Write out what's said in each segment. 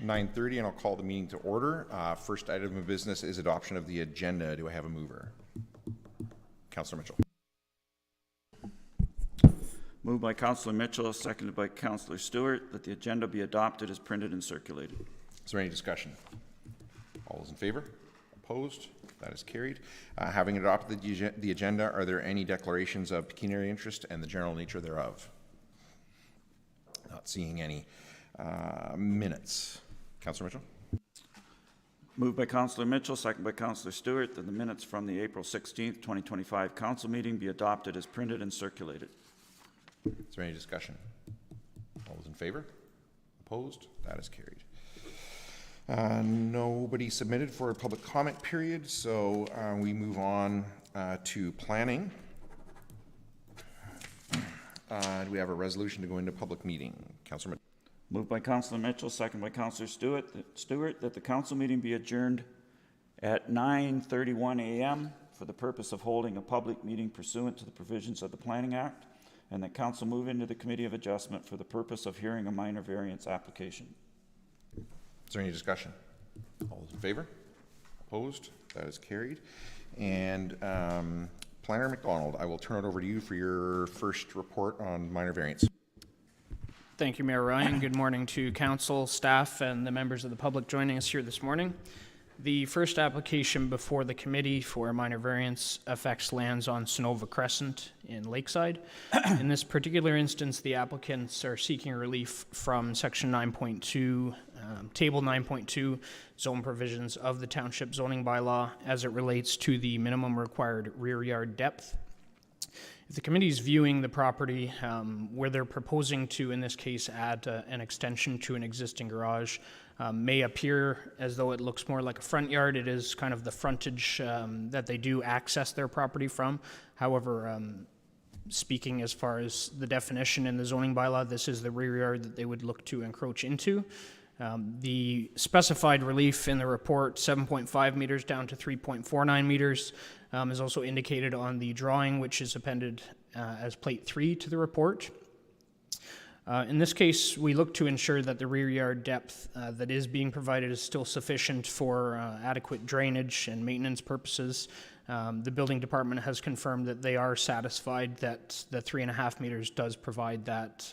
9:30, and I'll call the meeting to order. First item of business is adoption of the agenda. Do I have a mover? Councillor Mitchell. Moved by Councillor Mitchell, seconded by Councillor Stewart, that the agenda be adopted as printed and circulated. Is there any discussion? All those in favor? Opposed? That is carried. Having adopted the agenda, are there any declarations of pecuniary interest and the general nature thereof? Not seeing any. Minutes. Councillor Mitchell. Moved by Councillor Mitchell, seconded by Councillor Stewart, that the minutes from the April 16th, 2025 council meeting be adopted as printed and circulated. Is there any discussion? All those in favor? Opposed? That is carried. Nobody submitted for a public comment period, so we move on to planning. Do we have a resolution to go into public meeting? Councillor Mitchell. Moved by Councillor Mitchell, seconded by Councillor Stewart, that the council meeting be adjourned at 9:31 a.m. for the purpose of holding a public meeting pursuant to the provisions of the Planning Act, and that council move into the Committee of Adjustment for the purpose of hearing a minor variance application. Is there any discussion? All those in favor? Opposed? That is carried. And Planner McDonald, I will turn it over to you for your first report on minor variance. Thank you, Mayor Ryan. Good morning to council, staff, and the members of the public joining us here this morning. The first application before the committee for a minor variance affects lands on Sonova Crescent in Lakeside. In this particular instance, the applicants are seeking relief from Section 9.2, Table 9.2 zone provisions of the Township zoning bylaw as it relates to the minimum required rear yard depth. If the committee is viewing the property where they're proposing to, in this case, add an extension to an existing garage, may appear as though it looks more like a front yard. It is kind of the frontage that they do access their property from. However, speaking as far as the definition in the zoning bylaw, this is the rear yard that they would look to encroach into. The specified relief in the report, 7.5 meters down to 3.49 meters, is also indicated on the drawing, which is appended as plate 3 to the report. In this case, we look to ensure that the rear yard depth that is being provided is still sufficient for adequate drainage and maintenance purposes. The building department has confirmed that they are satisfied that the 3.5 meters does provide that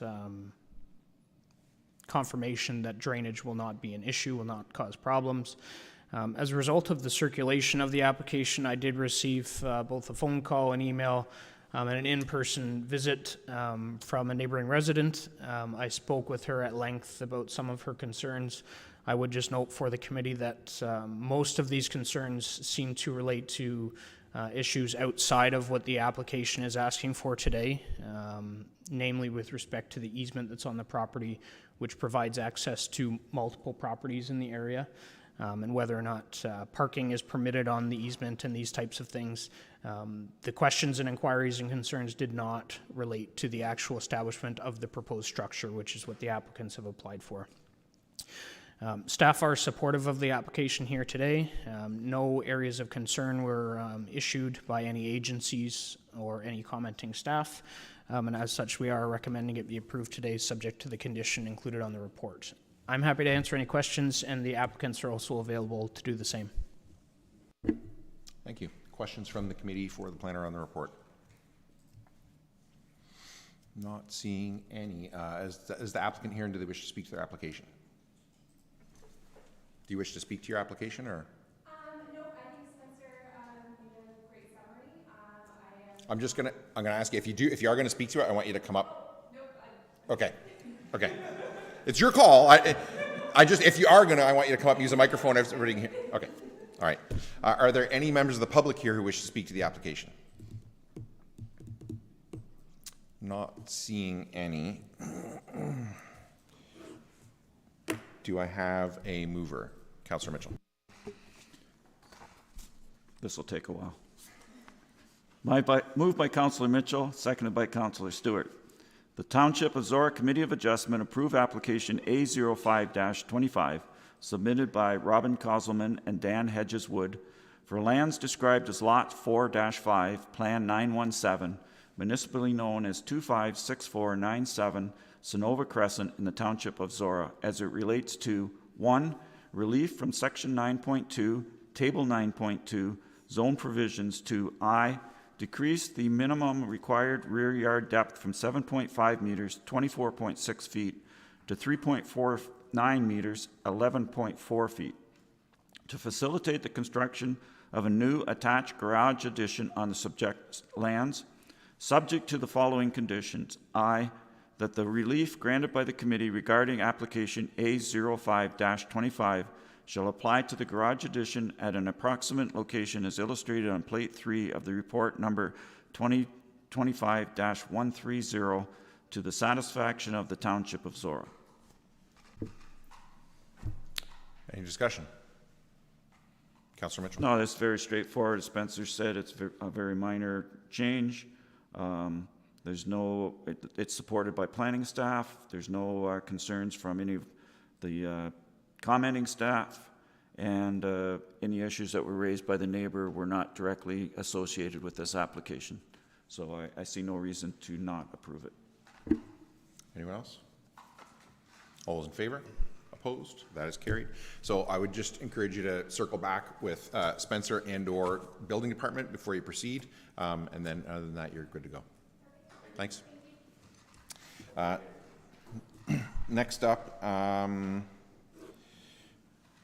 confirmation that drainage will not be an issue, will not cause problems. As a result of the circulation of the application, I did receive both a phone call, an email, and an in-person visit from a neighboring resident. I spoke with her at length about some of her concerns. I would just note for the committee that most of these concerns seem to relate to issues outside of what the application is asking for today, namely with respect to the easement that's on the property, which provides access to multiple properties in the area, and whether or not parking is permitted on the easement and these types of things. The questions and inquiries and concerns did not relate to the actual establishment of the proposed structure, which is what the applicants have applied for. Staff are supportive of the application here today. No areas of concern were issued by any agencies or any commenting staff. And as such, we are recommending it be approved today, subject to the condition included on the report. I'm happy to answer any questions, and the applicants are also available to do the same. Thank you. Questions from the committee for the planner on the report? Not seeing any. Is the applicant here, and do they wish to speak to their application? Do you wish to speak to your application, or? No, I think Spencer made a great summary. I'm gonna ask you if you are gonna speak to it, I want you to come up. Nope. Okay. It's your call. If you are gonna, I want you to come up and use a microphone. Everybody here. Okay. All right. Are there any members of the public here who wish to speak to the application? Not seeing any. Do I have a mover? Councillor Mitchell. This will take a while. Moved by Councillor Mitchell, seconded by Councillor Stewart. The Township of Zorra Committee of Adjustment approve application A05-25 submitted by Robin Koselman and Dan Hedges Wood for lands described as Lot 4-5, Plan 917, municipally known as 256497 Sonova Crescent in the Township of Zorra, as it relates to 1. Relief from Section 9.2, Table 9.2, Zone Provisions to I. Decrease the minimum required rear yard depth from 7.5 meters, 24.6 feet, to 3.49 meters, 11.4 feet. To facilitate the construction of a new attached garage addition on the subject lands, subject to the following conditions. I. That the relief granted by the committee regarding application A05-25 shall apply to the garage addition at an approximate location as illustrated on Plate 3 of the report number 2025-130 to the satisfaction of the Township of Zorra. Any discussion? Councillor Mitchell? No, that's very straightforward. As Spencer said, it's a very minor change. There's no, it's supported by planning staff. There's no concerns from any of the commenting staff, and any issues that were raised by the neighbor were not directly associated with this application. So I see no reason to not approve it. Anyone else? All those in favor? Opposed? That is carried. So I would just encourage you to circle back with Spencer and/or Building Department before you proceed, and then other than that, you're good to go. Thanks. Next up,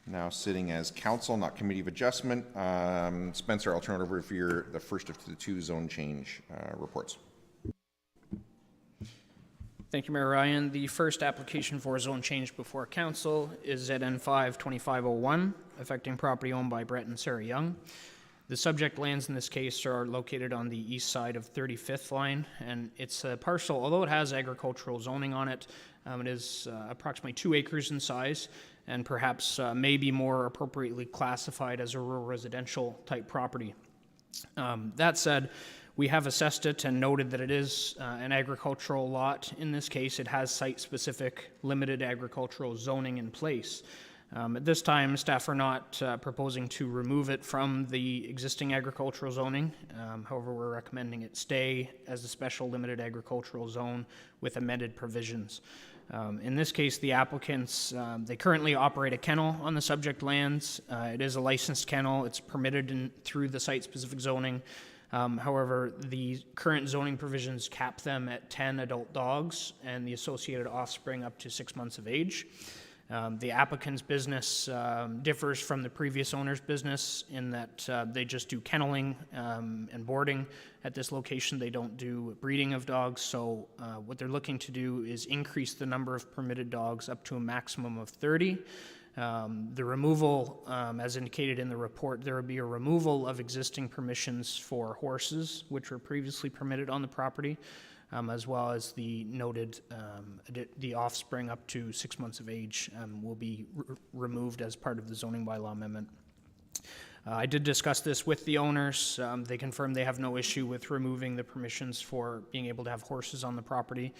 now sitting as council, not committee of adjustment. Spencer, I'll turn it over for the first of the two zone change reports. Thank you, Mayor Ryan. The first application for a zone change before council is ZN 52501, affecting property owned by Brett and Sarah Young. The subject lands in this case are located on the east side of 35th line, and it's a parcel, although it has agricultural zoning on it, it is approximately 2 acres in size, and perhaps may be more appropriately classified as a rural residential type property. That said, we have assessed it and noted that it is an agricultural lot. In this case, it has site-specific limited agricultural zoning in place. At this time, staff are not proposing to remove it from the existing agricultural zoning. However, we're recommending it stay as a special limited agricultural zone with amended provisions. In this case, the applicants, they currently operate a kennel on the subject lands. It is a licensed kennel. It's permitted through the site-specific zoning. However, the current zoning provisions cap them at 10 adult dogs and the associated offspring up to 6 months of age. The applicant's business differs from the previous owner's business in that they just do kenneling and boarding at this location. They don't do breeding of dogs, so what they're looking to do is increase the number of permitted dogs up to a maximum of 30. The removal, as indicated in the report, there would be a removal of existing permissions for horses, which were previously permitted on the property, as well as the noted the offspring up to 6 months of age will be removed as part of the zoning bylaw amendment. I did discuss this with the owners. They confirmed they have no issue with removing the permissions for being able to have horses on the property.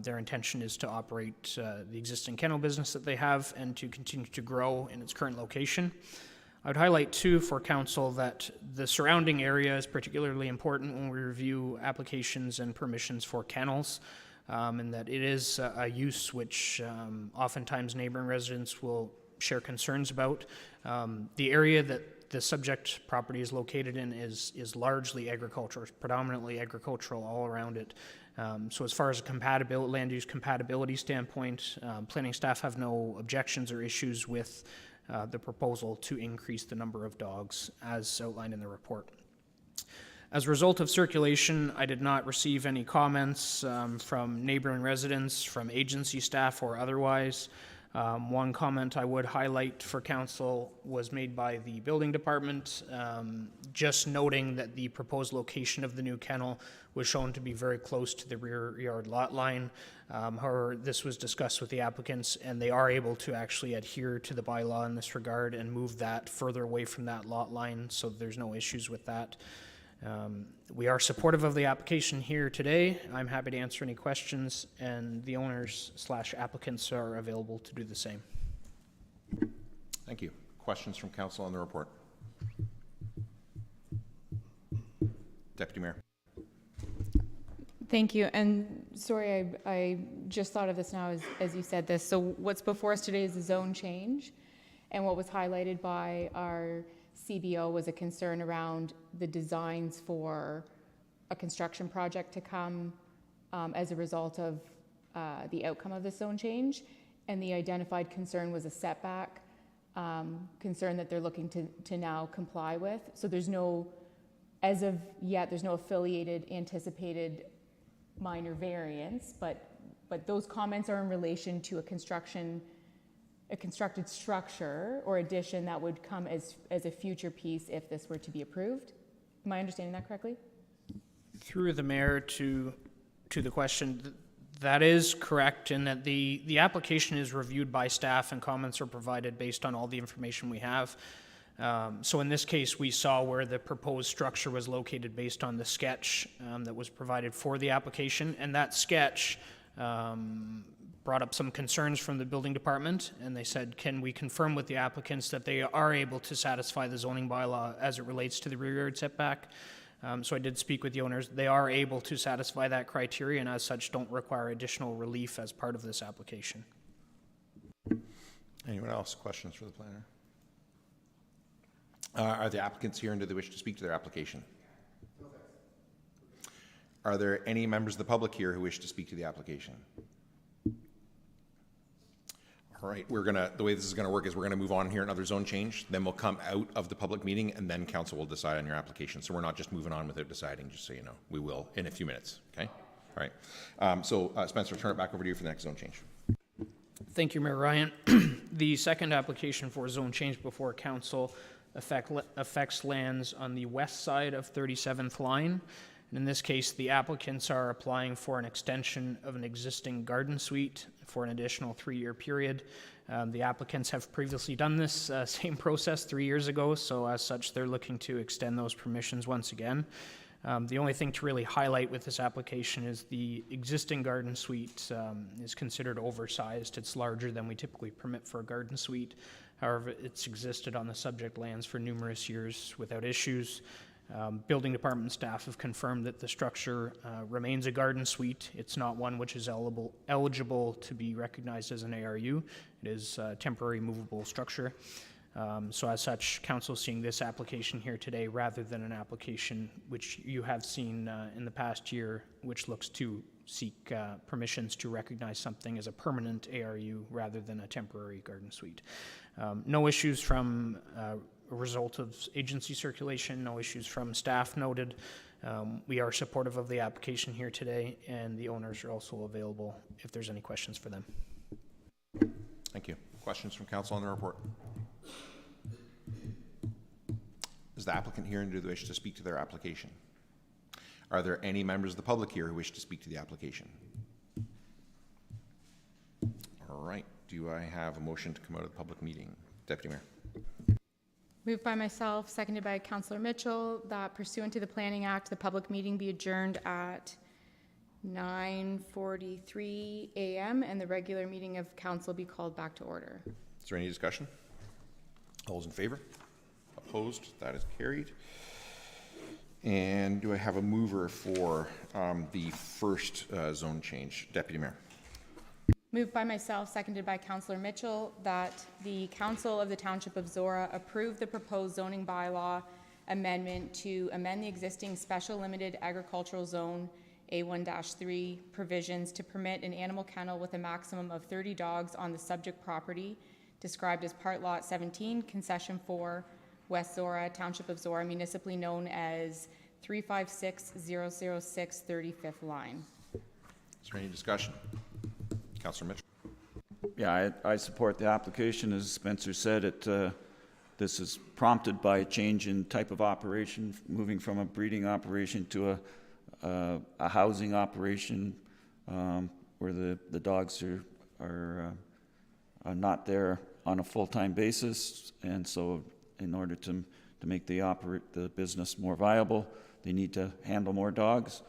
Their intention is to operate the existing kennel business that they have and to continue to grow in its current location. I would highlight too for council that the surrounding area is particularly important when we review applications and permissions for kennels, and that it is a use which oftentimes neighboring residents will share concerns about. The area that the subject property is located in is largely agricultural, predominantly agricultural all around it. So as far as a land use compatibility standpoint, planning staff have no objections or issues with the proposal to increase the number of dogs as outlined in the report. As a result of circulation, I did not receive any comments from neighboring residents, from agency staff or otherwise. One comment I would highlight for council was made by the building department, just noting that the proposed location of the new kennel was shown to be very close to the rear yard lot line. However, this was discussed with the applicants and they are able to actually adhere to the bylaw in this regard and move that further away from that lot line, so there's no issues with that. We are supportive of the application here today. I'm happy to answer any questions, and the owners/applicants are available to do the same. Thank you. Questions from council on the report? Deputy Mayor. Thank you, and sorry I just thought of this now as you said this. So what's before us today is a zone change. And what was highlighted by our CBO was a concern around the designs for a construction project to come as a result of the outcome of the zone change. And the identified concern was a setback concern that they're looking to now comply with. So there's no, as of yet, there's no affiliated anticipated minor variance, but those comments are in relation to a constructed structure or addition that would come as a future piece if this were to be approved. Am I understanding that correctly? Through the mayor to the question, that is correct in that the application is reviewed by staff and comments are provided based on all the information we have. So in this case, we saw where the proposed structure was located based on the sketch that was provided for the application, and that sketch brought up some concerns from the building department, and they said, can we confirm with the applicants that they are able to satisfy the zoning bylaw as it relates to the rear yard setback? So I did speak with the owners. They are able to satisfy that criteria and as such don't require additional relief as part of this application. Anyone else? Questions for the planner? Are the applicants here and do they wish to speak to their application? No, thanks. Are there any members of the public here who wish to speak to the application? All right, the way this is gonna work is we're gonna move on here, another zone change, then we'll come out of the public meeting and then council will decide on your application. So we're not just moving on without deciding, just so you know. We will in a few minutes, okay? All right, Spencer, turn it back over to you for the next zone change. Thank you, Mayor Ryan. The second application for zone change before council affects lands on the west side of 37th line. And in this case, the applicants are applying for an extension of an existing garden suite for an additional 3-year period. The applicants have previously done this same process 3 years ago, so as such, they're looking to extend those permissions once again. The only thing to really highlight with this application is the existing garden suite is considered oversized. It's larger than we typically permit for a garden suite. However, it's existed on the subject lands for numerous years without issues. Building department staff have confirmed that the structure remains a garden suite. It's not one which is eligible to be recognized as an ARU. It is a temporary movable structure. So as such, council seeing this application here today rather than an application which you have seen in the past year, which looks to seek permissions to recognize something as a permanent ARU rather than a temporary garden suite. No issues from a result of agency circulation, no issues from staff noted. We are supportive of the application here today, and the owners are also available if there's any questions for them. Thank you. Questions from council on the report? Is the applicant here and do they wish to speak to their application? Are there any members of the public here who wish to speak to the application? All right. Do I have a motion to come out of the public meeting? Deputy Mayor. Moved by myself, seconded by Councillor Mitchell, that pursuant to the Planning Act, the public meeting be adjourned at 9:43 a.m. and the regular meeting of council be called back to order. Is there any discussion? All those in favor? Opposed? That is carried. And do I have a mover for the first zone change? Deputy Mayor. Moved by myself, seconded by Councillor Mitchell, that the Council of the Township of Zorra approve the proposed zoning bylaw amendment to amend the existing special limited agricultural zone A1-3 provisions to permit an animal kennel with a maximum of 30 dogs on the subject property described as Part Lot 17, Concession 4, West Zorra, Township of Zorra, municipally known as 356006 35th line. Is there any discussion? Councillor Mitchell. Yeah, I support the application. As Spencer said, this is prompted by a change in type of operation, moving from a breeding operation to a housing operation where the dogs are not there on a full-time basis, and so in order to make the business more viable, they need to handle more dogs.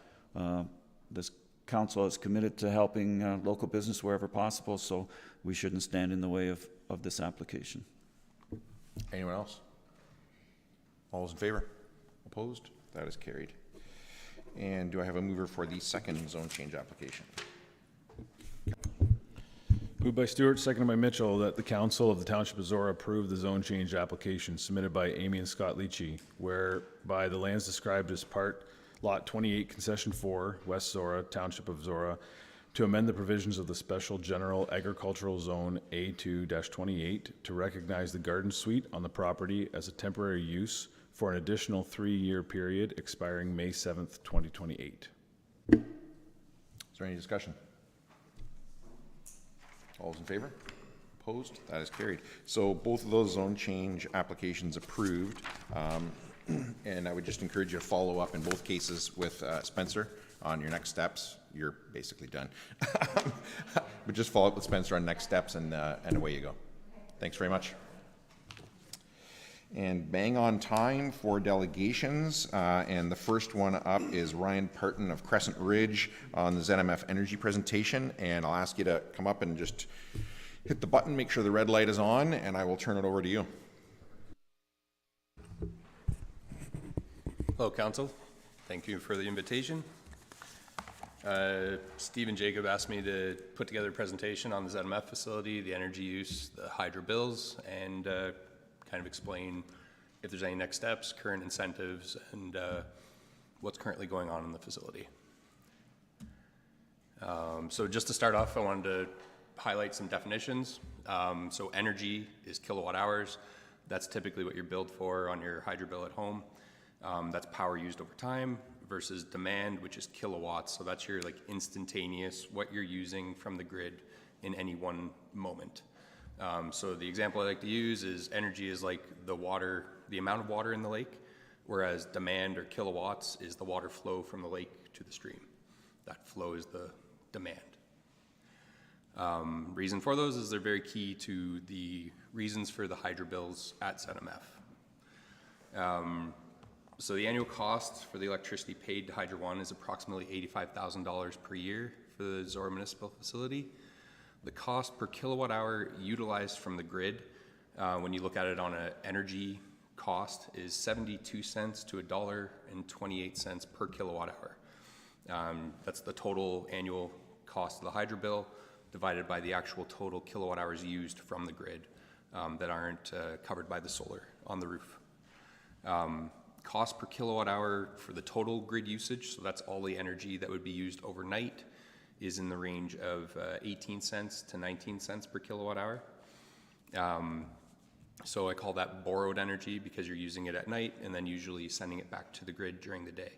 This council is committed to helping local business wherever possible, so we shouldn't stand in the way of this application. Anyone else? All those in favor? Opposed? That is carried. And do I have a mover for the second zone change application? Moved by Stewart, seconded by Mitchell, that the council of the Township of Zorra approve the zone change application submitted by Amy and Scott Leachy, whereby the lands described as part Lot 28, Concession 4, West Zorra, Township of Zorra, to amend the provisions of the Special General Agricultural Zone A2-28 to recognize the garden suite on the property as a temporary use for an additional 3-year period expiring May 7th, 2028. Is there any discussion? All those in favor? Opposed? That is carried. So both of those zone change applications approved. And I would just encourage you to follow up in both cases with Spencer on your next steps. You're basically done. But just follow up with Spencer on next steps and away you go. Thanks very much. And bang on time for delegations. And the first one up is Ryan Parton of Crescent Ridge on the ZMF energy presentation. And I'll ask you to come up and just hit the button, make sure the red light is on, and I will turn it over to you. Hello, Council. Thank you for the invitation. Steve and Jacob asked me to put together a presentation on the ZMF facility, the energy use, the hydro bills, and kind of explain if there's any next steps, current incentives, and what's currently going on in the facility. So just to start off, I wanted to highlight some definitions. So energy is kilowatt hours. That's typically what you're billed for on your hydro bill at home. That's power used over time versus demand, which is kilowatts. So that's your like instantaneous, what you're using from the grid in any one moment. So the example I like to use is energy is like the water, the amount of water in the lake, whereas demand or kilowatts is the water flow from the lake to the stream. That flow is the demand. Reason for those is they're very key to the reasons for the hydro bills at ZMF. So the annual cost for the electricity paid to Hydro One is approximately $85,000 per year for the Zorra Municipal Facility. The cost per kilowatt hour utilized from the grid, when you look at it on an energy cost, is 72 cents to $1.28 per kilowatt hour. That's the total annual cost of the hydro bill divided by the actual total kilowatt hours used from the grid that aren't covered by the solar on the roof. Cost per kilowatt hour for the total grid usage, so that's all the energy that would be used overnight, is in the range of 18 cents to 19 cents per kilowatt hour. So I call that borrowed energy because you're using it at night and then usually sending it back to the grid during the day.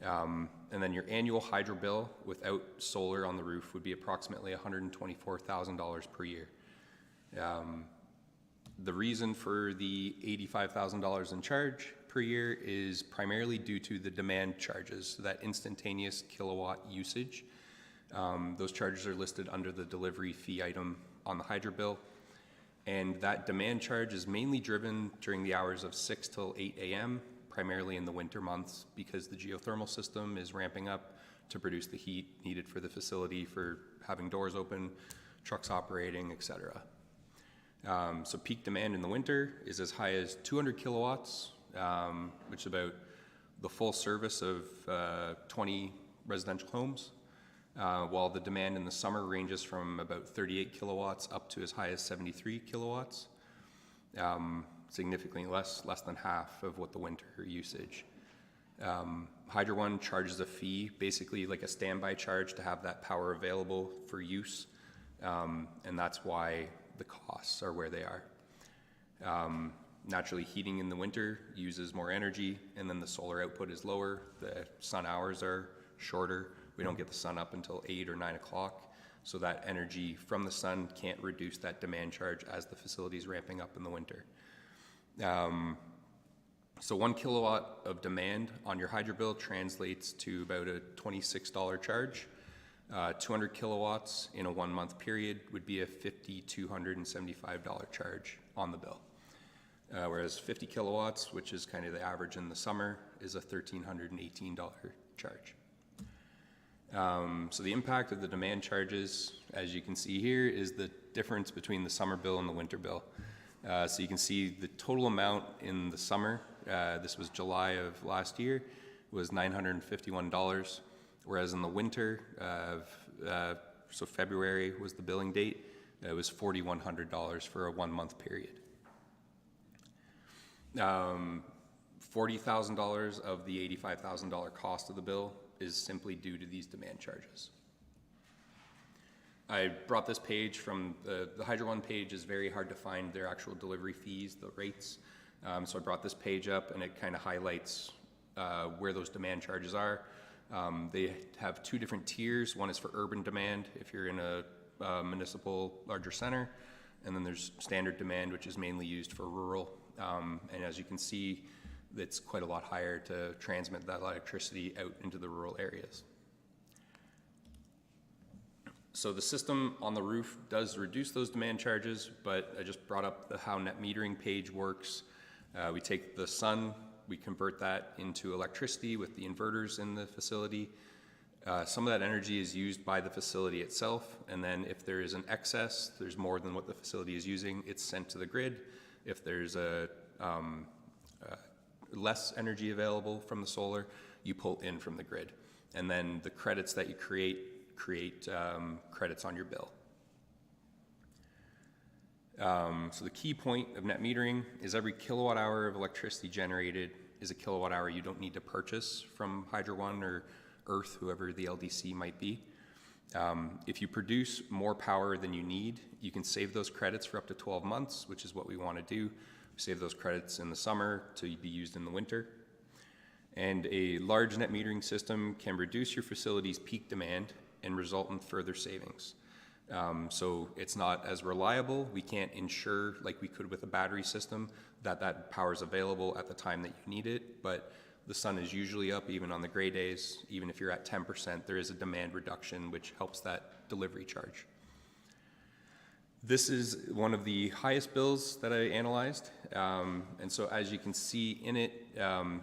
And then your annual hydro bill without solar on the roof would be approximately $124,000 per year. The reason for the $85,000 in charge per year is primarily due to the demand charges, so that instantaneous kilowatt usage. Those charges are listed under the delivery fee item on the hydro bill. And that demand charge is mainly driven during the hours of 6 till 8 a.m., primarily in the winter months, because the geothermal system is ramping up to produce the heat needed for the facility for having doors open, trucks operating, etc. So peak demand in the winter is as high as 200 kilowatts, which is about the full service of 20 residential homes, while the demand in the summer ranges from about 38 kilowatts up to as high as 73 kilowatts, significantly less than half of what the winter usage. Hydro One charges a fee, basically like a standby charge to have that power available for use, and that's why the costs are where they are. Naturally, heating in the winter uses more energy, and then the solar output is lower. The sun hours are shorter. We don't get the sun up until 8 or 9 o'clock, so that energy from the sun can't reduce that demand charge as the facility is ramping up in the winter. So 1 kilowatt of demand on your hydro bill translates to about a $26 charge. 200 kilowatts in a 1 month period would be a $5,275 charge on the bill. Whereas 50 kilowatts, which is kind of the average in the summer, is a $1,318 charge. So the impact of the demand charges, as you can see here, is the difference between the summer bill and the winter bill. So you can see the total amount in the summer, this was July of last year, was $951, whereas in the winter, so February was the billing date. It was $4,100 for a 1-month period. $40,000 of the $85,000 cost of the bill is simply due to these demand charges. I brought this page from the Hydro One page. Is very hard to find their actual delivery fees, the rates. So I brought this page up, and it kind of highlights where those demand charges are. They have 2 different tiers. One is for urban demand, if you're in a municipal larger center, and then there's standard demand, which is mainly used for rural. And as you can see, it's quite a lot higher to transmit that electricity out into the rural areas. So the system on the roof does reduce those demand charges, but I just brought up how net metering page works. We take the sun, we convert that into electricity with the inverters in the facility. Some of that energy is used by the facility itself, and then if there is an excess, there's more than what the facility is using, it's sent to the grid. If there's less energy available from the solar, you pull in from the grid. And then the credits that you create credits on your bill. So the key point of net metering is every kilowatt hour of electricity generated is a kilowatt hour you don't need to purchase from Hydro One or Earth, whoever the LDC might be. If you produce more power than you need, you can save those credits for up to 12 months, which is what we want to do. We save those credits in the summer to be used in the winter. And a large net metering system can reduce your facility's peak demand and result in further savings. So it's not as reliable. We can't ensure, like we could with a battery system, that that power is available at the time that you need it, but the sun is usually up even on the gray days. Even if you're at 10%, there is a demand reduction, which helps that delivery charge. This is one of the highest bills that I analyzed. And so as you can see in it,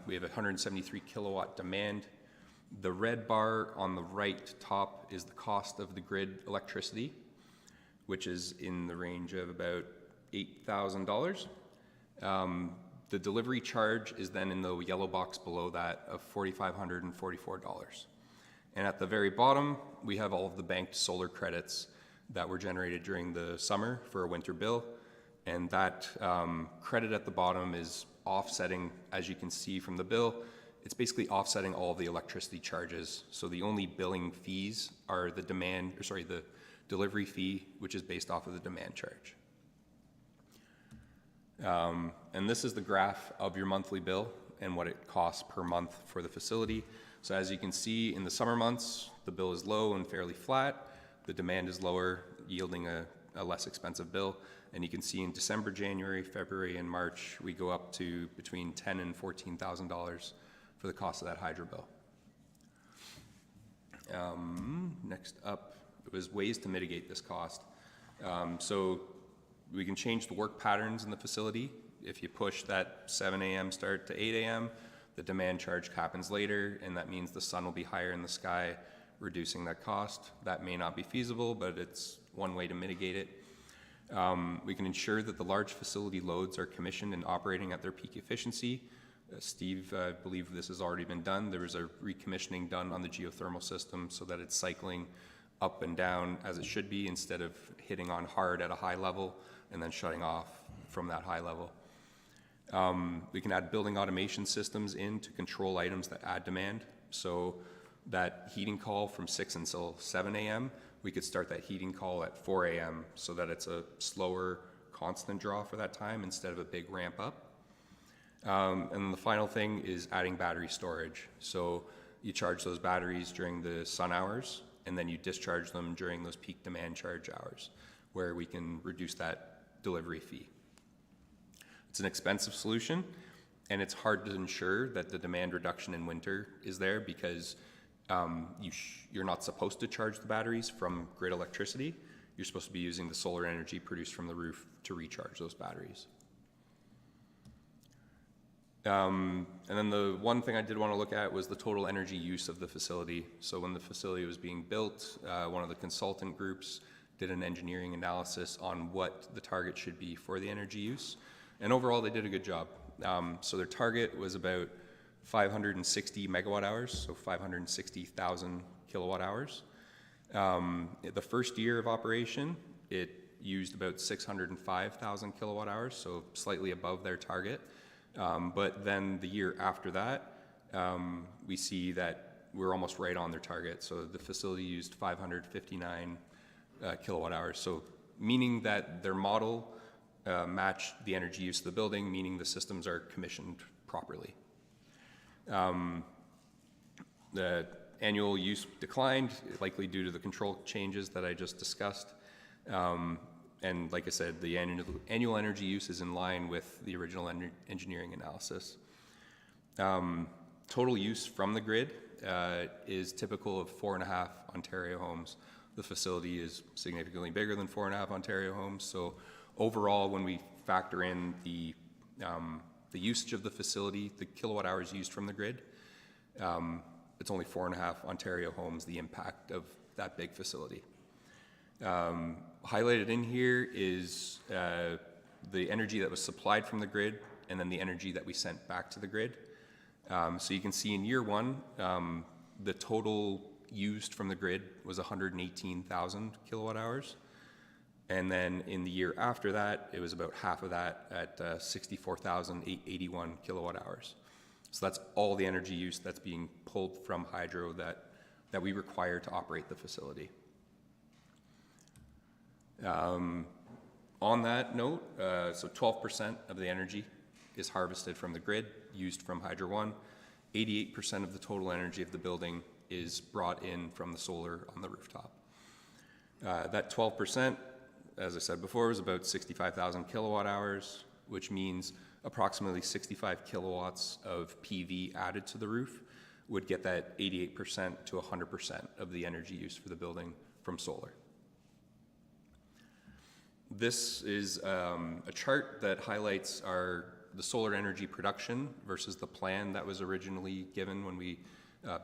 we have 173 kilowatt demand. The red bar on the right top is the cost of the grid electricity, which is in the range of about $8,000. The delivery charge is then in the yellow box below that of $4,544. And at the very bottom, we have all of the banked solar credits that were generated during the summer for a winter bill. And that credit at the bottom is offsetting, as you can see from the bill, it's basically offsetting all the electricity charges. So the only billing fees are the the delivery fee, which is based off of the demand charge. And this is the graph of your monthly bill and what it costs per month for the facility. So as you can see, in the summer months, the bill is low and fairly flat. The demand is lower, yielding a less expensive bill. And you can see in December, January, February, and March, we go up to between $10,000 and $14,000 for the cost of that hydro bill. Next up was ways to mitigate this cost. So we can change the work patterns in the facility. If you push that 7 a.m. start to 8 a.m., the demand charge happens later, and that means the sun will be higher in the sky, reducing that cost. That may not be feasible, but it's one way to mitigate it. We can ensure that the large facility loads are commissioned and operating at their peak efficiency. Steve, I believe this has already been done. There was a recommissioning done on the geothermal system so that it's cycling up and down as it should be, instead of hitting on hard at a high level and then shutting off from that high level. We can add building automation systems in to control items that add demand. So that heating call from 6 until 7 a.m., we could start that heating call at 4 a.m. so that it's a slower, constant draw for that time instead of a big ramp up. And then the final thing is adding battery storage. So you charge those batteries during the sun hours, and then you discharge them during those peak demand charge hours, where we can reduce that delivery fee. It's an expensive solution, and it's hard to ensure that the demand reduction in winter is there because you're not supposed to charge the batteries from grid electricity. You're supposed to be using the solar energy produced from the roof to recharge those batteries. And then the one thing I did want to look at was the total energy use of the facility. So when the facility was being built, one of the consultant groups did an engineering analysis on what the target should be for the energy use. And overall, they did a good job. So their target was about 560 megawatt hours, so 560,000 kilowatt hours. The first year of operation, it used about 605,000 kilowatt hours, so slightly above their target. But then the year after that, we see that we're almost right on their target. So the facility used 559 kilowatt hours. So meaning that their model matched the energy use of the building, meaning the systems are commissioned properly. The annual use declined, likely due to the control changes that I just discussed. And like I said, the annual energy use is in line with the original engineering analysis. Total use from the grid is typical of 4.5 Ontario homes. The facility is significantly bigger than 4.5 Ontario homes. So overall, when we factor in the usage of the facility, the kilowatt hours used from the grid, it's only 4.5 Ontario homes, the impact of that big facility. Highlighted in here is the energy that was supplied from the grid and then the energy that we sent back to the grid. So you can see in year one, the total used from the grid was 118,000 kilowatt hours. And then in the year after that, it was about half of that at 64,881 kilowatt hours. So that's all the energy use that's being pulled from hydro that we require to operate the facility. On that note, so 12% of the energy is harvested from the grid, used from Hydro One. 88% of the total energy of the building is brought in from the solar on the rooftop. That 12%, as I said before, is about 65,000 kilowatt hours, which means approximately 65 kilowatts of PV added to the roof would get that 88% to 100% of the energy use for the building from solar. This is a chart that highlights the solar energy production versus the plan that was originally given when we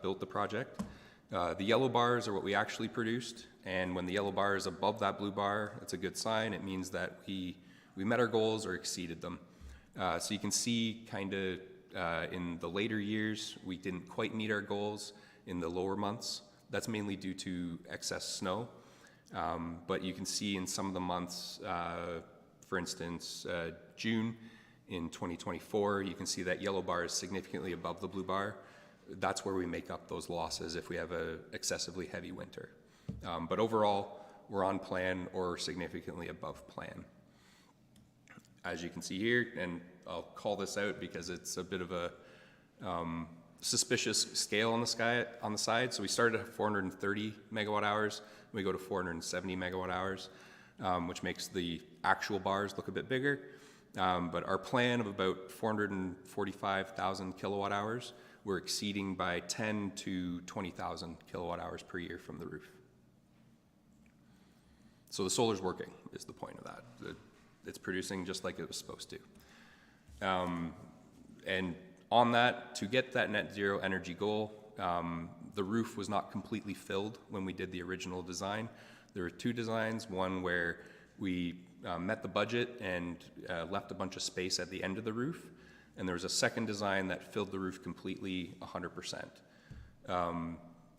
built the project. The yellow bars are what we actually produced, and when the yellow bar is above that blue bar, it's a good sign. It means that we met our goals or exceeded them. So you can see kind of in the later years, we didn't quite meet our goals in the lower months. That's mainly due to excess snow. But you can see in some of the months, for instance, June in 2024, you can see that yellow bar is significantly above the blue bar. That's where we make up those losses if we have an excessively heavy winter. But overall, we're on plan or significantly above plan. As you can see here, and I'll call this out because it's a bit of a suspicious scale on the side. So we started at 430 megawatt hours. We go to 470 megawatt hours, which makes the actual bars look a bit bigger. But our plan of about 445,000 kilowatt hours, we're exceeding by 10 to 20,000 kilowatt hours per year from the roof. So the solar's working is the point of that. It's producing just like it was supposed to. And on that, to get that net zero energy goal, the roof was not completely filled when we did the original design. There were two designs, one where we met the budget and left a bunch of space at the end of the roof, and there was a second design that filled the roof completely 100%.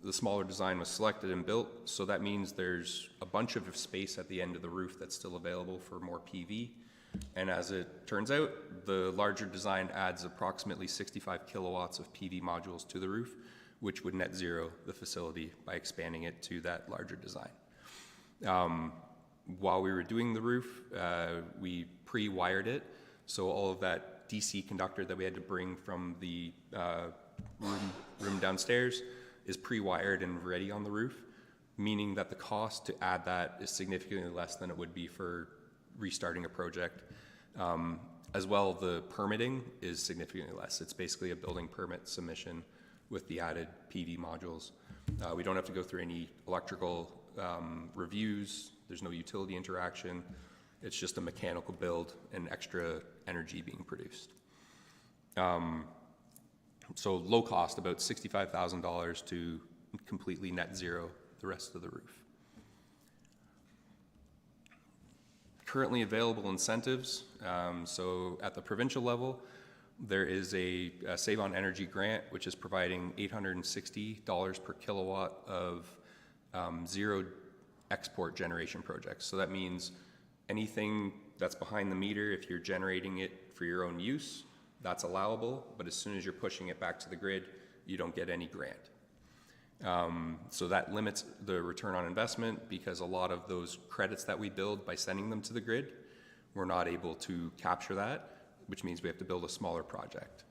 The smaller design was selected and built, so that means there's a bunch of space at the end of the roof that's still available for more PV. And as it turns out, the larger design adds approximately 65 kilowatts of PV modules to the roof, which would net zero the facility by expanding it to that larger design. While we were doing the roof, we pre-wired it, so all of that DC conductor that we had to bring from the room downstairs is pre-wired and ready on the roof, meaning that the cost to add that is significantly less than it would be for restarting a project. As well, the permitting is significantly less. It's basically a building permit submission with the added PV modules. We don't have to go through any electrical reviews. There's no utility interaction. It's just a mechanical build and extra energy being produced. So low cost, about $65,000 to completely net zero the rest of the roof. Currently available incentives. So at the provincial level, there is a Save on Energy grant, which is providing $860 per kilowatt of zero export generation projects. So that means anything that's behind the meter, if you're generating it for your own use, that's allowable, but as soon as you're pushing it back to the grid, you don't get any grant. So that limits the return on investment, because a lot of those credits that we build by sending them to the grid, we're not able to capture that, which means we have to build a smaller project.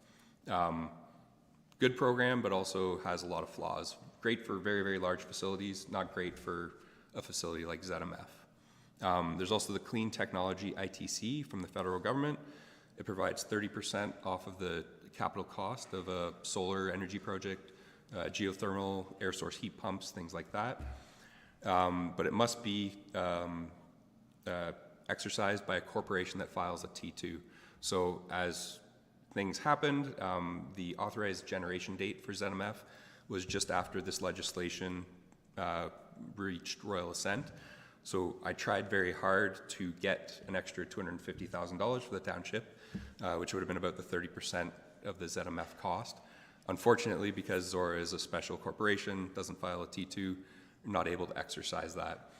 Good program, but also has a lot of flaws. Great for very, very large facilities, not great for a facility like ZMF. There's also the Clean Technology ITC from the federal government. It provides 30% off of the capital cost of a solar energy project, geothermal, air source heat pumps, things like that. But it must be exercised by a corporation that files a T2. So as things happened, the authorized generation date for ZMF was just after this legislation reached royal assent. So I tried very hard to get an extra $250,000 for the township, which would have been about the 30% of the ZMF cost. Unfortunately, because Zorra is a special corporation, doesn't file a T2, I'm not able to exercise that.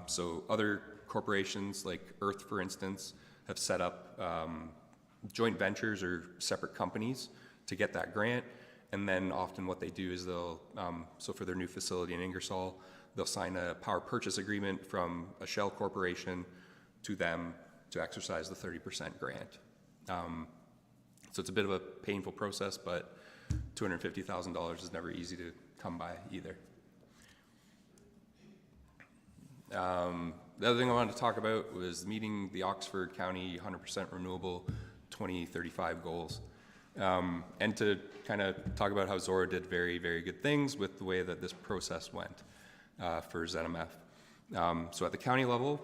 So other corporations like Earth, for instance, have set up joint ventures or separate companies to get that grant. And then often what they do is they'll, so for their new facility in Ingersoll, they'll sign a power purchase agreement from a shell corporation to them to exercise the 30% grant. So it's a bit of a painful process, but $250,000 is never easy to come by either. The other thing I wanted to talk about was meeting the Oxford County 100% renewable 2035 goals. And to kind of talk about how Zorra did very, very good things with the way that this process went for ZMF. So at the county level,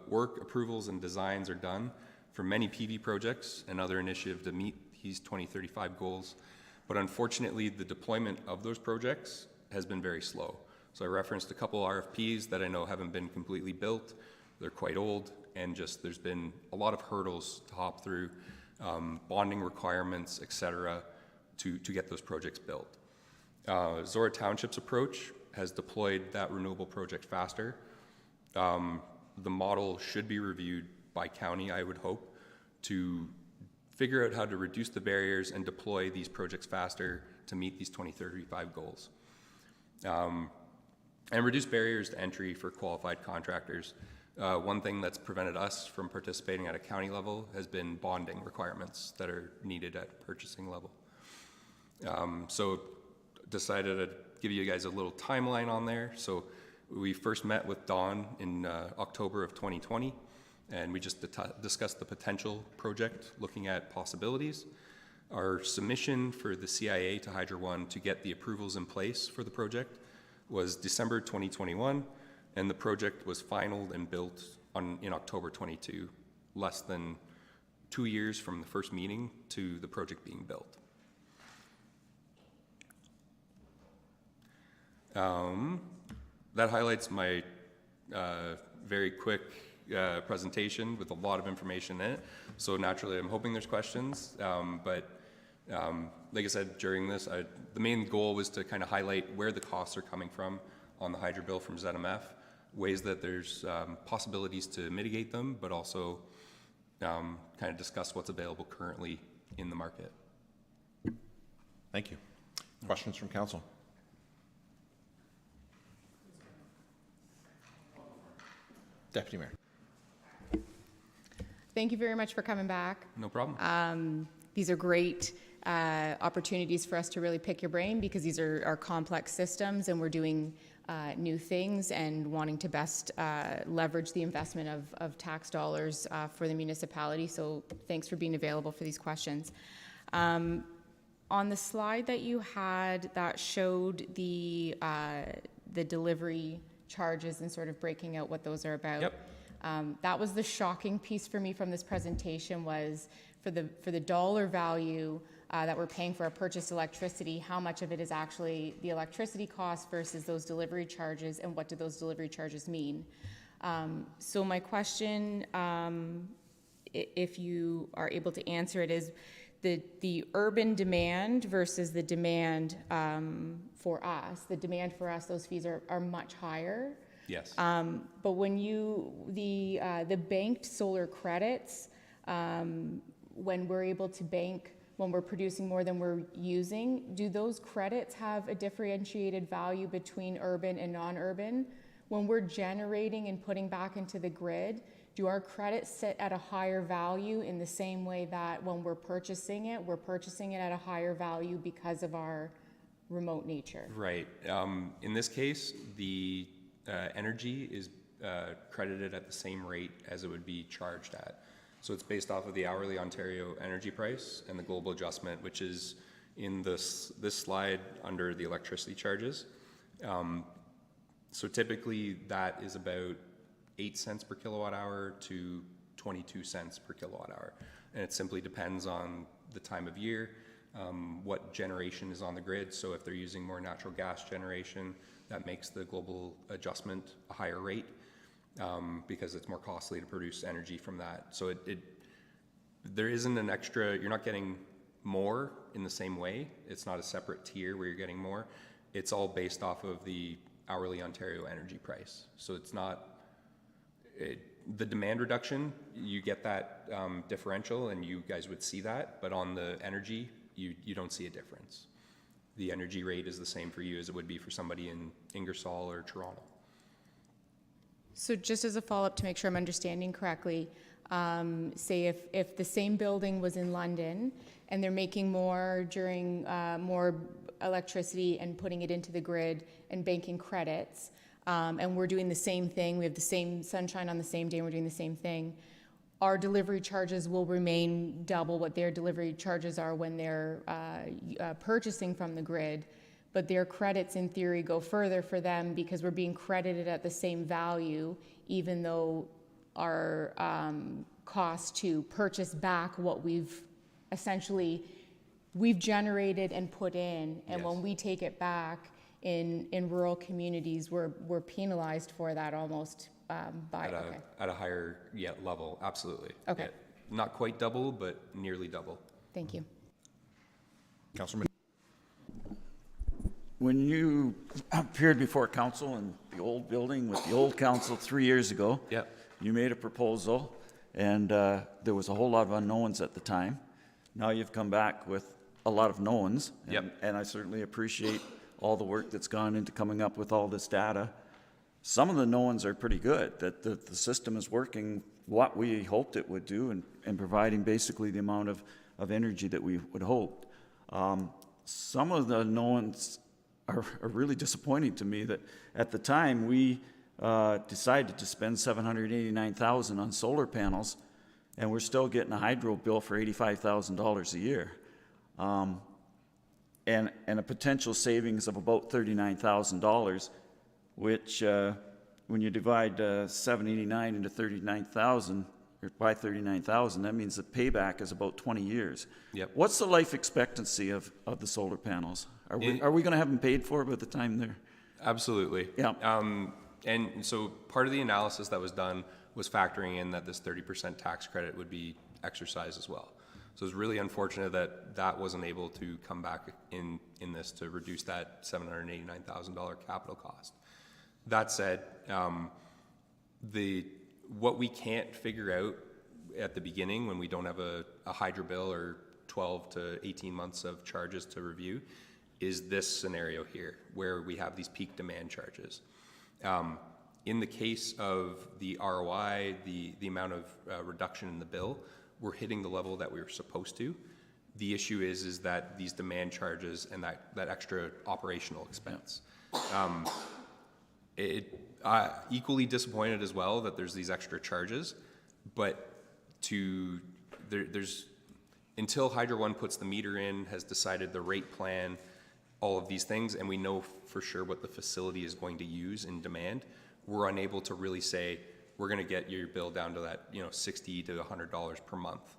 work, approvals, and designs are done for many PV projects and other initiatives to meet these 2035 goals. But unfortunately, the deployment of those projects has been very slow. So I referenced a couple RFPs that I know haven't been completely built. They're quite old, and just there's been a lot of hurdles to hop through, bonding requirements, et cetera, to get those projects built. Zorra Township's approach has deployed that renewable project faster. The model should be reviewed by county, I would hope, to figure out how to reduce the barriers and deploy these projects faster to meet these 2035 goals. And reduce barriers to entry for qualified contractors. One thing that's prevented us from participating at a county level has been bonding requirements that are needed at purchasing level. So decided to give you guys a little timeline on there. So we first met with Dawn in October of 2020, and we just discussed the potential project, looking at possibilities. Our submission for the CIA to Hydro One to get the approvals in place for the project was December 2021, and the project was finalized and built in October 22, less than 2 years from the first meeting to the project being built. That highlights my very quick presentation with a lot of information in it. So naturally, I'm hoping there's questions, but like I said, during this, the main goal was to kind of highlight where the costs are coming from on the hydro bill from ZMF, ways that there's possibilities to mitigate them, but also kind of discuss what's available currently in the market. Thank you. Questions from council? Deputy Mayor. Thank you very much for coming back. No problem. These are great opportunities for us to really pick your brain, because these are complex systems, and we're doing new things and wanting to best leverage the investment of tax dollars for the municipality. So thanks for being available for these questions. On the slide that you had that showed the delivery charges and sort of breaking out what those are about. Yep. That was the shocking piece for me from this presentation, was for the dollar value that we're paying for our purchased electricity, how much of it is actually the electricity cost versus those delivery charges, and what do those delivery charges mean? So my question, if you are able to answer it, is the urban demand versus the demand for us. The demand for us, those fees are much higher. Yes. But when the banked solar credits, when we're able to bank, when we're producing more than we're using, do those credits have a differentiated value between urban and non-urban? When we're generating and putting back into the grid, do our credits sit at a higher value in the same way that when we're purchasing it at a higher value because of our remote nature? Right. In this case, the energy is credited at the same rate as it would be charged at. So it's based off of the hourly Ontario energy price and the global adjustment, which is in this slide under the electricity charges. So typically that is about 8 cents per kilowatt hour to 22 cents per kilowatt hour. And it simply depends on the time of year, what generation is on the grid. So if they're using more natural gas generation, that makes the global adjustment a higher rate because it's more costly to produce energy from that. So there isn't an extra, you're not getting more in the same way. It's not a separate tier where you're getting more. It's all based off of the hourly Ontario energy price. So it's not, the demand reduction, you get that differential and you guys would see that, but on the energy, you don't see a difference. The energy rate is the same for you as it would be for somebody in Ingersoll or Toronto. So just as a follow-up to make sure I'm understanding correctly, say if the same building was in London and they're making more during more electricity and putting it into the grid and banking credits, and we're doing the same thing, we have the same sunshine on the same day, and we're doing the same thing, our delivery charges will remain double what their delivery charges are when they're purchasing from the grid, but their credits in theory go further for them because we're being credited at the same value, even though our cost to purchase back what we've generated and put in, and Yes. when we take it back in rural communities, we're penalized for that almost by, okay. At a higher level, absolutely. Okay. Yeah. Not quite double, but nearly double. Thank you. Councilor When you appeared before council in the old building with the old council 3 years ago, Yep. you made a proposal, and there was a whole lot of unknowns at the time. Now you've come back with a lot of knowns. Yep. And I certainly appreciate all the work that's gone into coming up with all this data. Some of the knowns are pretty good, that the system is working what we hoped it would do and providing basically the amount of energy that we would hope. Some of the knowns are really disappointing to me, that at the time we decided to spend $789,000 on solar panels, and we're still getting a hydro bill for $85,000 a year. And a potential savings of about $39,000, which when you divide 789 into 39,000, or by 39,000, that means the payback is about 20 years. Yep. What's the life expectancy of the solar panels? Are we going to have them paid for by the time they're? Absolutely. Yeah. And so part of the analysis that was done was factoring in that this 30% tax credit would be exercised as well. So it's really unfortunate that that wasn't able to come back in this to reduce that $789,000 capital cost. That said, what we can't figure out at the beginning when we don't have a hydro bill or 12 to 18 months of charges to review is this scenario here, where we have these peak demand charges. In the case of the ROI, the amount of reduction in the bill, we're hitting the level that we were supposed to. The issue is that these demand charges and that extra operational expense. Equally disappointed as well that there's these extra charges, but there's until Hydro One puts the meter in, has decided the rate plan, all of these things, and we know for sure what the facility is going to use in demand, we're unable to really say we're going to get your bill down to that $60 to $100 per month.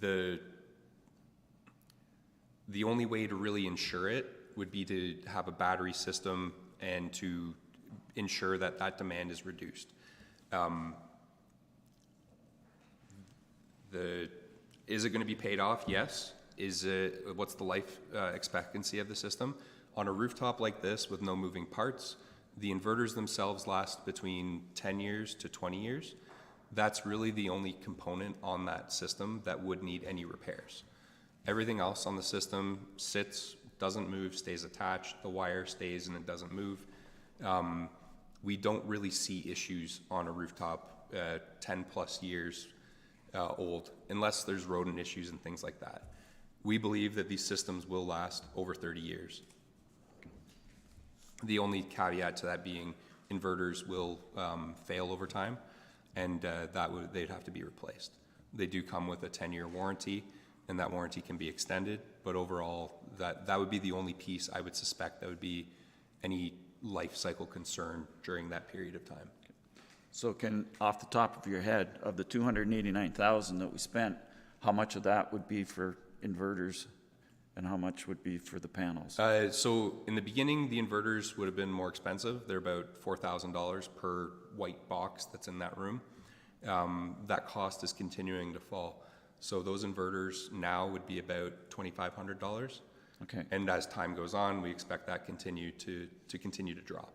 The only way to really ensure it would be to have a battery system and to ensure that that demand is reduced. Is it going to be paid off? Yes. What's the life expectancy of the system? On a rooftop like this with no moving parts, the inverters themselves last between 10 years to 20 years. That's really the only component on that system that would need any repairs. Everything else on the system sits, doesn't move, stays attached. The wire stays and it doesn't move. We don't really see issues on a rooftop 10 plus years old, unless there's rodent issues and things like that. We believe that these systems will last over 30 years. The only caveat to that being inverters will fail over time, and they'd have to be replaced. They do come with a 10-year warranty, and that warranty can be extended, but overall, that would be the only piece I would suspect that would be any life cycle concern during that period of time. So off the top of your head, of the $289,000 that we spent, how much of that would be for inverters and how much would be for the panels? So in the beginning, the inverters would have been more expensive. They're about $4,000 per white box that's in that room. That cost is continuing to fall. So those inverters now would be about $2,500. Okay. And as time goes on, we expect that continue to continue to drop.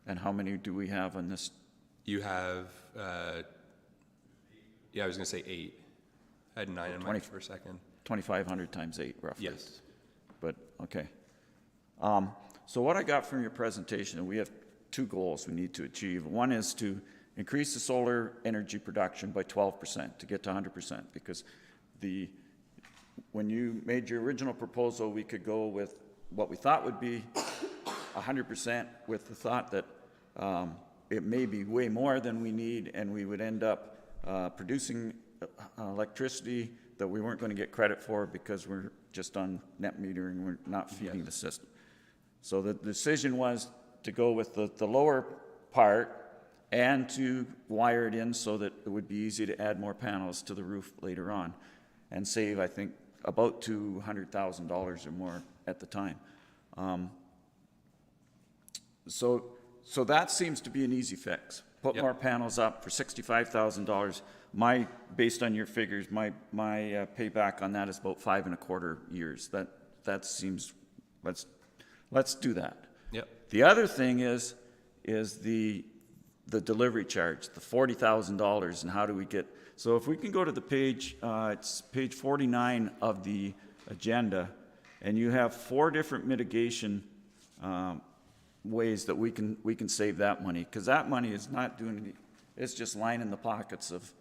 And how many do we have on this? You have, I was going to say 8. I had 9 in mind for a second. 2,500 times 8, roughly. Yes. But, okay. So what I got from your presentation, and we have 2 goals we need to achieve. One is to increase the solar energy production by 12% to get to 100%, because when you made your original proposal, we could go with what we thought would be 100% with the thought that it may be way more than we need, and we would end up producing electricity that we weren't going to get credit for because we're just on net metering, we're not feeding the system. So the decision was to go with the lower part and to wire it in so that it would be easy to add more panels to the roof later on and save, I think, about $200,000 or more at the time. So that seems to be an easy fix. Put Yep. more panels up for $65,000. Based on your figures, my payback on that is about 5.25 years. That seems, let's do that. Yep. The other thing is the delivery charge, the $40,000, and how do we get, so if we can go to the page, it's page 49 of the agenda, and you have 4 different mitigation ways that we can save that money, because that money is not doing any, it's just lining the pockets of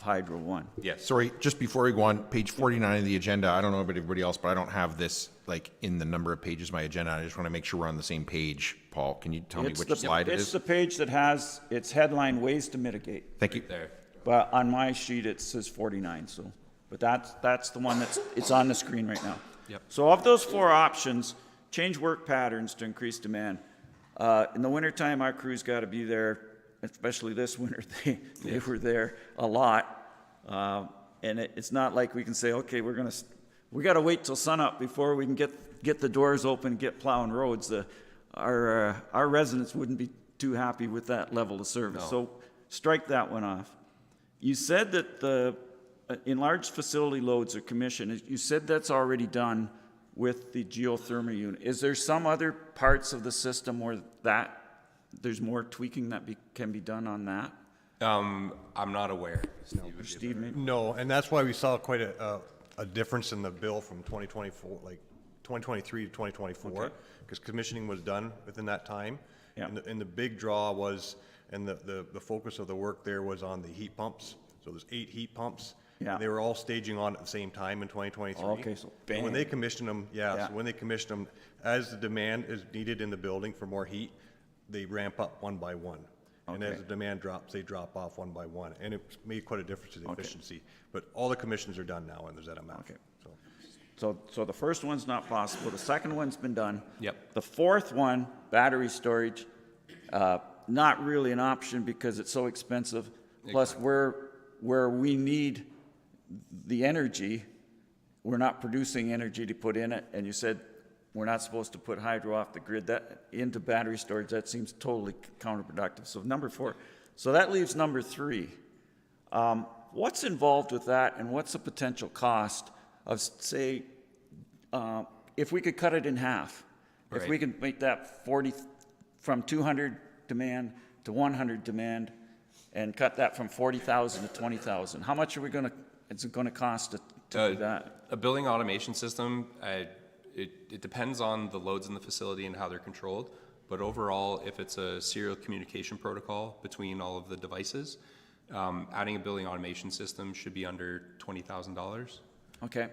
Hydro One. Yes. Sorry, just before we go on, page 49 of the agenda, I don't know about everybody else, but I don't have this like in the number of pages of my agenda. I just want to make sure we're on the same page. Paul, can you tell me which slide it It's is? the page that has its headline, Ways to Mitigate. Thank you. There. But on my sheet, it says 49, so, but that's the one it's on the screen right now. Yep. So of those 4 options, change work patterns to increase demand. In the wintertime, our crew's got to be there, especially this winter, they were there a lot. And it's not like we can say, okay, we got to wait till sunup before we can get the doors open, get plowing roads. Our residents wouldn't be too happy with that level of service. No. So strike that one off. You said that the enlarged facility loads are commissioned. You said that's already done with the geothermal unit. Is there some other parts of the system where there's more tweaking that can be done on that? I'm not aware. Steve, maybe? No, and that's why we saw quite a difference in the bill from 2024, like 2023 to 2024, because commissioning was done within that time. Yeah. And the big draw was, and the focus of the work there was on the heat pumps. So there's 8 heat pumps. Yeah. They were all staging on at the same time in 2023. Okay, so And when bang. they commissioned them, so when they commissioned them, as the demand is needed in the building for more heat, they ramp up one by one. And as Okay. the demand drops, they drop off one by one. And it made quite a difference to the efficiency. But all the commissions are done now, and there's that amount. Okay. So So the first one's not possible. The second one's been done. Yep. The fourth one, battery storage, not really an option because it's so expensive. Plus, where we need the energy, we're not producing energy to put in it. And you said we're not supposed to put hydro off the grid into battery storage. That seems totally counterproductive. So number 4. So that leaves number 3. What's involved with that, and what's the potential cost of, say, if we could cut it in half? If we Right. can make that 40, from 200 demand to 100 demand, and cut that from 40,000 to 20,000, how much is it gonna cost to do that? A building automation system, it depends on the loads in the facility and how they're controlled. But overall, if it's a serial communication protocol between all of the devices, adding a building automation system should be under $20,000. Okay,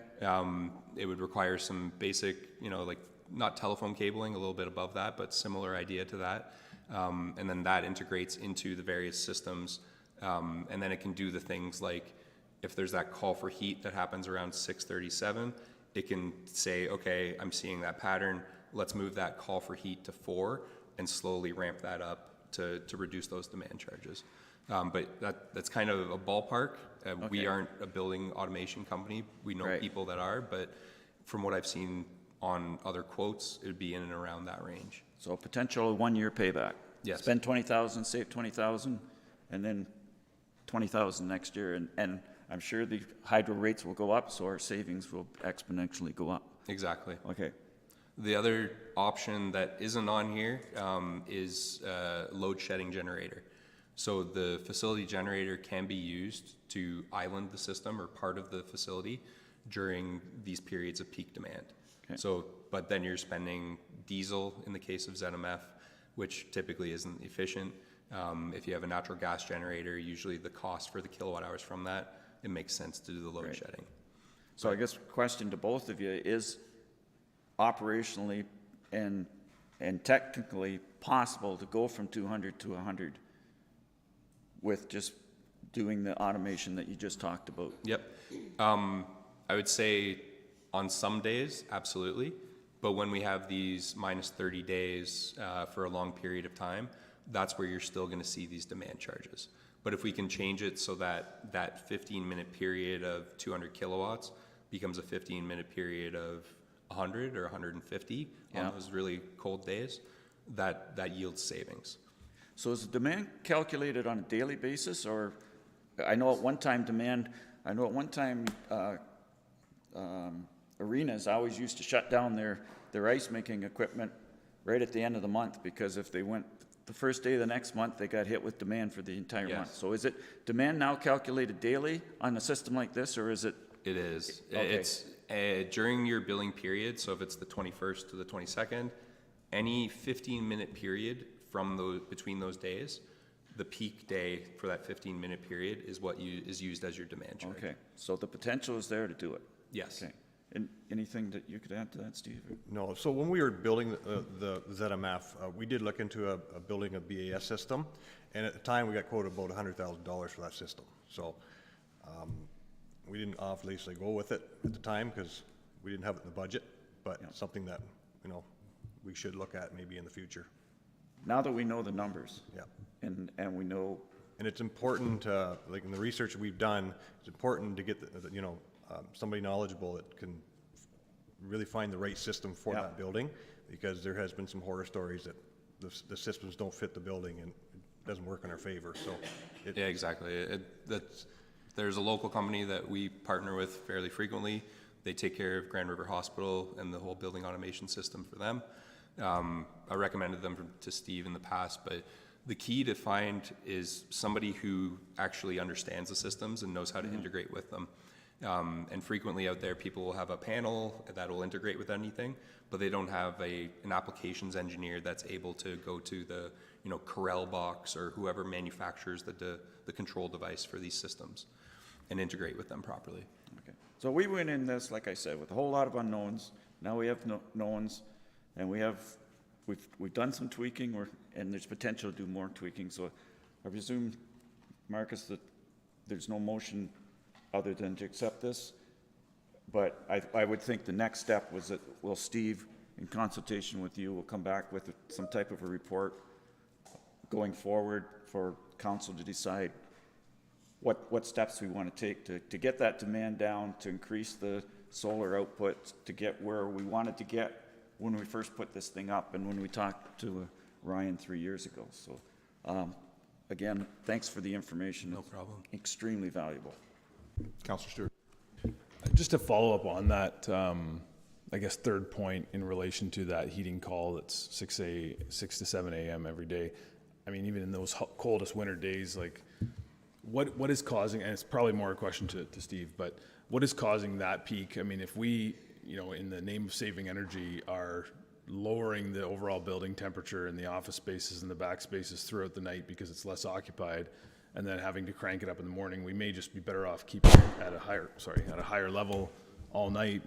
It would require some basic, like not telephone cabling, a little bit above that, but similar idea to that. And then that integrates into the various systems. And then it can do the things like, if there's that call for heat that happens around 6:37, it can say, okay, I'm seeing that pattern. Let's move that call for heat to 4 and slowly ramp that up to reduce those demand charges. But that's kind of a ballpark. We Okay. aren't a building automation company. We know Right. people that are, but from what I've seen on other quotes, it would be in and around that range. so potential 1-year payback. Yes. Spend 20,000, save 20,000, and then 20,000 next year, and I'm sure the hydro rates will go up, so our savings will exponentially go up. Exactly. Okay, The other option that isn't on here is load shedding generator. So the facility generator can be used to island the system or part of the facility during these periods of peak demand. Okay. So, but then you're spending diesel in the case of ZMF, which typically isn't efficient. If you have a natural gas generator, usually the cost for the kilowatt hours from that, it makes sense to do the load Right. shedding. so I guess question to both of you is operationally and technically possible to go from 200 to 100 with just doing the automation that you just talked about? Yep. I would say on some days, absolutely. But when we have these minus 30 days for a long period of time, that's where you're still going to see these demand charges. But if we can change it so that that 15-minute period of 200 kilowatts becomes a 15-minute period of 100 or 150 Yeah. on those really cold days, that yields savings. So is the demand calculated on a daily basis, or, I know at one time arenas always used to shut down their ice-making equipment right at the end of the month, because if they went the first day of the next month, they got hit with demand for the entire month. Yes. So is it demand now calculated daily on a system like this, or is it? It is. Okay. It's during your billing period, so if it's the 21st to the 22nd, any 15-minute period from between those days, the peak day for that 15-minute period is what is used as your demand charge. Okay, so the potential is there to do it? Yes. Okay. And anything that you could add to that, Steve? No, so when we were building the ZMF, we did look into building a BAS system, and at the time, we got quoted about $100,000 for that system. So we didn't obviously go with it at the time because we didn't have it in the budget, but something that, we should look at maybe in the future. Now that we know the numbers. Yeah. And we know, And it's important, like in the research we've done, it's important to get, somebody knowledgeable that can really find the right system for Yeah. that building, because there has been some horror stories that the systems don't fit the building and it doesn't work in our favor, so. Yeah, exactly. There's a local company that we partner with fairly frequently. They take care of Grand River Hospital and the whole building automation system for them. I recommended them to Steve in the past, but the key to find is somebody who actually understands the systems and knows how to integrate with them. And frequently out there, people will have a panel that will integrate with anything, but they don't have an applications engineer that's able to go to the Corel box or whoever manufactures the control device for these systems and integrate with them properly. okay. So we went in this, like I said, with a whole lot of unknowns. Now we have knowns, and we've done some tweaking, and there's potential to do more tweaking. So I presume, Marcus, that there's no motion other than to accept this. But I would think the next step was that, Steve, in consultation with you, will come back with some type of a report going forward for council to decide what steps we want to take to get that demand down, to increase the solar output, to get where we wanted to get when we first put this thing up and when we talked to Ryan 3 years ago. So, again, thanks for the information. No problem. Extremely valuable. Councillor Stewart. Just to follow up on that, I guess third point in relation to that heating call that's 6 to 7 a.m. every day. I mean, even in those coldest winter days, like what is causing, and it's probably more a question to Steve, but what is causing that peak? I mean, if we, in the name of saving energy, are lowering the overall building temperature in the office spaces and the back spaces throughout the night because it's less occupied, and then having to crank it up in the morning, we may just be better off keeping it at a higher level all night,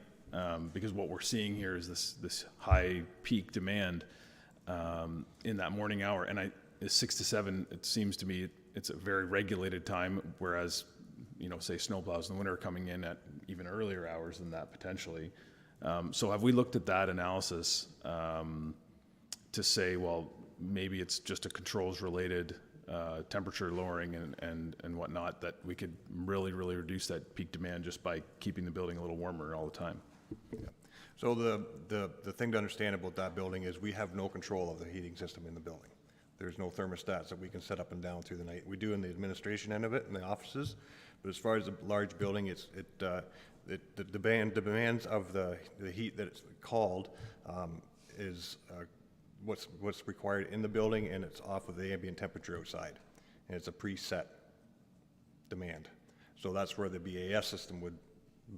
because what we're seeing here is this high peak demand in that morning hour. And 6 to 7, it seems to me it's a very regulated time, whereas say snowplows in the winter are coming in at even earlier hours than that potentially. So have we looked at that analysis to say, well, maybe it's just a controls related temperature lowering and whatnot, that we could really reduce that peak demand just by keeping the building a little warmer all the time? Yeah. So the thing to understand about that building is we have no control of the heating system in the building. There's no thermostats that we can set up and down through the night. We do in the administration end of it in the offices, but as far as the large building, the demands of the heat that it's called is what's required in the building, and it's off of the ambient temperature outside, and it's a preset demand. So that's where the BAS system would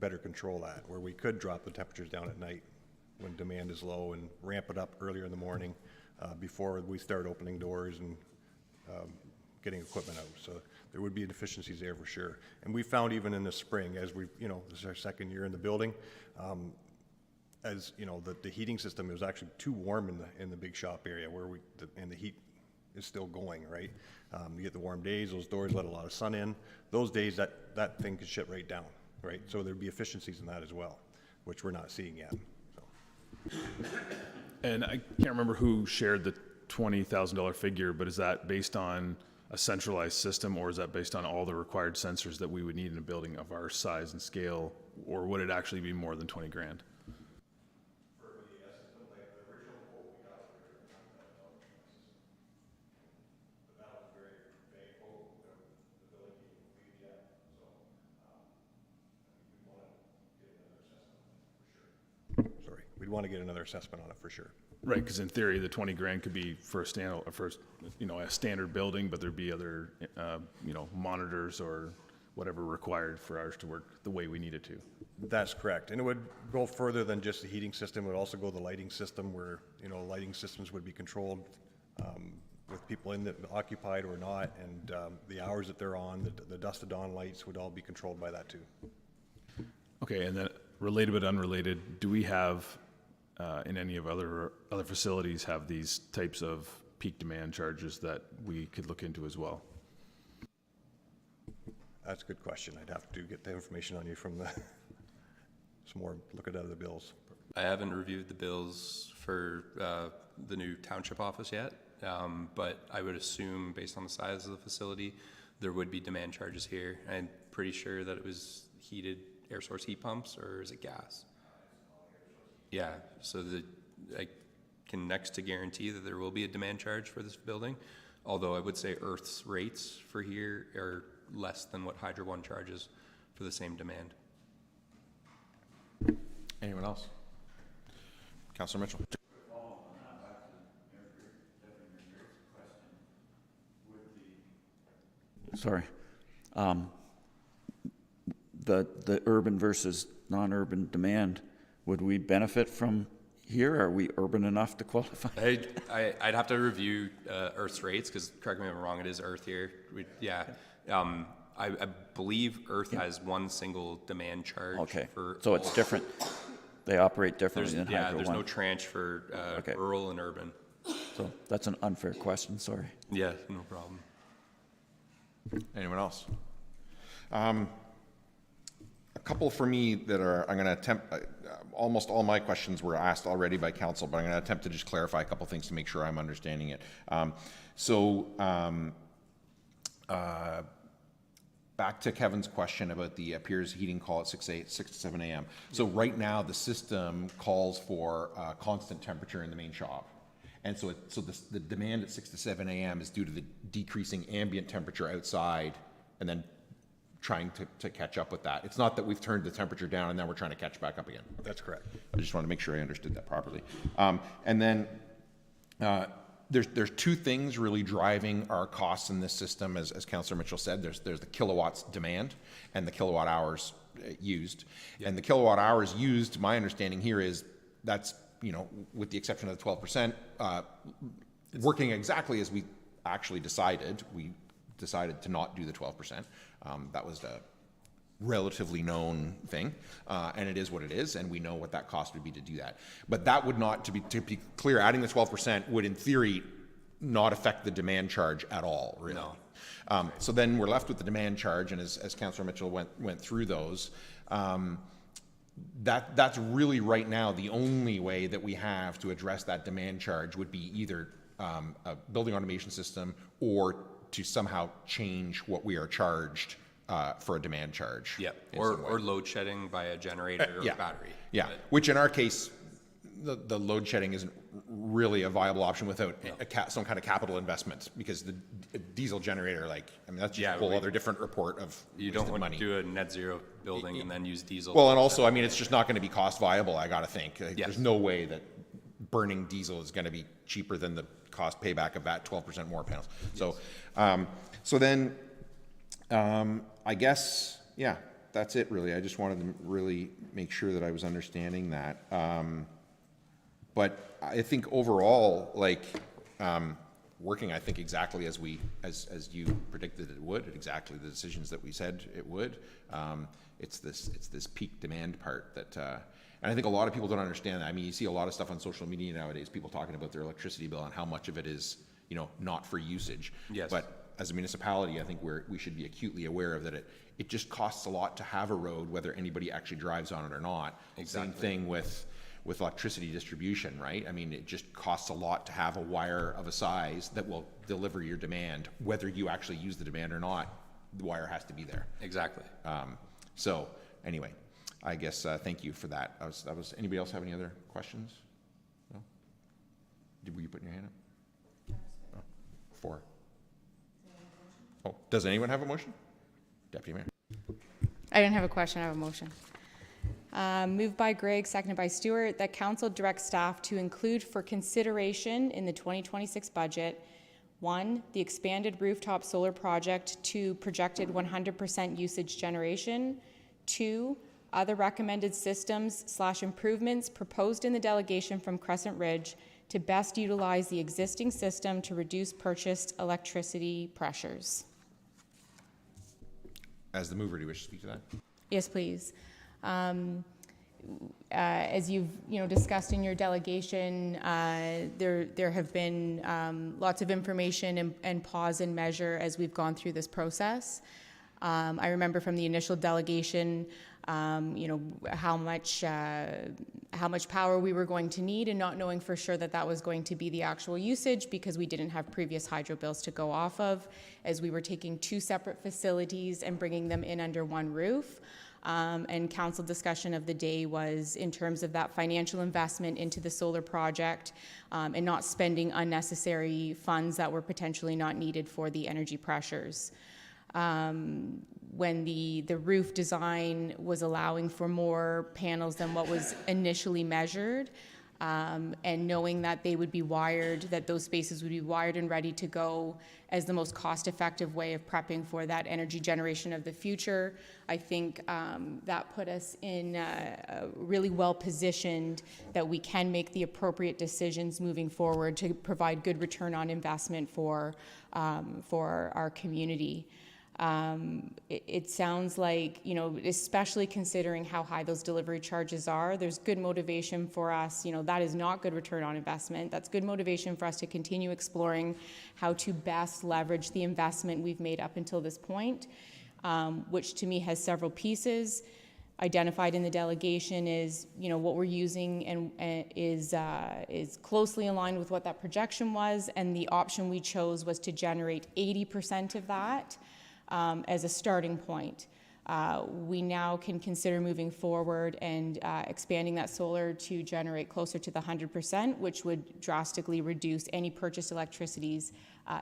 better control that, where we could drop the temperatures down at night when demand is low and ramp it up earlier in the morning before we start opening doors and getting equipment out. So there would be deficiencies there for sure. And we found even in the spring, as we, this is our second year in the building, as the heating system is actually too warm in the big shop area where and the heat is still going, right? You get the warm days, those doors let a lot of sun in. Those days that thing could shut right down, right? So there'd be efficiencies in that as well, which we're not seeing yet. So. And I can't remember who shared the $20,000 figure, but is that based on a centralized system, or is that based on all the required sensors that we would need in a building of our size and scale, or would it actually be more than 20 grand? We'd want to get another assessment on it for sure. Right, because in theory, the 20 grand could be for a standard building, but there'd be other, monitors or whatever required for ours to work the way we need it to. That's correct. And it would go further than just the heating system. It would also go the lighting system where, lighting systems would be controlled with people occupied or not. And the hours that they're on, the dusk to dawn lights would all be controlled by that too. Okay, and then related but unrelated, do we have in any of other facilities have these types of peak demand charges that we could look into as well? That's a good question. I'd have to get the information on you from some more, look at other bills. I haven't reviewed the bills for the new township office yet, but I would assume based on the size of the facility, there would be demand charges here. I'm pretty sure that it was heated air source heat pumps, or is it gas? Yeah, so I can next to guarantee that there will be a demand charge for this building, although I would say Earth's rates for here are less than what Hydro One charges for the same demand. Anyone else? Councillor Mitchell. Sorry. The urban versus non-urban demand, would we benefit from here? Are we urban enough to qualify? I'd have to review Earth's rates, because correct me if I'm wrong, it is Earth here. I believe Earth has one single demand charge. Okay, for so it's different. They operate differently than Hydro One. There's no tranche for rural and urban. So that's an unfair question, sorry. Yeah, no problem. Anyone else? A couple for me that I'm going to attempt, almost all my questions were asked already by council, but I'm going to attempt to just clarify a couple things to make sure I'm understanding it. Back to Kevin's question about the Piers heating call at 6 to 7 a.m. So right now the system calls for constant temperature in the main shop. And so the demand at 6 to 7 a.m. is due to the decreasing ambient temperature outside and then trying to catch up with that. It's not that we've turned the temperature down and now we're trying to catch back up again. That's correct. I just want to make sure I understood that properly. And then there's two things really driving our costs in this system, as Councillor Mitchell said. There's the kilowatts demand and the kilowatt hours used. Yep. And the kilowatt hours used, my understanding here is that's, with the exception of the 12%, working exactly as we actually decided. We decided to not do the 12%. That was a relatively known thing, and it is what it is, and we know what that cost would be to do that. But that would not, to be clear, adding the 12% would in theory not affect the demand charge at all, really. No. So then we're left with the demand charge, and as Councillor Mitchell went through those, that's really right now the only way that we have to address that demand charge would be either a building automation system or to somehow change what we are charged for a demand charge. Yep, or load shedding by a generator or battery. Yeah, which in our case, the load shedding isn't really a viable option without some kind of capital investment, because the diesel generator, that's just a whole other different report of you don't want money. to do a net zero building and then use diesel. Well, and also, it's just not going to be cost viable, I got to think. There's no way that burning diesel is going to be cheaper than the cost payback of that 12% more panels. Yes. So then I guess, that's it really. I just wanted to really make sure that I was understanding that. But I think overall, working, I think exactly as you predicted it would, exactly the decisions that we said it would. It's this peak demand part that, and I think a lot of people don't understand that. You see a lot of stuff on social media nowadays, people talking about their electricity bill and how much of it is, not for usage. Yes. But as a municipality, I think we should be acutely aware of that. It just costs a lot to have a road, whether anybody actually drives on it or not. Exactly. Same thing with electricity distribution, right? It just costs a lot to have a wire of a size that will deliver your demand, whether you actually use the demand or not. The wire has to be there. Exactly. So anyway, I guess thank you for that. Anybody else have any other questions? No? Were you putting your hand up? Oh, 4. Oh, does anyone have a motion? Deputy Mayor. I don't have a question, I have a motion. Moved by Greg, seconded by Stewart, that council directs staff to include for consideration in the 2026 budget, 1, the expanded rooftop solar project to projected 100% usage generation, 2, other recommended systems/improvements proposed in the delegation from Crescent Ridge to best utilize the existing system to reduce purchased electricity pressures. As the mover, do you wish to speak to that? Yes, please. As you've discussed in your delegation, there have been lots of information and pause and measure as we've gone through this process. I remember from the initial delegation, how much power we were going to need, and not knowing for sure that was going to be the actual usage, because we didn't have previous hydro bills to go off of, as we were taking 2 separate facilities and bringing them in under one roof. And council discussion of the day was in terms of that financial investment into the solar project, and not spending unnecessary funds that were potentially not needed for the energy pressures. When the roof design was allowing for more panels than what was initially measured, and knowing that they would be wired, that those spaces would be wired and ready to go as the most cost-effective way of prepping for that energy generation of the future, I think that put us in really well positioned that we can make the appropriate decisions moving forward to provide good return on investment for our community. It sounds like, especially considering how high those delivery charges are, there's good motivation for us. That is not good return on investment. That's good motivation for us to continue exploring how to best leverage the investment we've made up until this point, which to me has several pieces. Identified in the delegation is, what we're using and is closely aligned with what that projection was, and the option we chose was to generate 80% of that. As a starting point. We now can consider moving forward and expanding that solar to generate closer to the 100%, which would drastically reduce any purchased electricity's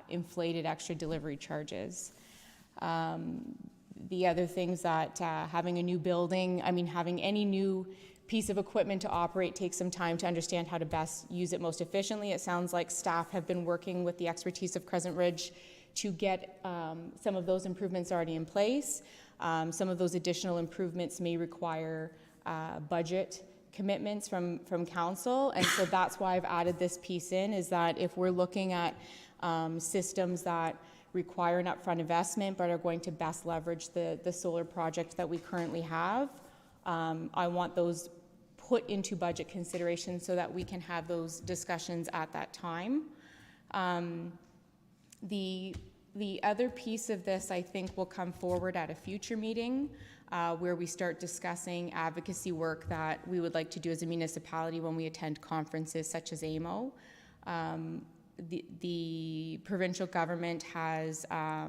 inflated extra delivery charges. the other things that having a new building, having any new piece of equipment to operate takes some time to understand how to best use it most efficiently. It sounds like staff have been working with the expertise of Crescent Ridge to get some of those improvements already in place. Some of those additional improvements may require budget commitments from council, and so that's why I've added this piece in, is that if we're looking at systems that require an upfront investment but are going to best leverage the solar project that we currently have, I want those put into budget consideration so that we can have those discussions at that time. The other piece of this, I think, will come forward at a future meeting where we start discussing advocacy work that we would like to do as a municipality when we attend conferences such as AMO. The provincial government has a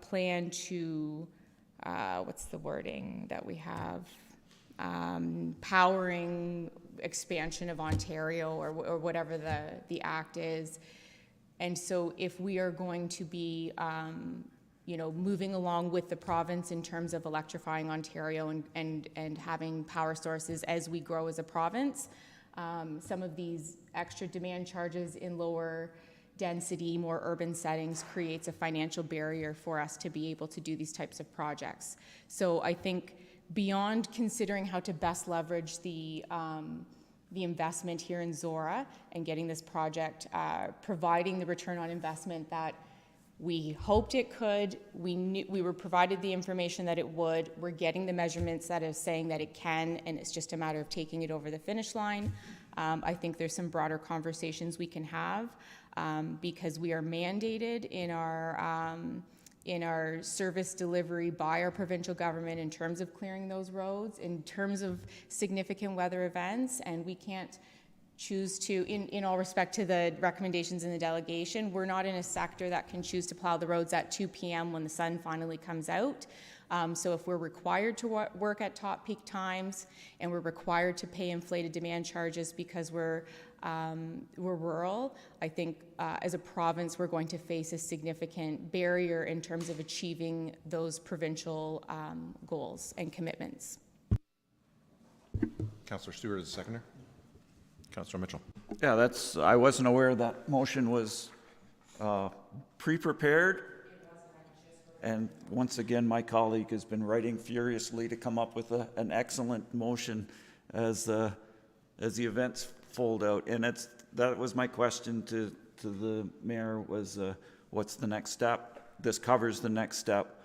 plan to, what's the wording that we have? Powering expansion of Ontario or whatever the act is. And so if we are going to be moving along with the province in terms of electrifying Ontario and having power sources as we grow as a province, some of these extra demand charges in lower density, more urban settings creates a financial barrier for us to be able to do these types of projects. So I think beyond considering how to best leverage the investment here in Zorra and getting this project providing the return on investment that we hoped it could, we were provided the information that it would, we're getting the measurements that are saying that it can, and it's just a matter of taking it over the finish line. I think there's some broader conversations we can have because we are mandated in our service delivery by our provincial government in terms of clearing those roads, in terms of significant weather events, and we can't choose to, in all respect to the recommendations in the delegation, we're not in a sector that can choose to plow the roads at 2 p.m. when the sun finally comes out. So if we're required to work at top peak times and we're required to pay inflated demand charges because we're rural, I think as a province we're going to face a significant barrier in terms of achieving those provincial goals and commitments. Councillor Stewart is the seconder. Councillor Mitchell. Yeah, I wasn't aware that motion was pre-prepared. And once again, my colleague has been writing furiously to come up with an excellent motion as the events fold out. And that was my question to the mayor was, what's the next step? This covers the next step.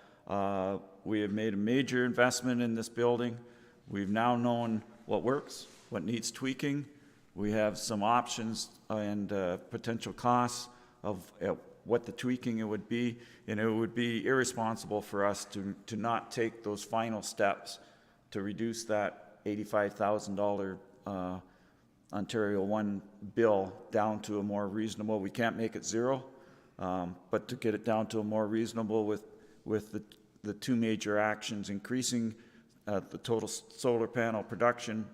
We have made a major investment in this building. We've now known what works, what needs tweaking. We have some options and potential costs of what the tweaking it would be, and it would be irresponsible for us to not take those final steps to reduce that $85,000 Ontario One bill down to a more reasonable. We can't make it zero, but to get it down to a more reasonable with the two major actions, increasing the total solar panel production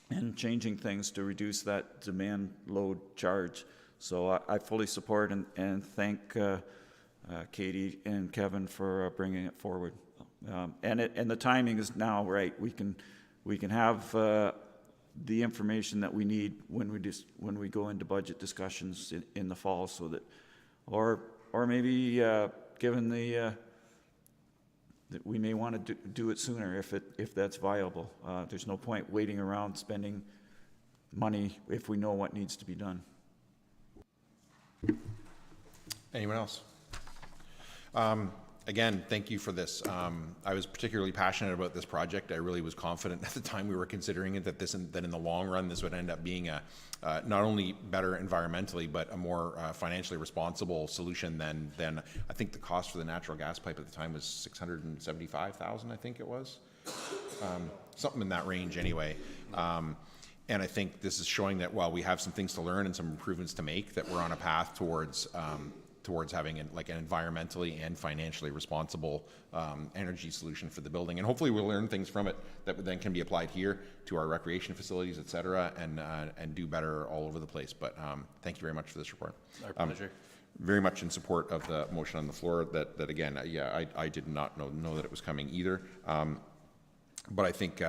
and changing things to reduce that demand load charge. So I fully support and thank Katie and Kevin for bringing it forward. And the timing is now right. We can have the information that we need when we go into budget discussions in the fall, so that, or maybe given that we may want to do it sooner if that's viable. There's no point waiting around spending money if we know what needs to be done. Anyone else? Again, thank you for this. I was particularly passionate about this project. I really was confident at the time we were considering it that in the long run this would end up being a not only better environmentally but a more financially responsible solution than I think the cost for the natural gas pipe at the time was $675,000. I think it was something in that range anyway. And I think this is showing that while we have some things to learn and some improvements to make, that we're on a path towards towards having an environmentally and financially responsible energy solution for the building. And hopefully we'll learn things from it that then can be applied here to our recreation facilities, et cetera, and do better all over the place. But thank you very much for this report. Our pleasure. Very much in support of the motion on the floor that again, I did not know that it was coming either. But I think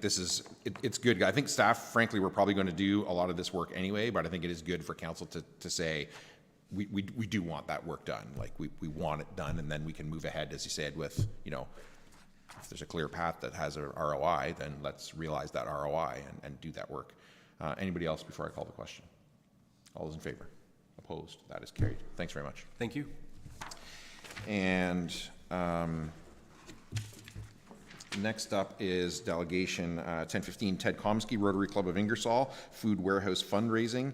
this is, it's good. I think staff, frankly, we're probably going to do a lot of this work anyway, but I think it is good for council to say, we do want that work done. Like we want it done, and then we can move ahead, as you said, with, if there's a clear path that has a ROI, then let's realize that ROI and do that work. Anybody else before I call the question? All those in favor? Opposed? That is carried. Thanks very much. Thank you. And next up is Delegation 1015, Ted Comiskey, Rotary Club of Ingersoll, Food Warehouse Fundraising.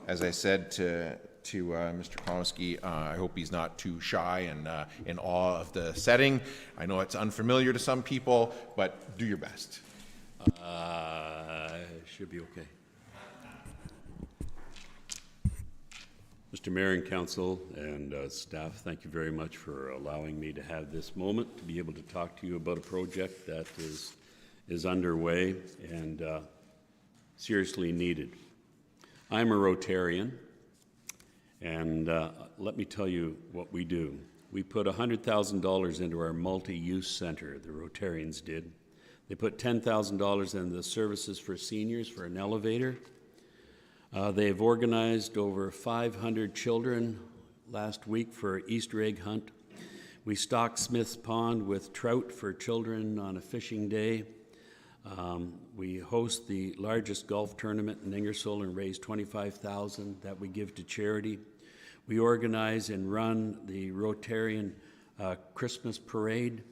As I said to Mr. Comiskey, I hope he's not too shy and in awe of the setting. I know it's unfamiliar to some people, but do your best. Should be okay. Mr. Mayor and Council and staff, thank you very much for allowing me to have this moment to be able to talk to you about a project that is underway and seriously needed. I'm a Rotarian, and let me tell you what we do. We put $100,000 into our multi-use center, the Rotarians did. They put $10,000 in the services for seniors for an elevator. They've organized over 500 children last week for Easter egg hunt. We stocked Smith's Pond with trout for children on a fishing day. We host the largest golf tournament in Ingersoll and raise $25,000 that we give to charity. We organize and run the Rotarian Christmas parade,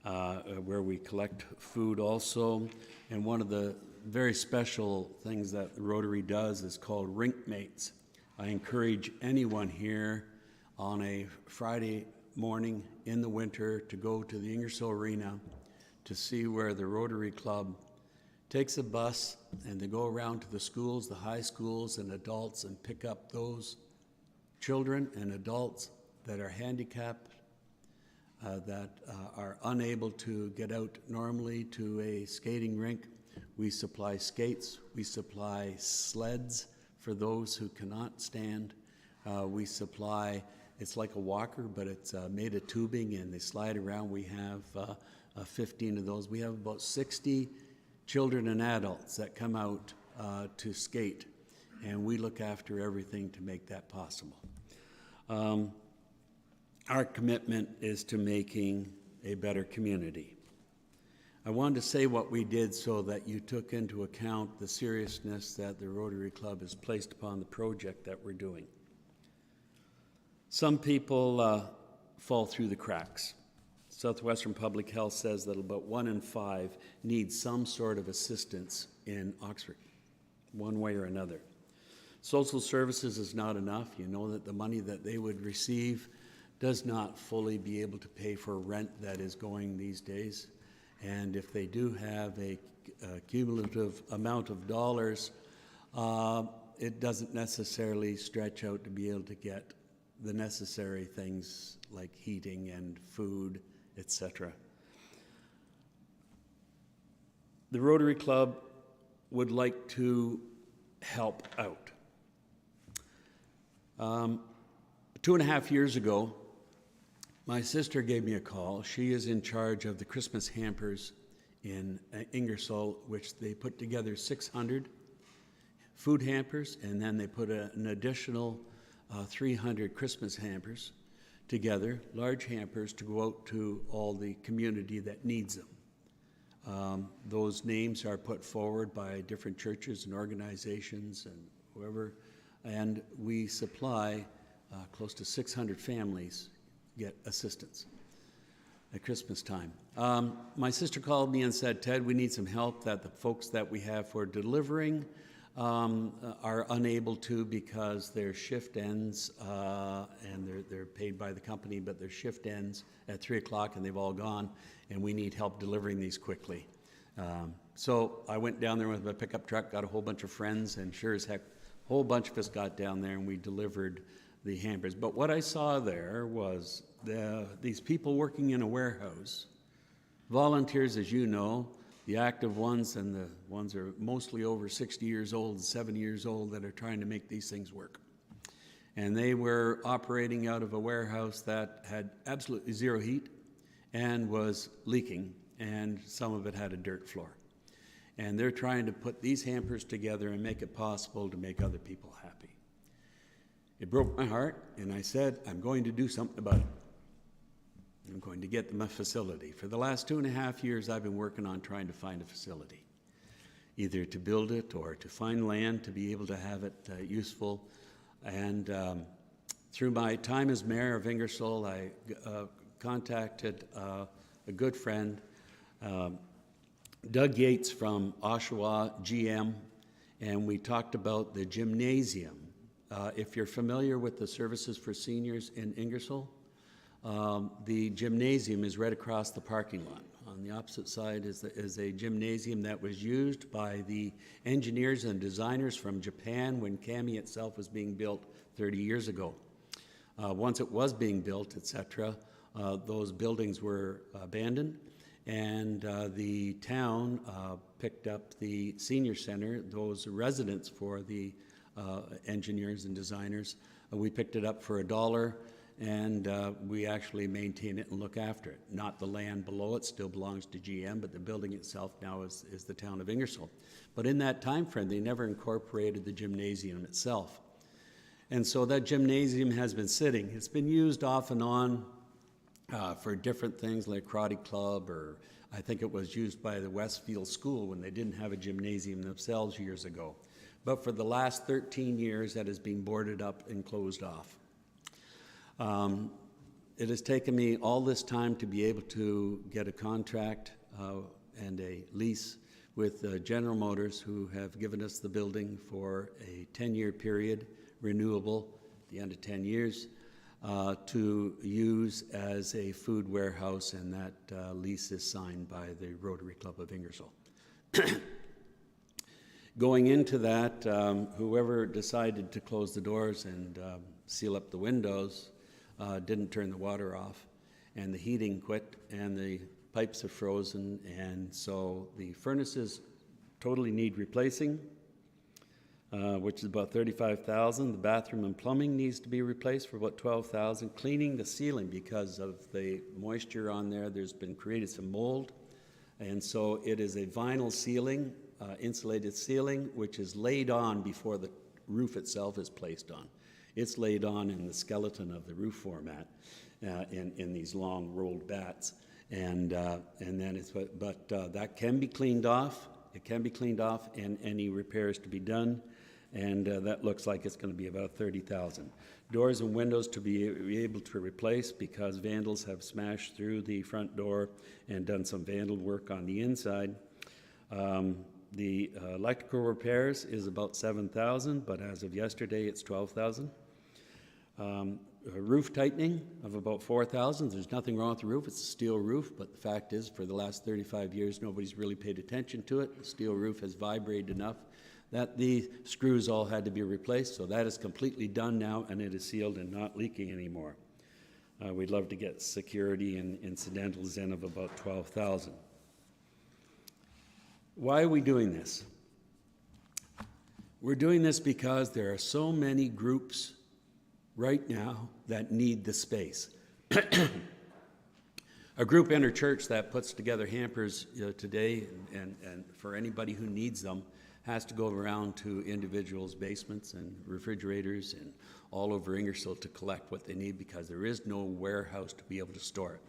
where we collect food also. And one of the very special things that the Rotary does is called Rink Mates. I encourage anyone here on a Friday morning in the winter to go to the Ingersoll Arena to see where the Rotary Club takes a bus and they go around to the schools, the high schools and adults, and pick up those children and adults that are handicapped, that are unable to get out normally to a skating rink. We supply skates, we supply sleds for those who cannot stand. We supply, it's like a walker, but it's made of tubing and they slide around. We have 15 of those. We have about 60 children and adults that come out to skate, and we look after everything to make that possible. Our commitment is to making a better community. I wanted to say what we did so that you took into account the seriousness that the Rotary Club has placed upon the project that we're doing. Some people fall through the cracks. Southwestern Public Health says that about 1 in 5 needs some sort of assistance in Oxford, one way or another. Social services is not enough. You know that the money that they would receive does not fully be able to pay for rent that is going these days. And if they do have a cumulative amount of dollars, it doesn't necessarily stretch out to be able to get the necessary things like heating and food, etc. The Rotary Club would like to help out. 2.5 years ago, my sister gave me a call. She is in charge of the Christmas hampers in Ingersoll, which they put together 600 food hampers, and then they put an additional 300 Christmas hampers together, large hampers, to go out to all the community that needs them. Those names are put forward by different churches and organizations and whoever, and we supply close to 600 families get assistance at Christmas time. My sister called me and said, Ted, we need some help, that the folks that we have for delivering are unable to because their shift ends, and they're paid by the company, but their shift ends at 3 o'clock and they've all gone, and we need help delivering these quickly. So I went down there with my pickup truck, got a whole bunch of friends, and sure as heck, a whole bunch of us got down there and we delivered the hampers. But what I saw there was these people working in a warehouse, volunteers, as you know, the active ones and the ones are mostly over 60 years old and 70 years old that are trying to make these things work. And they were operating out of a warehouse that had absolutely zero heat and was leaking, and some of it had a dirt floor. And they're trying to put these hampers together and make it possible to make other people happy. It broke my heart, and I said, I'm going to do something about it. I'm going to get them a facility. For the last 2.5 years, I've been working on trying to find a facility, either to build it or to find land to be able to have it useful. And through my time as mayor of Ingersoll, I contacted a good friend, Doug Yates from Oshawa GM, and we talked about the gymnasium. If you're familiar with the services for seniors in Ingersoll, the gymnasium is right across the parking lot. On the opposite side is a gymnasium that was used by the engineers and designers from Japan when Kami itself was being built 30 years ago. Once it was being built, etc., those buildings were abandoned, and the town picked up the senior center, those residents for the engineers and designers. We picked it up for $1, and we actually maintain it and look after it. Not the land below it still belongs to GM, but the building itself now is the town of Ingersoll. But in that time frame, they never incorporated the gymnasium itself. And so that gymnasium has been sitting. It's been used off and on for different things like karate club, or I think it was used by the Westfield School when they didn't have a gymnasium themselves years ago. But for the last 13 years, that has been boarded up and closed off. It has taken me all this time to be able to get a contract and a lease with General Motors, who have given us the building for a 10-year period, renewable at the end of 10 years, to use as a food warehouse, and that lease is signed by the Rotary Club of Ingersoll. Going into that, whoever decided to close the doors and seal up the windows didn't turn the water off, and the heating quit, and the pipes are frozen, and so the furnaces totally need replacing, which is about $35,000. The bathroom and plumbing needs to be replaced for about $12,000. Cleaning the ceiling, because of the moisture on there, there's been created some mold, and so it is a vinyl ceiling, insulated ceiling, which is laid on before the roof itself is placed on. It's laid on in the skeleton of the roof format, in these long rolled bats, and then it's that can be cleaned off. It can be cleaned off, and any repairs to be done, and that looks like it's going to be about $30,000. Doors and windows to be able to replace, because vandals have smashed through the front door and done some vandal work on the inside. The electrical repairs is about $7,000, but as of yesterday, it's $12,000. Roof tightening of about $4,000. There's nothing wrong with the roof. It's a steel roof, but the fact is, for the last 35 years, nobody's really paid attention to it. The steel roof has vibrated enough that the screws all had to be replaced, so that is completely done now, and it is sealed and not leaking anymore. We'd love to get security and incidentals in of about $12,000. Why are we doing this? We're doing this because there are so many groups right now that need the space. A group in our church that puts together hampers today, and for anybody who needs them, has to go around to individuals' basements and refrigerators and all over Ingersoll to collect what they need, because there is no warehouse to be able to store it.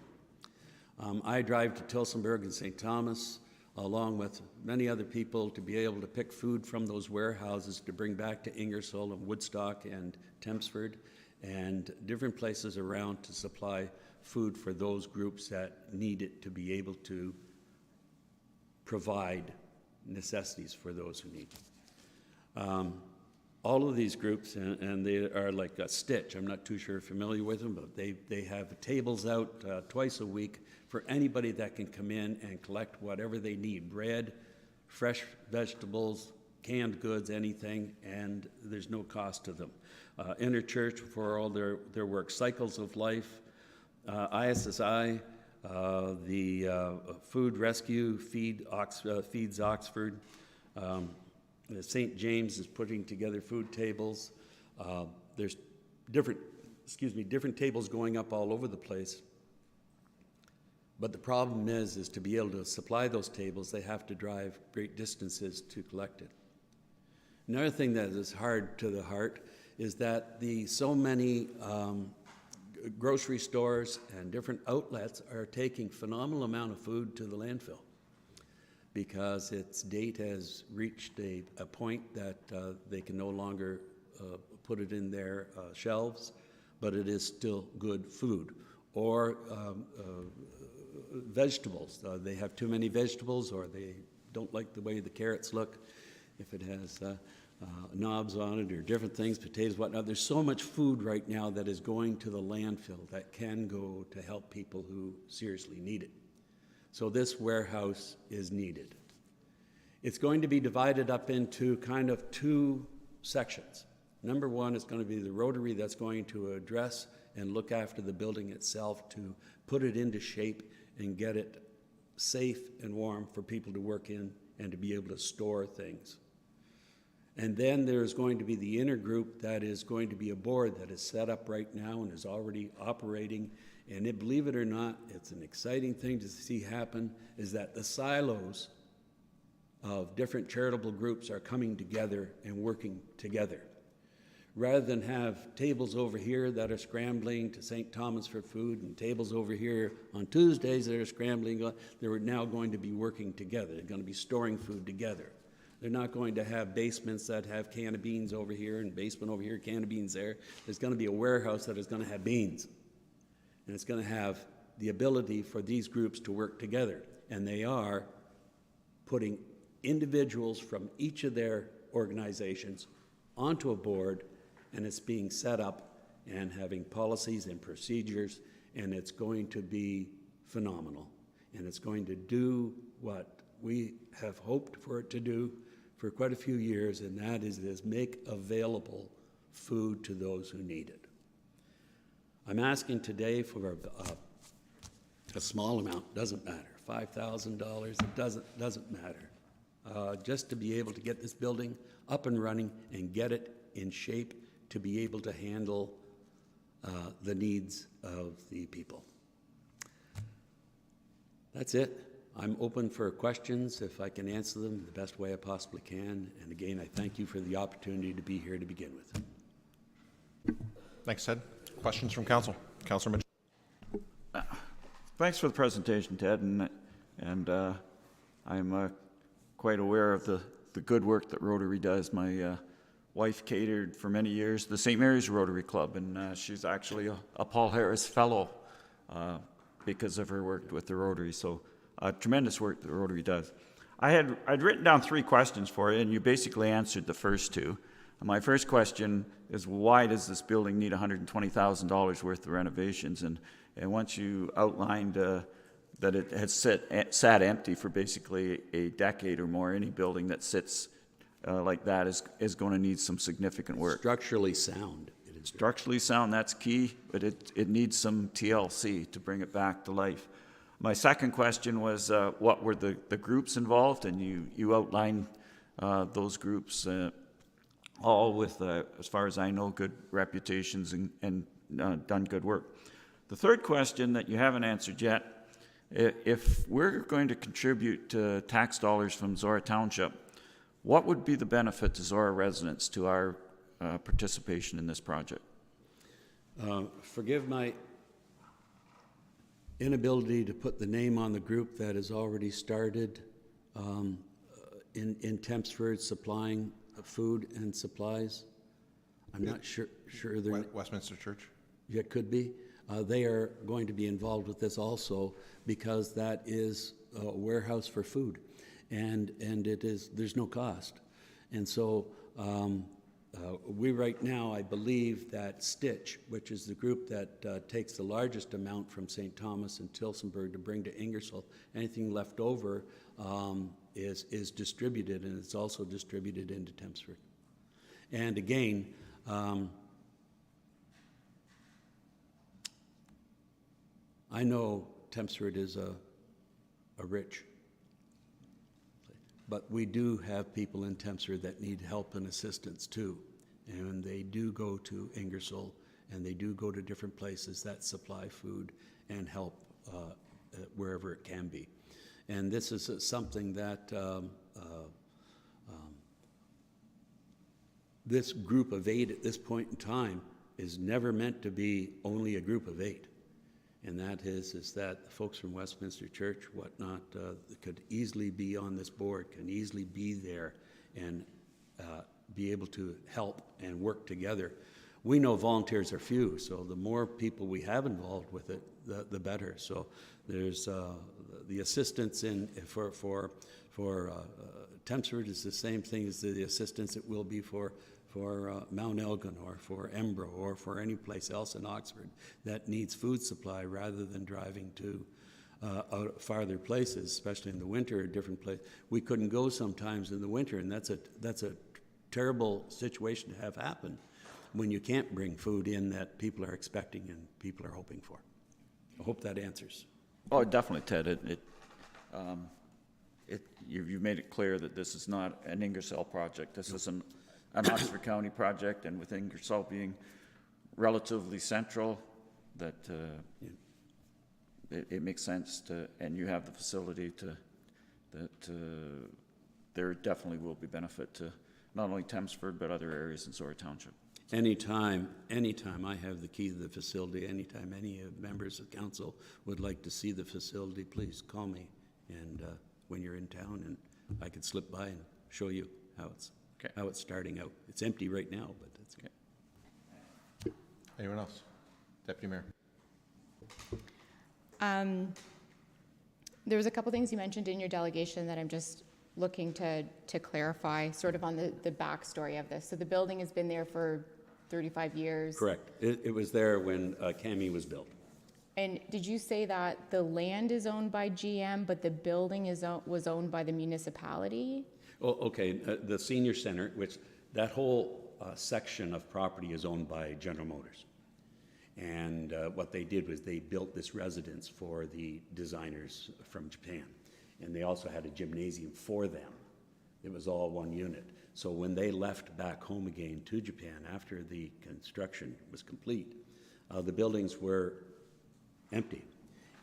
I drive to Tillsonburg and St. Thomas, along with many other people, to be able to pick food from those warehouses to bring back to Ingersoll and Woodstock and Tempsford and different places around to supply food for those groups that need it, to be able to provide necessities for those who need it. All of these groups, and they are like a Stitch. I'm not too sure if you're familiar with them, but they have tables out twice a week for anybody that can come in and collect whatever they need: bread, fresh vegetables, canned goods, anything, and there's no cost to them. Interchurch for all their work, Cycles of Life, ISSI, the Food Rescue feeds Oxford. St. James is putting together food tables. There's different tables going up all over the place. But the problem is to be able to supply those tables, they have to drive great distances to collect it. Another thing that is hard to the heart is that so many grocery stores and different outlets are taking phenomenal amount of food to the landfill because its date has reached a point that they can no longer put it in their shelves, but it is still good food. Or vegetables. They have too many vegetables, or they don't like the way the carrots look. If it has knobs on it or different things, potatoes, whatnot. There's so much food right now that is going to the landfill that can go to help people who seriously need it. So this warehouse is needed. It's going to be divided up into kind of two sections. Number one is going to be the Rotary that's going to address and look after the building itself to put it into shape and get it safe and warm for people to work in and to be able to store things. And then there's going to be the inner group that is going to be a board that is set up right now and is already operating. And believe it or not, it's an exciting thing to see happen, is that the silos of different charitable groups are coming together and working together. Rather than have tables over here that are scrambling to St. Thomas for food and tables over here on Tuesdays that are scrambling, they're now going to be working together. They're going to be storing food together. They're not going to have basements that have can of beans over here and basement over here, can of beans there. There's going to be a warehouse that is going to have beans. And it's going to have the ability for these groups to work together. And they are putting individuals from each of their organizations onto a board, and it's being set up and having policies and procedures, and it's going to be phenomenal. And it's going to do what we have hoped for it to do for quite a few years, and that is make available food to those who need it. I'm asking today for a small amount, doesn't matter, $5,000, it doesn't matter, just to be able to get this building up and running and get it in shape to be able to handle the needs of the people. That's it. I'm open for questions if I can answer them the best way I possibly can. And again, I thank you for the opportunity to be here to begin with. Thanks, Ted. Questions from council? Councilor Mitchell. Thanks for the presentation, Ted, and I'm quite aware of the good work that Rotary does. My wife catered for many years the St. Mary's Rotary Club, and she's actually a Paul Harris Fellow because of her work with the Rotary. So tremendous work that Rotary does. I'd written down 3 questions for you, and you basically answered the first 2. My first question is, why does this building need $120,000 worth of renovations? And once you outlined that it has sat empty for basically a decade or more, any building that sits like that is going to need some significant work. Structurally sound. It is structurally sound, that's key, but it needs some TLC to bring it back to life. My second question was, what were the groups involved? And you outlined those groups, all with, as far as I know, good reputations and done good work. The third question that you haven't answered yet, if we're going to contribute tax dollars from Zorra Township, what would be the benefit to Zorra residents to our participation in this project? Forgive my inability to put the name on the group that has already started in Tempsford supplying food and supplies. I'm not sure they're... Westminster Church? Yeah, it could be. They are going to be involved with this also because that is a warehouse for food, and it is, there's no cost. And so We right now, I believe that Stitch, which is the group that takes the largest amount from St. Thomas and Tillsonburg to bring to Ingersoll, anything left over is distributed, and it's also distributed into Tempsford. And again, I know Tempsford is a rich, but we do have people in Tempsford that need help and assistance too. And they do go to Ingersoll, and they do go to different places that supply food and help wherever it can be. And this is something that this group of 8 at this point in time is never meant to be only a group of 8. And that is that the folks from Westminster Church, whatnot, could easily be on this board, can easily be there and be able to help and work together. We know volunteers are few, so the more people we have involved with it, the better. So there's the assistance for Tempsford is the same thing as the assistance it will be for Mount Elgin or for Embro or for any place else in Oxford that needs food supply rather than driving to farther places, especially in the winter, a different place. We couldn't go sometimes in the winter, and that's a terrible situation to have happen when you can't bring food in that people are expecting and people are hoping for. I hope that answers. Oh, definitely, Ted. You've made it clear that this is not an Ingersoll project. This is an Oxford County project, and with Ingersoll being relatively central, that it makes sense to, and you have the facility there definitely will be benefit to not only Tempsford, but other areas in Zorra Township. Anytime I have the key to the facility, anytime any members of council would like to see the facility, please call me. And when you're in town, and I could slip by and show you how it's starting out. It's empty right now, but that's okay. Anyone else? Deputy Mayor. There was a couple things you mentioned in your delegation that I'm just looking to clarify, sort of on the backstory of this. So the building has been there for 35 years. Correct. It was there when Cami was built. And did you say that the land is owned by GM, but the building was owned by the municipality? Oh, okay. The senior center, which that whole section of property is owned by General Motors. And what they did was they built this residence for the designers from Japan. And they also had a gymnasium for them. It was all one unit. So when they left back home again to Japan after the construction was complete, the buildings were empty.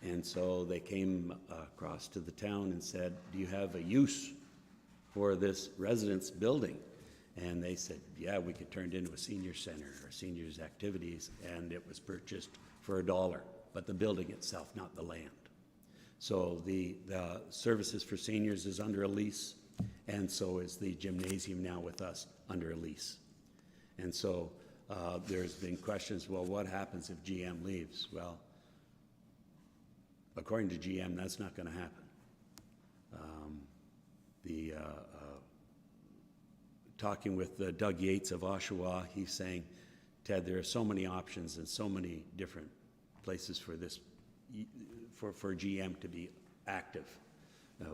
And so they came across to the town and said, do you have a use for this residence building? And they said, yeah, we could turn it into a senior center or seniors activities, and it was purchased for $1, but the building itself, not the land. So the services for seniors is under a lease, and so is the gymnasium now with us under a lease. And so there's been questions, well, what happens if GM leaves? Well, according to GM, that's not going to happen. Talking with Doug Yates of Oshawa, he's saying, Ted, there are so many options and so many different places for this, for GM to be active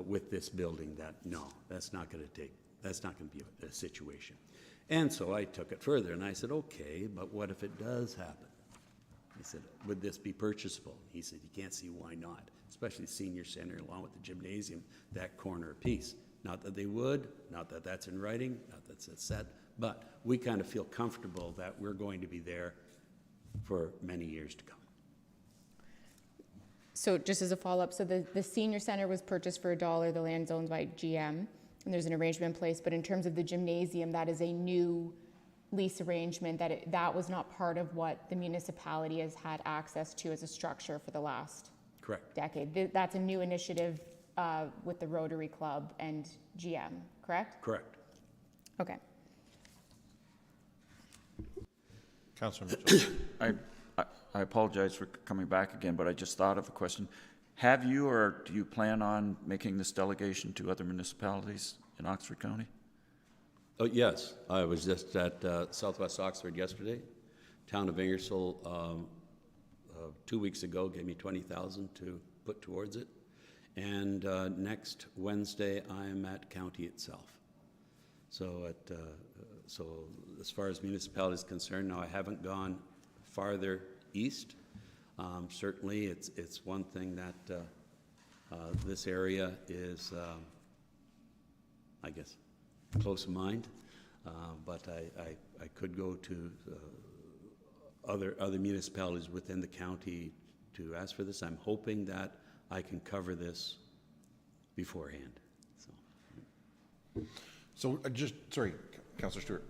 with this building that, no, that's not going to be a situation. And so I took it further and I said, okay, but what if it does happen? He said, would this be purchasable? He said, you can't see why not, especially the senior center along with the gymnasium, that corner piece. Not that they would, not that that's in writing, not that that's set, but we kind of feel comfortable that we're going to be there for many years to come. So just as a follow-up, so the senior center was purchased for $1, the land's owned by GM, and there's an arrangement in place, but in terms of the gymnasium, that is a new lease arrangement, that was not part of what the municipality has had access to as a structure for the last Correct. decade. That's a new initiative with the Rotary Club and GM, correct? Correct. Okay. Councilor Mitchell. I apologize for coming back again, but I just thought of a question. Have you or do you plan on making this delegation to other municipalities in Oxford County? Oh, yes, I was just at Southwest Oxford yesterday. Town of Ingersoll, 2 weeks ago, gave me $20,000 to put towards it. And next Wednesday, I'm at county itself. So as far as municipality is concerned, now I haven't gone farther east. Certainly, it's one thing that this area is, I guess, close in mind, but I could go to other municipalities within the county to ask for this. I'm hoping that I can cover this beforehand. So sorry, Councillor Stewart.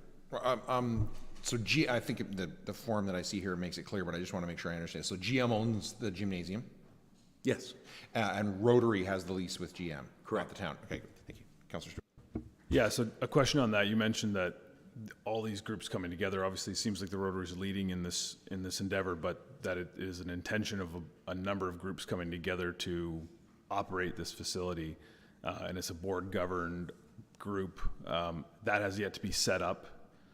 So I think the form that I see here makes it clear, but I just want to make sure I understand. So GM owns the gymnasium, Yes, and Rotary has the lease with GM. Correct. Not the town. Okay, good. Thank you, Councillor Stewart. Yeah, so a question on that. You mentioned that all these groups coming together, obviously it seems like the Rotary is leading in this endeavor, but that it is an intention of a number of groups coming together to operate this facility, and it's a board-governed group. That has yet to be set up.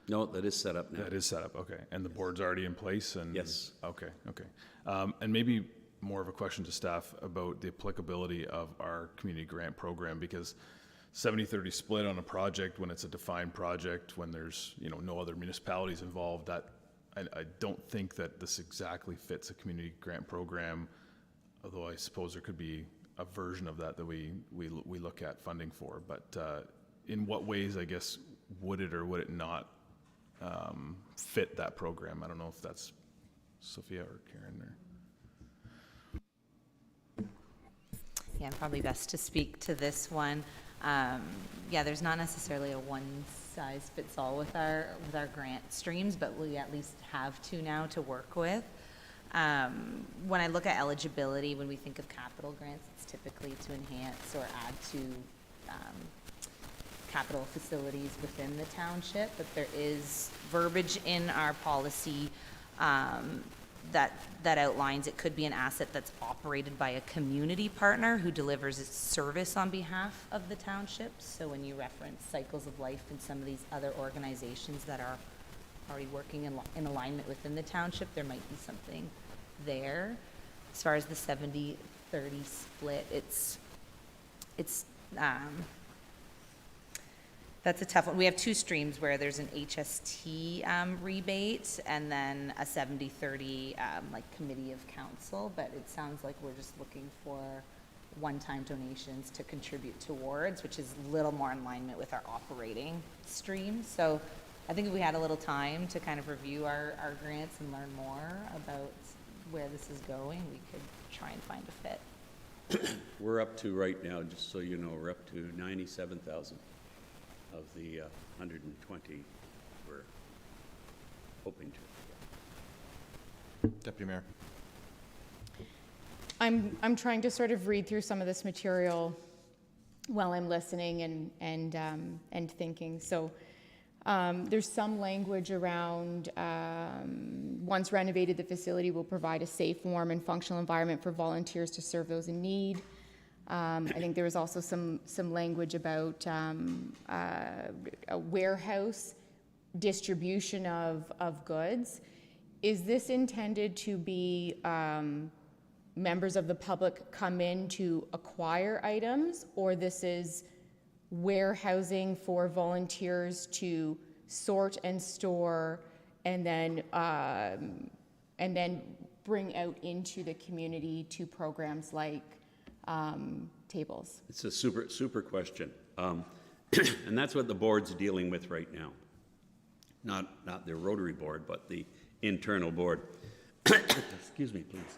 no, that is set up now. That is set up, okay. And the board's already in place and? Yes. Okay. And maybe more of a question to staff about the applicability of our community grant program, because 70-30 split on a project when it's a defined project, when there's, no other municipalities involved, that I don't think that this exactly fits a community grant program, although I suppose there could be a version of that we look at funding for. But in what ways, I guess, would it or would it not fit that program? I don't know if that's Sophia or Karen or... Yeah, probably best to speak to this one. Yeah, there's not necessarily a one-size-fits-all with our grant streams, but we at least have two now to work with. When I look at eligibility, when we think of capital grants, it's typically to enhance or add to capital facilities within the township, but there is verbiage in our policy that outlines it could be an asset that's operated by a community partner who delivers its service on behalf of the township. So when you reference Cycles of Life and some of these other organizations that are already working in alignment within the township, there might be something there. As far as the 70-30 split, that's a tough one. We have two streams where there's an HST rebate and then a 70-30 like committee of council, but it sounds like we're just looking for one-time donations to contribute towards, which is a little more in alignment with our operating stream. So I think if we had a little time to kind of review our grants and learn more about where this is going, we could try and find a fit. We're up to, right now, just so you know, we're up to 97,000 of the 120 we're hoping to. Deputy Mayor. I'm trying to sort of read through some of this material while I'm listening and thinking. So there's some language around once renovated, the facility will provide a safe, warm, and functional environment for volunteers to serve those in need. I think there was also some language about a warehouse distribution of goods. Is this intended to be members of the public come in to acquire items, or this is warehousing for volunteers to sort and store and then bring out into the community to programs like tables? It's a super question. And that's what the board's dealing with right now. Not the Rotary board, but the internal board. Excuse me, please.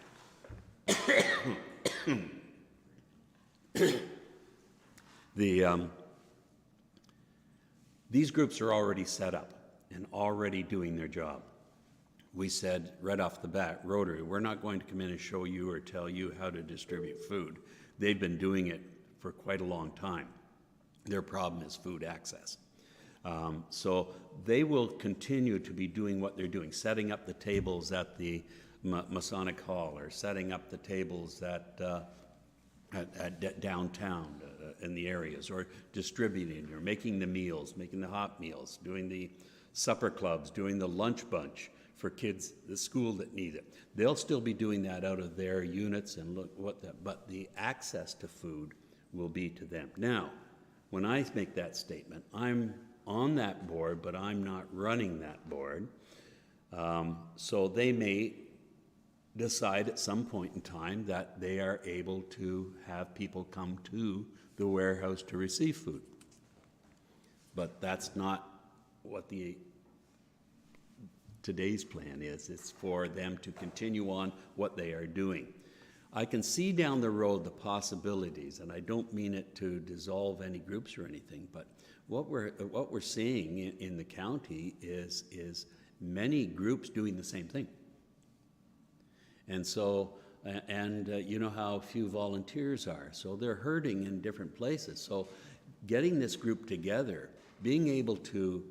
These groups are already set up and already doing their job. We said right off the bat, Rotary, we're not going to come in and show you or tell you how to distribute food. They've been doing it for quite a long time. Their problem is food access. So they will continue to be doing what they're doing, setting up the tables at the Masonic Hall or setting up the tables at downtown in the areas, or distributing, or making the meals, making the hot meals, doing the supper clubs, doing the lunch bunch for kids, the school that need it. They'll still be doing that out of their units and but the access to food will be to them. Now, when I make that statement, I'm on that board, but I'm not running that board. So they may decide at some point in time that they are able to have people come to the warehouse to receive food. But that's not what today's plan is. It's for them to continue on what they are doing. I can see down the road the possibilities, and I don't mean it to dissolve any groups or anything, but what we're seeing in the county is many groups doing the same thing. And so, you know how few volunteers are, so they're hurting in different places. So getting this group together, being able to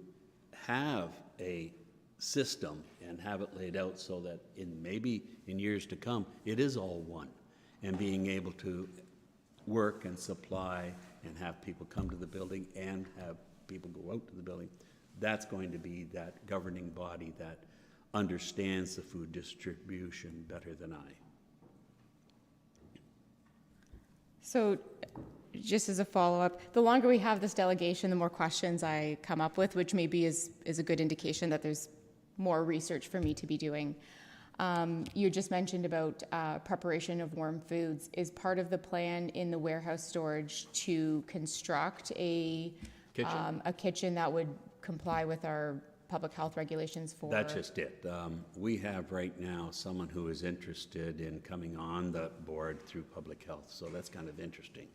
have a system and have it laid out so that maybe in years to come, it is all one, and being able to work and supply and have people come to the building and have people go out to the building, that's going to be that governing body that understands the food distribution better than I. So just as a follow-up, the longer we have this delegation, the more questions I come up with, which maybe is a good indication that there's more research for me to be doing. You just mentioned about preparation of warm foods. Is part of the plan in the warehouse storage to construct a kitchen that would comply with our public health regulations for? That's just it. We have right now someone who is interested in coming on the board through public health, so that's kind of interesting.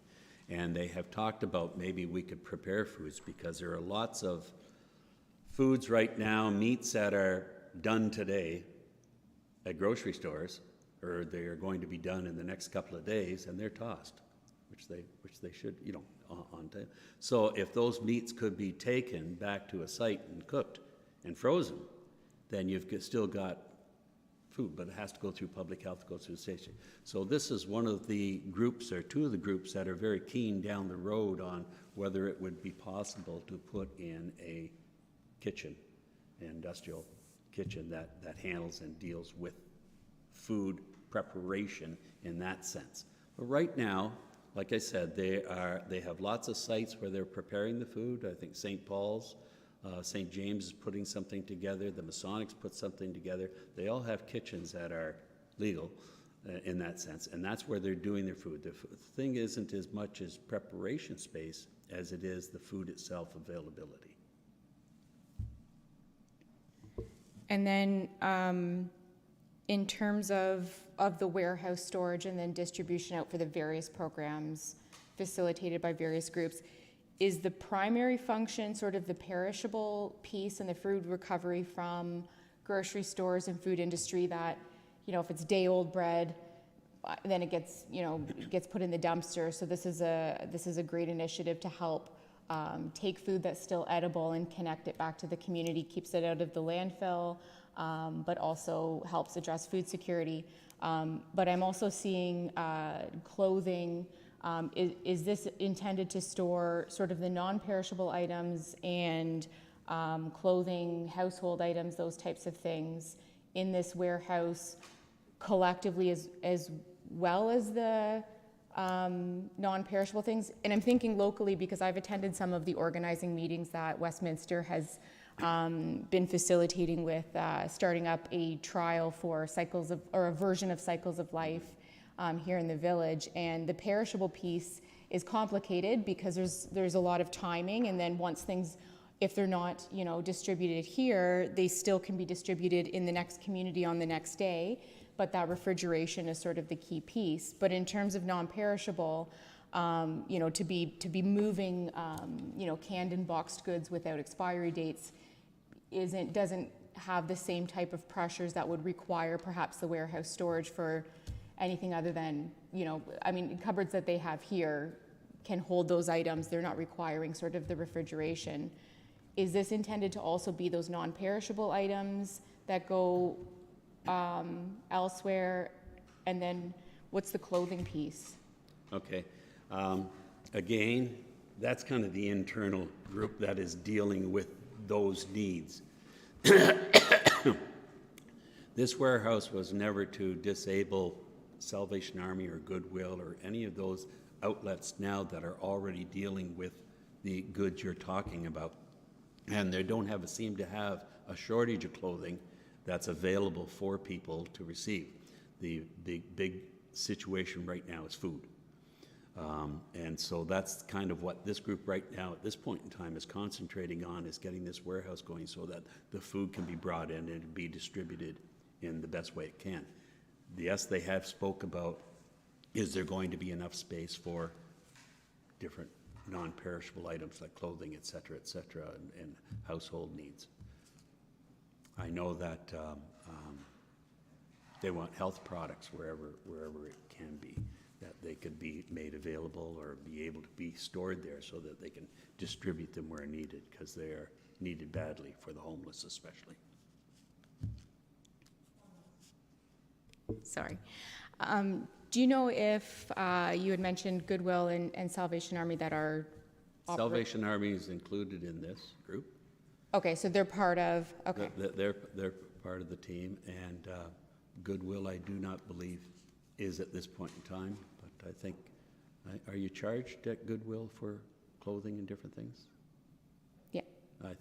And they have talked about maybe we could prepare foods, because there are lots of foods right now, meats that are done today at grocery stores, or they are going to be done in the next couple of days, and they're tossed, which they should, you know, on time. So if those meats could be taken back to a site and cooked and frozen, then you've still got food, but it has to go through public health, go through the station. So this is one of the groups, or two of the groups, that are very keen down the road on whether it would be possible to put in a kitchen, an industrial kitchen that handles and deals with food preparation in that sense. But right now, like I said, they have lots of sites where they're preparing the food. I think St. Paul's, St. James is putting something together. The Masonics put something together. They all have kitchens that are legal in that sense, and that's where they're doing their food. The thing isn't as much as preparation space as it is the food itself availability. And then in terms of the warehouse storage and then distribution out for the various programs facilitated by various groups, is the primary function sort of the perishable piece and the food recovery from grocery stores and food industry that, you know, if it's day-old bread, then it gets, you know, gets put in the dumpster. So this is a great initiative to help take food that's still edible and connect it back to the community, keeps it out of the landfill, but also helps address food security. But I'm also seeing clothing. Is this intended to store sort of the non-perishable items and clothing, household items, those types of things in this warehouse collectively as well as the non-perishable things? And I'm thinking locally because I've attended some of the organizing meetings that Westminster has been facilitating with starting up a trial for cycles of, or a version of cycles of life here in the village. And the perishable piece is complicated because there's a lot of timing, and then once things, if they're not, you know, distributed here, they still can be distributed in the next community on the next day. But that refrigeration is sort of the key piece. But in terms of non-perishable, you know, to be moving, you know, canned and boxed goods without expiry dates doesn't have the same type of pressures that would require perhaps the warehouse storage for anything other than, you know, I mean, cupboards that they have here can hold those items. They're not requiring sort of the refrigeration. Is this intended to also be those non-perishable items that go elsewhere? And then what's the clothing piece? Okay. again, that's kind of the internal group that is dealing with those needs. This warehouse was never to disable Salvation Army or Goodwill or any of those outlets now that are already dealing with the goods you're talking about. And they don't seem to have a shortage of clothing that's available for people to receive. The big situation right now is food. And so that's kind of what this group right now at this point in time is concentrating on, is getting this warehouse going so that the food can be brought in and be distributed in the best way it can. Yes, they have spoke about, is there going to be enough space for different non-perishable items like clothing, et cetera, and household needs. I know that they want health products wherever it can be, that they could be made available or be able to be stored there so that they can distribute them where needed, because they are needed badly for the homeless especially. Sorry. Do you know if you had mentioned Goodwill and Salvation Army that are... Salvation Army is included in this group. Okay, so they're part of... Okay. They're part of the team, and Goodwill, I do not believe, is at this point in time, but I think, are you charged at Goodwill for clothing and different things? Yeah. I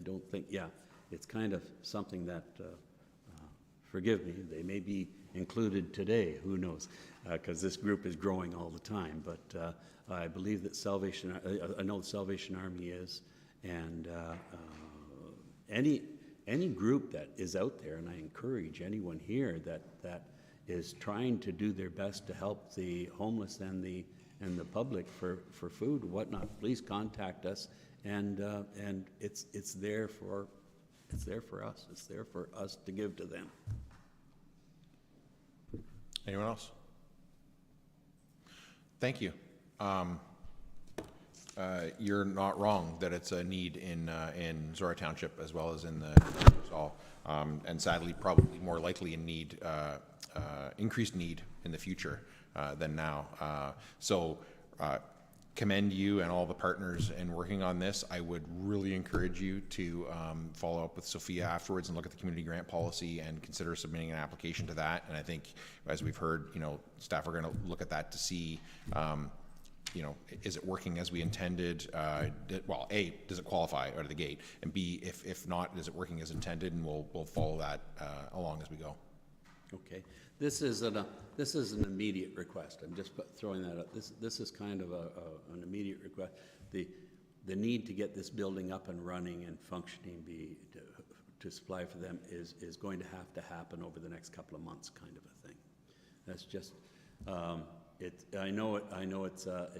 don't think, yeah, it's kind of something that, forgive me, they may be included today, who knows, because this group is growing all the time, but I believe that I know the Salvation Army is, and any group that is out there, and I encourage anyone here that is trying to do their best to help the homeless and the public for food and whatnot, please contact us, and it's there for us. It's there for us to give to them. Anyone else? Thank you. You're not wrong that it's a need in Zorra Township as well as in the Ingersoll, and sadly probably more likely in need, increased need in the future than now. So commend you and all the partners in working on this. I would really encourage you to follow up with Sophia afterwards and look at the community grant policy and consider submitting an application to that. And I think, as we've heard, staff are going to look at that to see, is it working as we intended? Well, A, does it qualify out of the gate? And B, if not, is it working as intended? And we'll follow that along as we go. Okay. This is an immediate request. I'm just throwing that up. This is kind of an immediate request. The need to get this building up and running and functioning to supply for them is going to have to happen over the next couple of months, kind of a thing. That's just I know it's a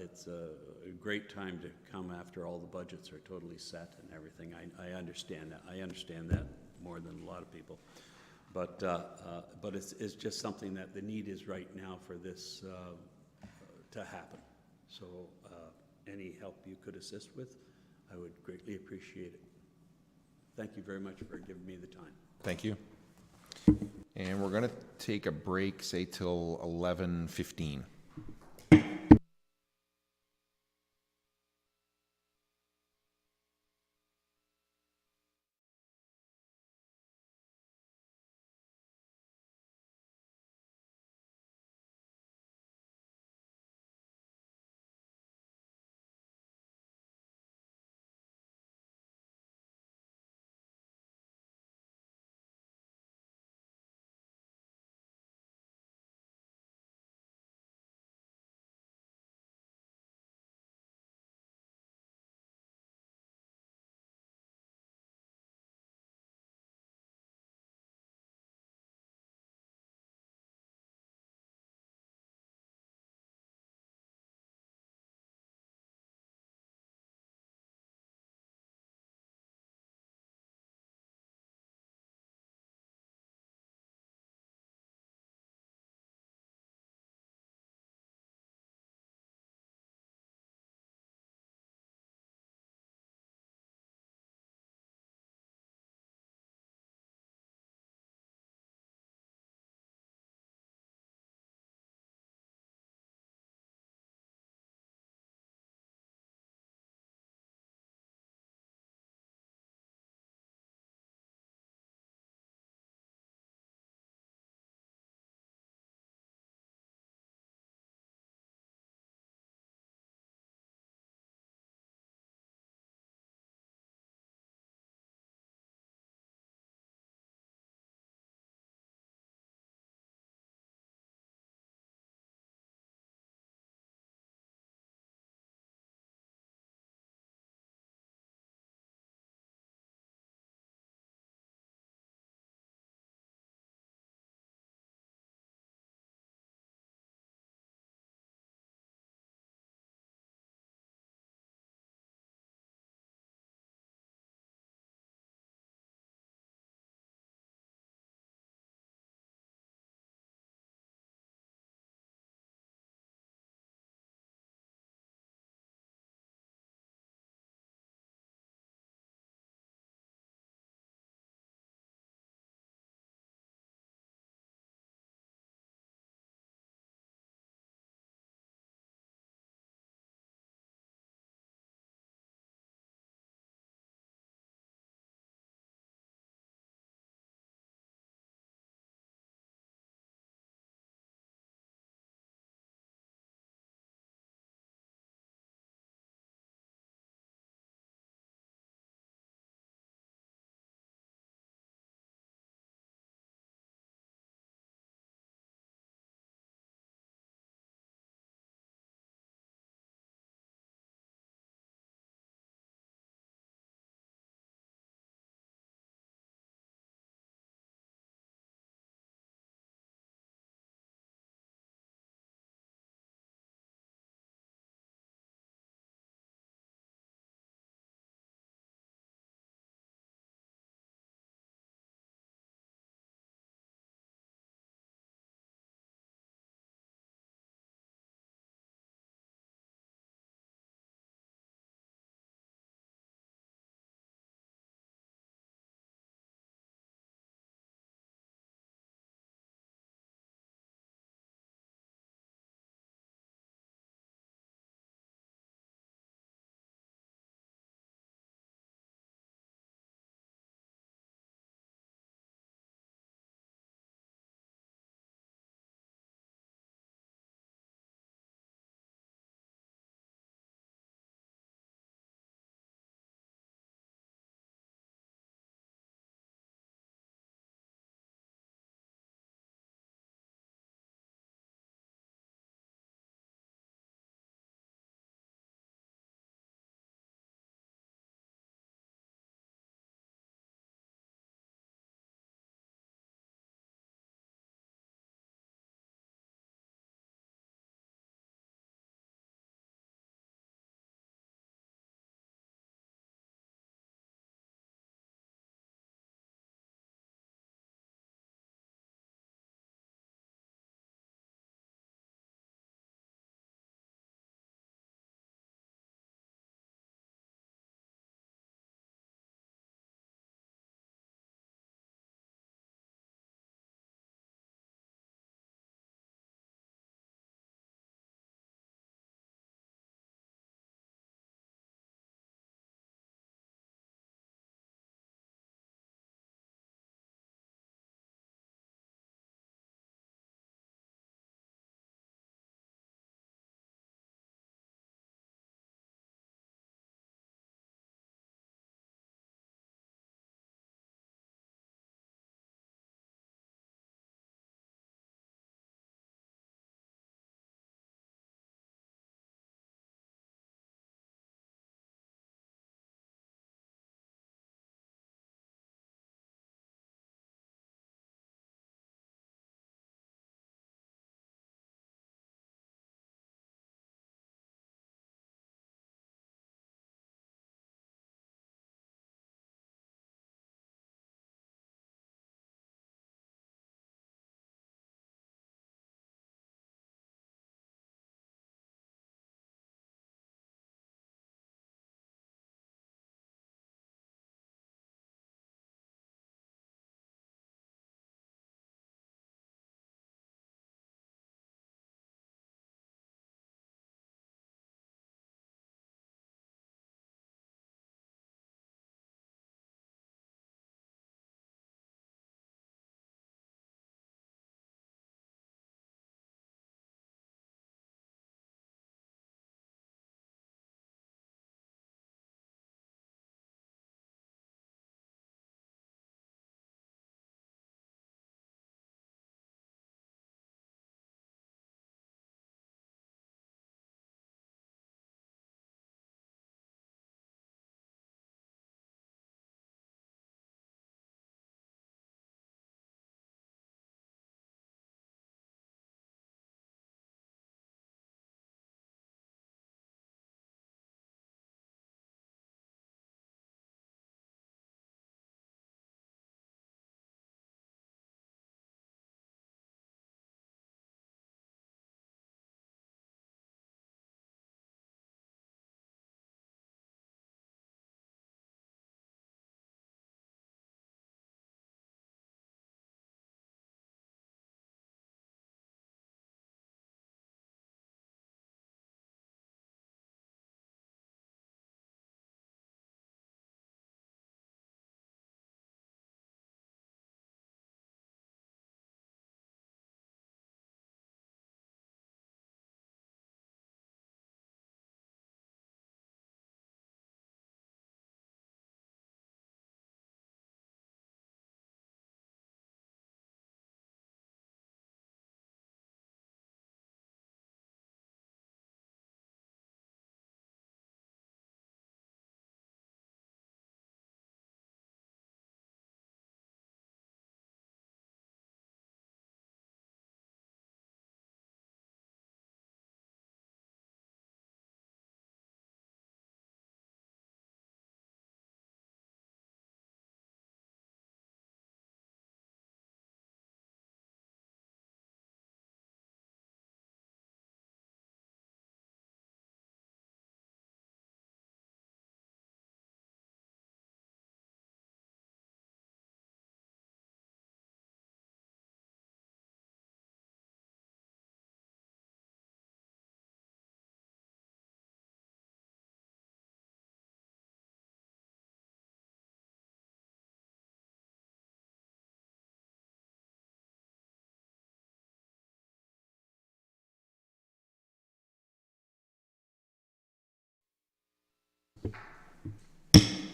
great time to come after all the budgets are totally set and everything. I understand that. I understand that more than a lot of people. But it's just something that the need is right now for this to happen. So any help you could assist with, I would greatly appreciate it. Thank you very much for giving me the time. Thank you. And we're going to take a break, say till 11:15.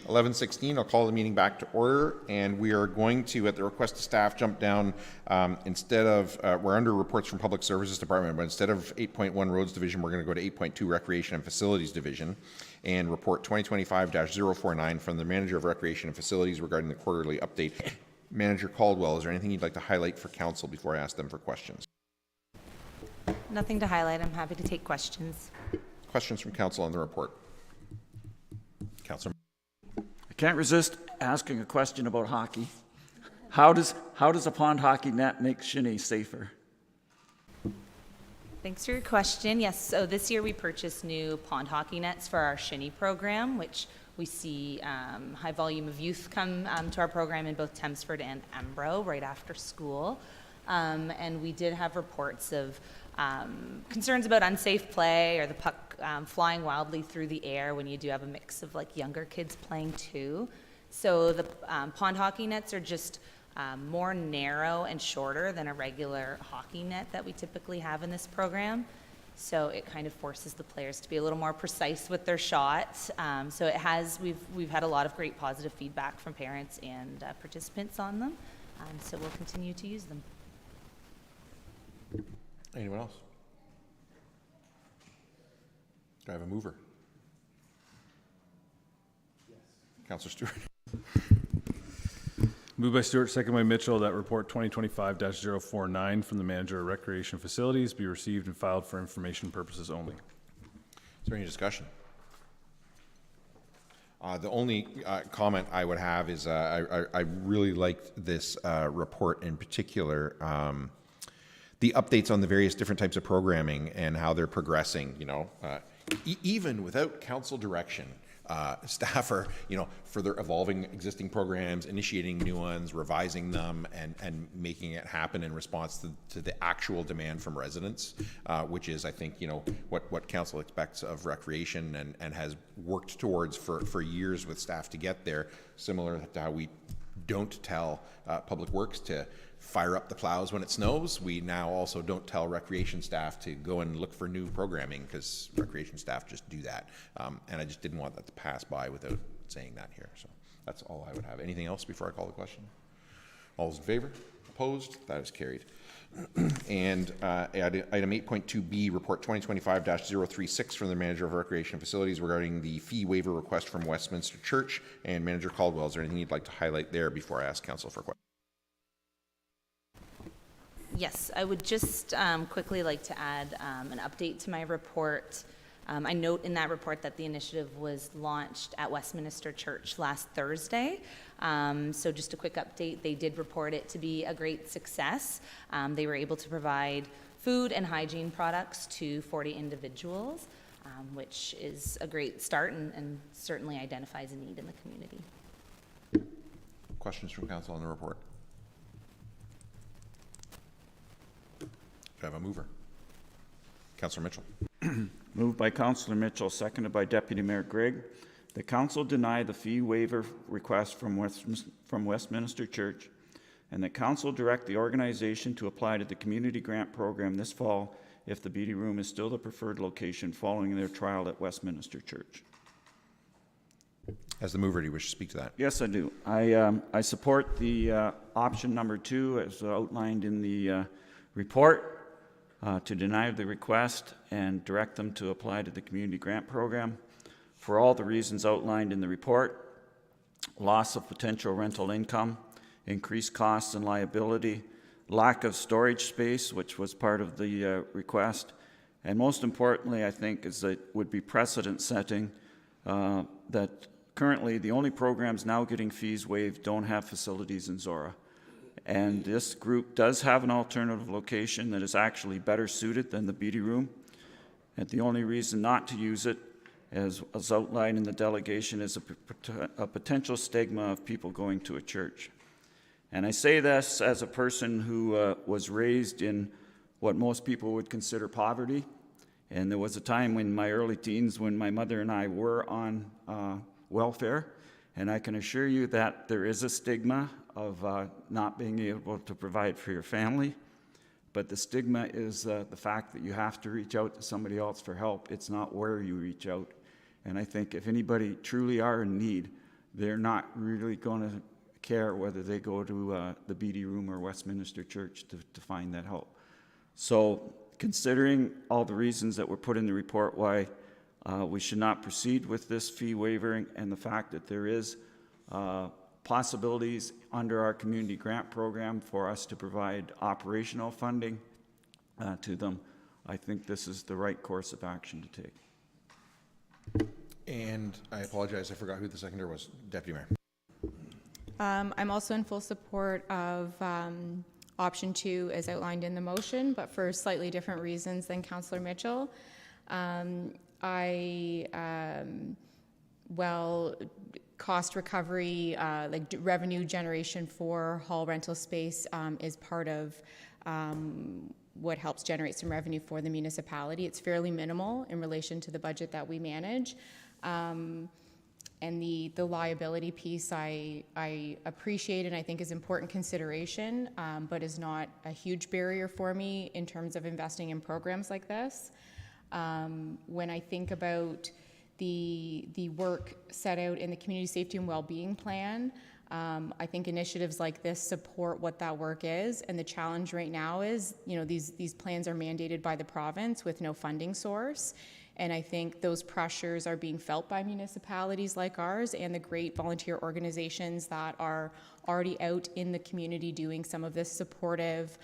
11:16, I'll call the meeting back to order, and we are going to, at the request of staff, jump down, instead of, we're under reports from Public Services Department, but instead of 8.1 Roads Division, we're going to go to 8.2 Recreation and Facilities Division, and report 2025-049 from the Manager of Recreation and Facilities regarding the quarterly update. Manager Caldwell, is there anything you'd like to highlight for council before I ask them for questions? Nothing to highlight. I'm happy to take questions. Questions from council on the report? Councilor. I can't resist asking a question about hockey. How does a pond hockey net make shinny safer? Thanks for your question. Yes, so this year we purchased new pond hockey nets for our shinny program, which we see high volume of youth come to our program in both Thamesford and Embro right after school. And we did have reports of concerns about unsafe play or the puck flying wildly through the air when you do have a mix of like younger kids playing too. So the pond hockey nets are just more narrow and shorter than a regular hockey net that we typically have in this program. So it kind of forces the players to be a little more precise with their shots. So it has, we've had a lot of great positive feedback from parents and participants on them. So we'll continue to use them. Anyone else? Do I have a mover? Yes. Councilor Stewart. Moved by Stewart, second by Mitchell, that report 2025-049 from the Manager of Recreation Facilities be received and filed for information purposes only. Is there any discussion? The only comment I would have is I really liked this report in particular. The updates on the various different types of programming and how they're progressing, you know, even without council direction, staff are, you know, further evolving existing programs, initiating new ones, revising them, and making it happen in response to the actual demand from residents, which is, I think, you know, what council expects of recreation and has worked towards for years with staff to get there, similar to how we don't tell Public Works to fire up the plows when it snows. We now also don't tell recreation staff to go and look for new programming because recreation staff just do that. And I just didn't want that to pass by without saying that here. So that's all I would have. Anything else before I call the question? All those in favor? Opposed? That is carried. And item 8.2B, report 2025-036 from the Manager of Recreation Facilities regarding the fee waiver request from Westminster Church. And Manager Caldwell, is there anything you'd like to highlight there before I ask council for questions? Yes, I would just quickly like to add an update to my report. I note in that report that the initiative was launched at Westminster Church last Thursday. So just a quick update, they did report it to be a great success. They were able to provide food and hygiene products to 40 individuals, which is a great start and certainly identifies a need in the community. Questions from council on the report? Do I have a mover? Councilor Mitchell. Moved by Councilor Mitchell, seconded by Deputy Mayor Gregg. The council deny the fee waiver request from Westminster Church, and the council direct the organization to apply to the community grant program this fall if the BD room is still the preferred location following their trial at Westminster Church. As the mover, do you wish to speak to that? Yes, I do. I support the option number 2 as outlined in the report. To deny the request and direct them to apply to the community grant program for all the reasons outlined in the report: loss of potential rental income, increased costs and liability, lack of storage space, which was part of the request, and most importantly, I think, is that it would be precedent setting that currently the only programs now getting fees waived don't have facilities in Zorra. And this group does have an alternative location that is actually better suited than the BD room. And the only reason not to use it, as outlined in the delegation, is a potential stigma of people going to a church. And I say this as a person who was raised in what most people would consider poverty. And there was a time in my early teens when my mother and I were on welfare. And I can assure you that there is a stigma of not being able to provide for your family. But the stigma is the fact that you have to reach out to somebody else for help. It's not where you reach out. And I think if anybody truly are in need, they're not really going to care whether they go to the BD room or Westminster Church to find that help. So considering all the reasons that were put in the report why we should not proceed with this fee waiver, and the fact that there is possibilities under our community grant program for us to provide operational funding to them, I think this is the right course of action to take. And I apologize, I forgot who the seconder was. Deputy Mayor. I'm also in full support of option 2 as outlined in the motion, but for slightly different reasons than Councillor Mitchell. Cost recovery, revenue generation for hall rental space is part of what helps generate some revenue for the municipality. It's fairly minimal in relation to the budget that we manage. And the liability piece I appreciate and I think is important consideration, but is not a huge barrier for me in terms of investing in programs like this. When I think about the work set out in the Community Safety and Wellbeing Plan, I think initiatives like this support what that work is, and the challenge right now is, these plans are mandated by the province with no funding source. And I think those pressures are being felt by municipalities like ours and the great volunteer organizations that are already out in the community doing some of this supportive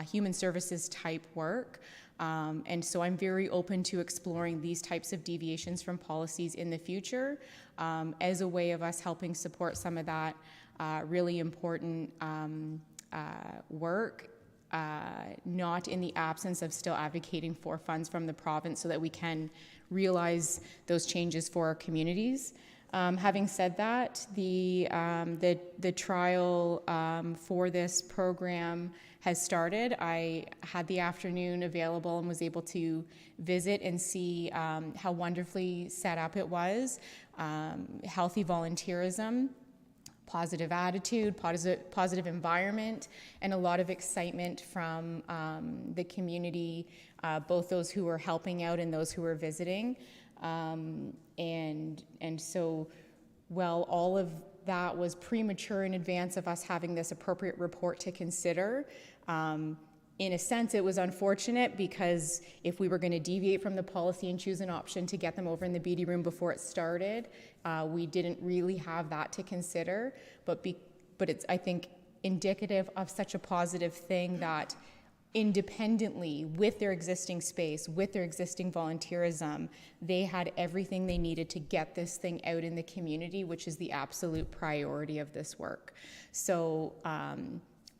human services type work. And so I'm very open to exploring these types of deviations from policies in the future as a way of us helping support some of that really important work. Not in the absence of still advocating for funds from the province so that we can realize those changes for our communities. Having said that, the trial for this program has started. I had the afternoon available and was able to visit and see how wonderfully set up it was. Healthy volunteerism, positive attitude, positive environment, and a lot of excitement from the community, both those who were helping out and those who were visiting. And so, while all of that was premature in advance of us having this appropriate report to consider, in a sense, it was unfortunate because if we were going to deviate from the policy and choose an option to get them over in the BD room before it started, we didn't really have that to consider. But it's, I think, indicative of such a positive thing that independently, with their existing space, with their existing volunteerism, they had everything they needed to get this thing out in the community, which is the absolute priority of this work. So,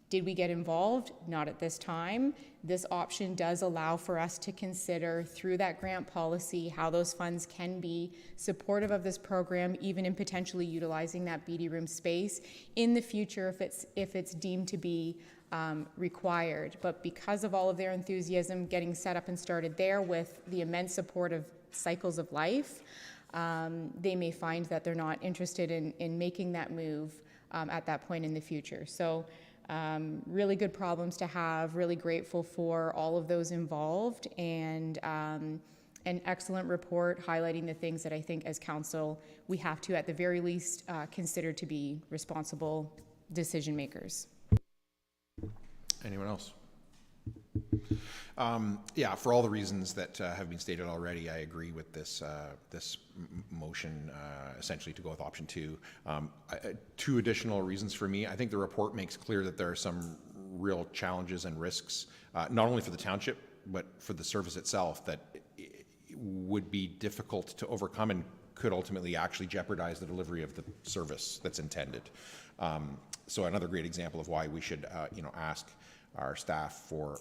did we get involved? Not at this time. This option does allow for us to consider through that grant policy how those funds can be supportive of this program, even in potentially utilizing that BD room space in the future if it's deemed to be required. But because of all of their enthusiasm getting set up and started there with the immense support of Cycles of Life, they may find that they're not interested in making that move at that point in the future. So. Really good problems to have, really grateful for all of those involved, and an excellent report highlighting the things that I think as council we have to at the very least consider to be responsible decision makers. Anyone else? Yeah, for all the reasons that have been stated already, I agree with this motion, essentially to go with option 2. Two additional reasons for me. I think the report makes clear that there are some real challenges and risks, not only for the township, but for the service itself, that would be difficult to overcome and could ultimately actually jeopardize the delivery of the service that's intended. So another great example of why we should, ask our staff for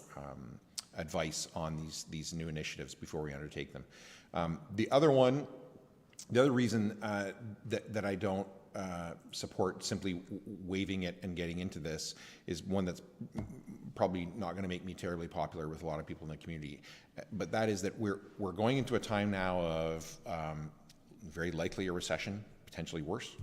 advice on these new initiatives before we undertake them. The other reason that I don't support simply waiving it and getting into this is one that's probably not going to make me terribly popular with a lot of people in the community. But that is that we're going into a time now of very likely a recession, potentially worse.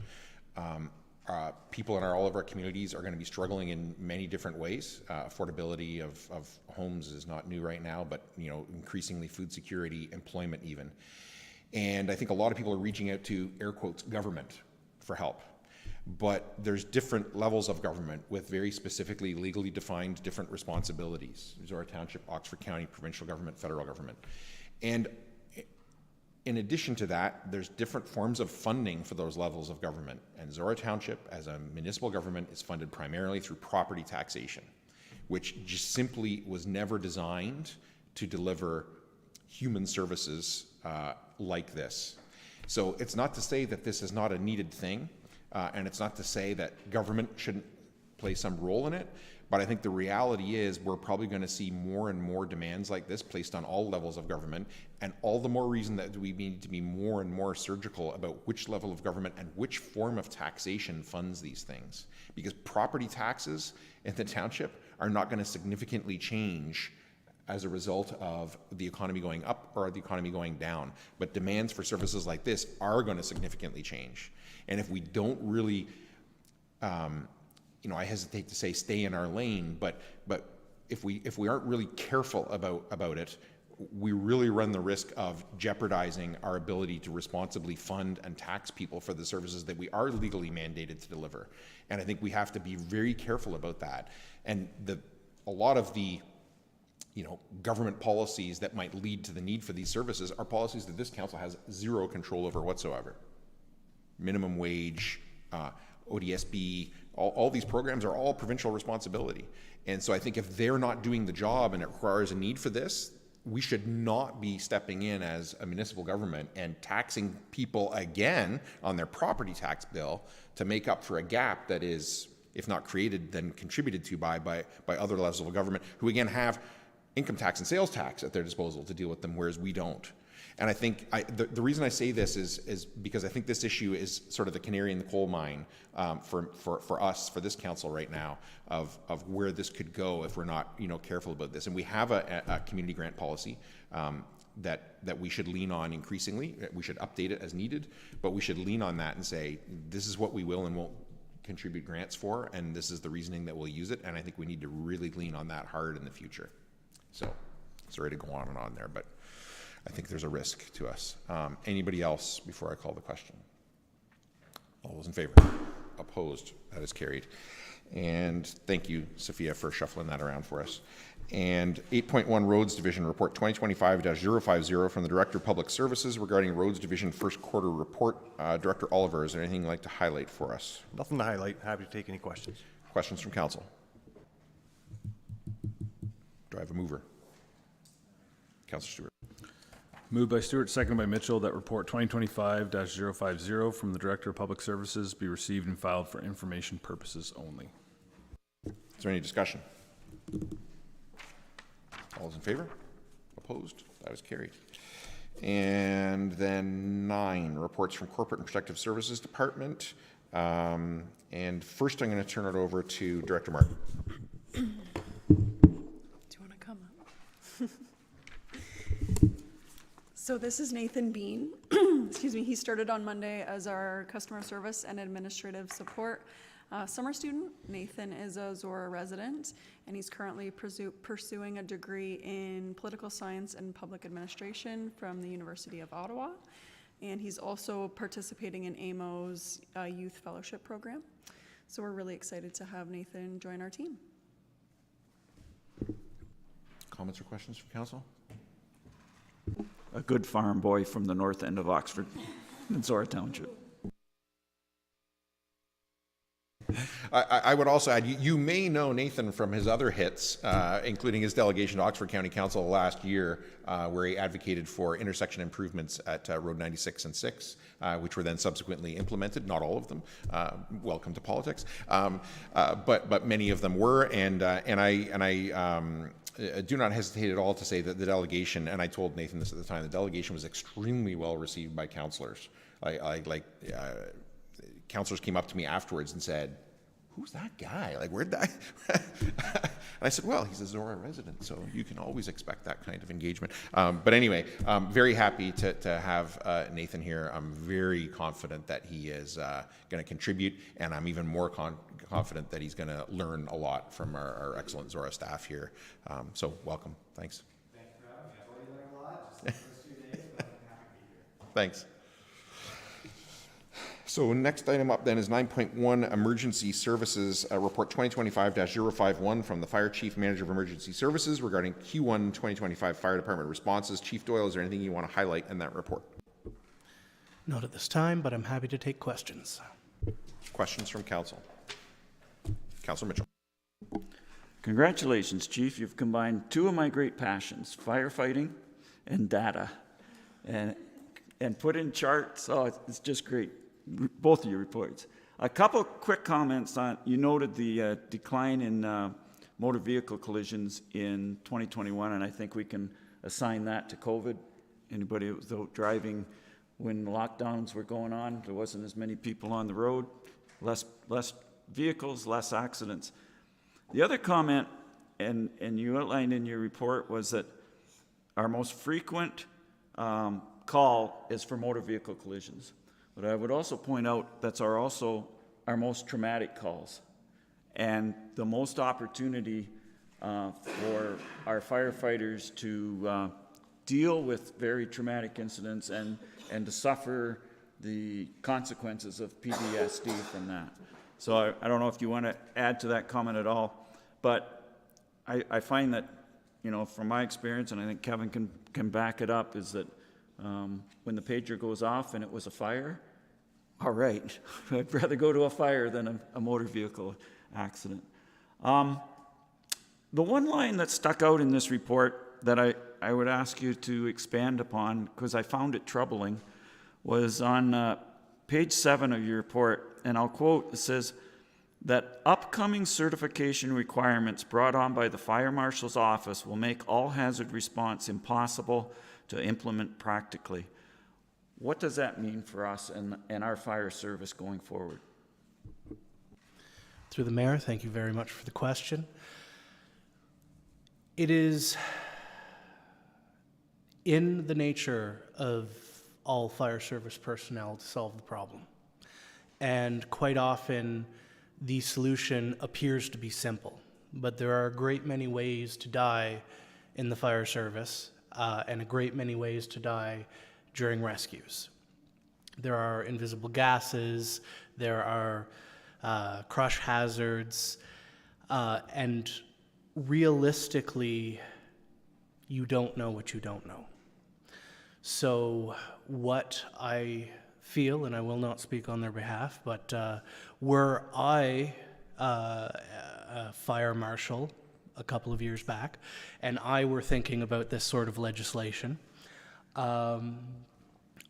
People in all of our communities are going to be struggling in many different ways. Affordability of homes is not new right now, but increasingly food security, employment even. And I think a lot of people are reaching out to, air quotes, government for help. But there's different levels of government with very specifically legally defined different responsibilities. Zorra Township, Oxford County, provincial government, federal government. And in addition to that, there's different forms of funding for those levels of government. And Zorra Township, as a municipal government, is funded primarily through property taxation, which just simply was never designed to deliver human services like this. So it's not to say that this is not a needed thing, and it's not to say that government shouldn't play some role in it, but I think the reality is we're probably going to see more and more demands like this placed on all levels of government, and all the more reason that we need to be more and more surgical about which level of government and which form of taxation funds these things. Because property taxes in the township are not going to significantly change as a result of the economy going up or the economy going down. But demands for services like this are going to significantly change. And if we don't really, I hesitate to say stay in our lane, but if we aren't really careful about it, we really run the risk of jeopardizing our ability to responsibly fund and tax people for the services that we are legally mandated to deliver. And I think we have to be very careful about that. And a lot of the government policies that might lead to the need for these services are policies that this council has zero control over whatsoever. Minimum wage, ODSB, all these programs are all provincial responsibility. And so I think if they're not doing the job and it requires a need for this, we should not be stepping in as a municipal government and taxing people again on their property tax bill to make up for a gap that is, if not created, then contributed to by other levels of government who again have income tax and sales tax at their disposal to deal with them, whereas we don't. And I think the reason I say this is because I think this issue is sort of the canary in the coal mine for us, for this council right now, of where this could go if we're not careful about this. And we have a community grant policy that we should lean on increasingly. We should update it as needed, but we should lean on that and say this is what we will and won't contribute grants for, and this is the reasoning that we'll use it. And I think we need to really lean on that hard in the future. So sorry to go on and on there, but I think there's a risk to us. Anybody else before I call the question? All those in favor? Opposed? That is carried. And thank you, Sophia, for shuffling that around for us. And 8.1 Roads Division Report 2025-050 from the Director of Public Services regarding Roads Division first quarter report. Director Oliver, is there anything you'd like to highlight for us? Nothing to highlight. Happy to take any questions. Questions from council? Do I have a mover? Councillor Stewart. Moved by Stewart, seconded by Mitchell, that report 2025-050 from the Director of Public Services be received and filed for information purposes only. Is there any discussion? All those in favor? Opposed? That is carried. And then 9, reports from Corporate and Protective Services Department. And first I'm going to turn it over to Director Martin. Do you want to come up? So this is Nathan Bean. Excuse me. He started on Monday as our customer service and administrative support summer student. Nathan is a Zorra resident, and he's currently pursuing a degree in political science and public administration from the University of Ottawa. And he's also participating in AMO's youth fellowship program. So we're really excited to have Nathan join our team. Comments or questions from council? A good farm boy from the north end of Oxford in Zorra Township. I would also add, you may know Nathan from his other hits, including his delegation to Oxford County Council last year, where he advocated for intersection improvements at Road 96 and 6, which were then subsequently implemented. Not all of them. Welcome to politics. But many of them were, and I do not hesitate at all to say that the delegation, and I told Nathan this at the time, the delegation was extremely well received by councillors. Councillors came up to me afterwards and said, "Who's that guy? Like, where'd that?" And I said, "Well, he's a Zorra resident, so you can always expect that kind of engagement." But anyway, I'm very happy to have Nathan here. I'm very confident that he is going to contribute, and I'm even more confident that he's going to learn a lot from our excellent Zorra staff here. So welcome. Thanks. Thank you for having me. I've already learned a lot, just the first 2 days, but I'm happy to be here. Thanks. So next item up then is 9.1 Emergency Services Report 2025-051 from the Fire Chief Manager of Emergency Services regarding Q1 2025 Fire Department responses. Chief Doyle, is there anything you want to highlight in that report? Not at this time, but I'm happy to take questions. Questions from council? Councilor Mitchell. Congratulations, Chief. You've combined two of my great passions, firefighting and data, and put in charts. Oh, it's just great, both of your reports. A couple quick comments on, you noted the decline in motor vehicle collisions in 2021, and I think we can assign that to COVID. Anybody who was out driving when lockdowns were going on, there wasn't as many people on the road, less vehicles, less accidents. The other comment, and you outlined in your report, was that our most frequent call is for motor vehicle collisions. But I would also point out that's also our most traumatic calls, and the most opportunity for our firefighters to deal with very traumatic incidents and to suffer the consequences of PTSD from that. So I don't know if you want to add to that comment at all, but I find that, you know, from my experience, and I think Kevin can back it up, is that when the pager goes off and it was a fire, all right, I'd rather go to a fire than a motor vehicle accident. The one line that stuck out in this report that I would ask you to expand upon, because I found it troubling, was on page 7 of your report, and I'll quote, it says that upcoming certification requirements brought on by the Fire Marshal's office will make all hazard response impossible to implement practically. What does that mean for us and our fire service going forward? Through the mayor, thank you very much for the question. It is in the nature of all fire service personnel to solve the problem. And quite often, the solution appears to be simple, but there are a great many ways to die in the fire service, and a great many ways to die during rescues. There are invisible gases, there are crush hazards, and realistically, you don't know what you don't know. So what I feel, and I will not speak on their behalf, but were I a fire marshal a couple of years back, and I were thinking about this sort of legislation,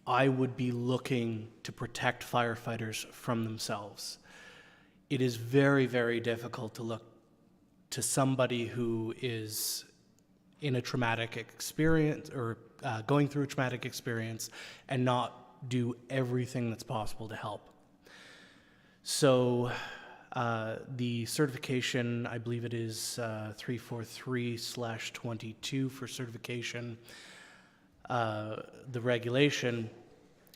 I would be looking to protect firefighters from themselves. It is very, very difficult to look to somebody who is in a traumatic experience or going through a traumatic experience and not do everything that's possible to help. So the certification, I believe it is 343/22 for certification. The regulation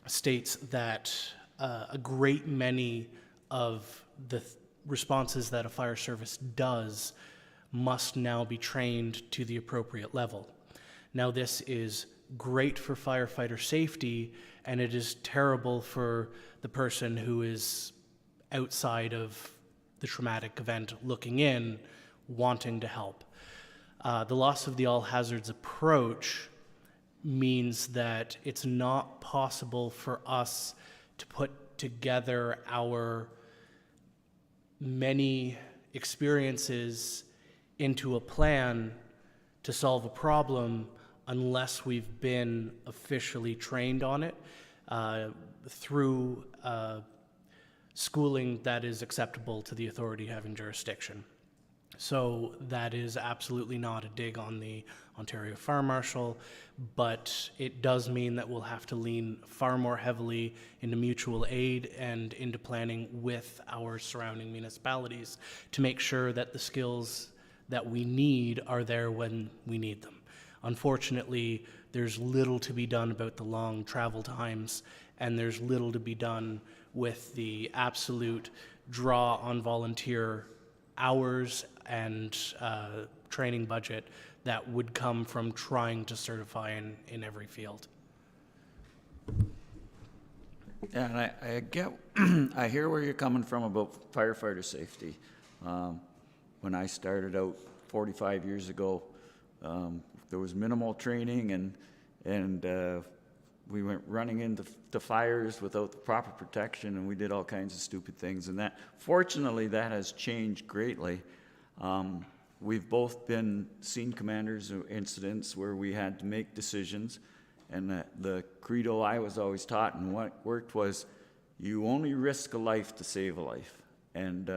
states that a great many of the responses that a fire service does must now be trained to the appropriate level. Now, this is great for firefighter safety, and it is terrible for the person who is outside of the traumatic event looking in, wanting to help. The loss of the all hazards approach means that it's not possible for us to put together our many experiences into a plan to solve a problem unless we've been officially trained on it through schooling that is acceptable to the authority having jurisdiction. So that is absolutely not a dig on the Ontario Fire Marshal, but it does mean that we'll have to lean far more heavily into mutual aid and into planning with our surrounding municipalities to make sure that the skills that we need are there when we need them. Unfortunately, there's little to be done about the long travel times, and there's little to be done with the absolute draw on volunteer hours and training budget that would come from trying to certify in every field. Yeah, and I get, I hear where you're coming from about firefighter safety. When I started out 45 years ago, there was minimal training and we went running into fires without the proper protection, and we did all kinds of stupid things. And that, fortunately, that has changed greatly. We've both been scene commanders of incidents where we had to make decisions, and the credo I was always taught and what worked was, you only risk a life to save a life. And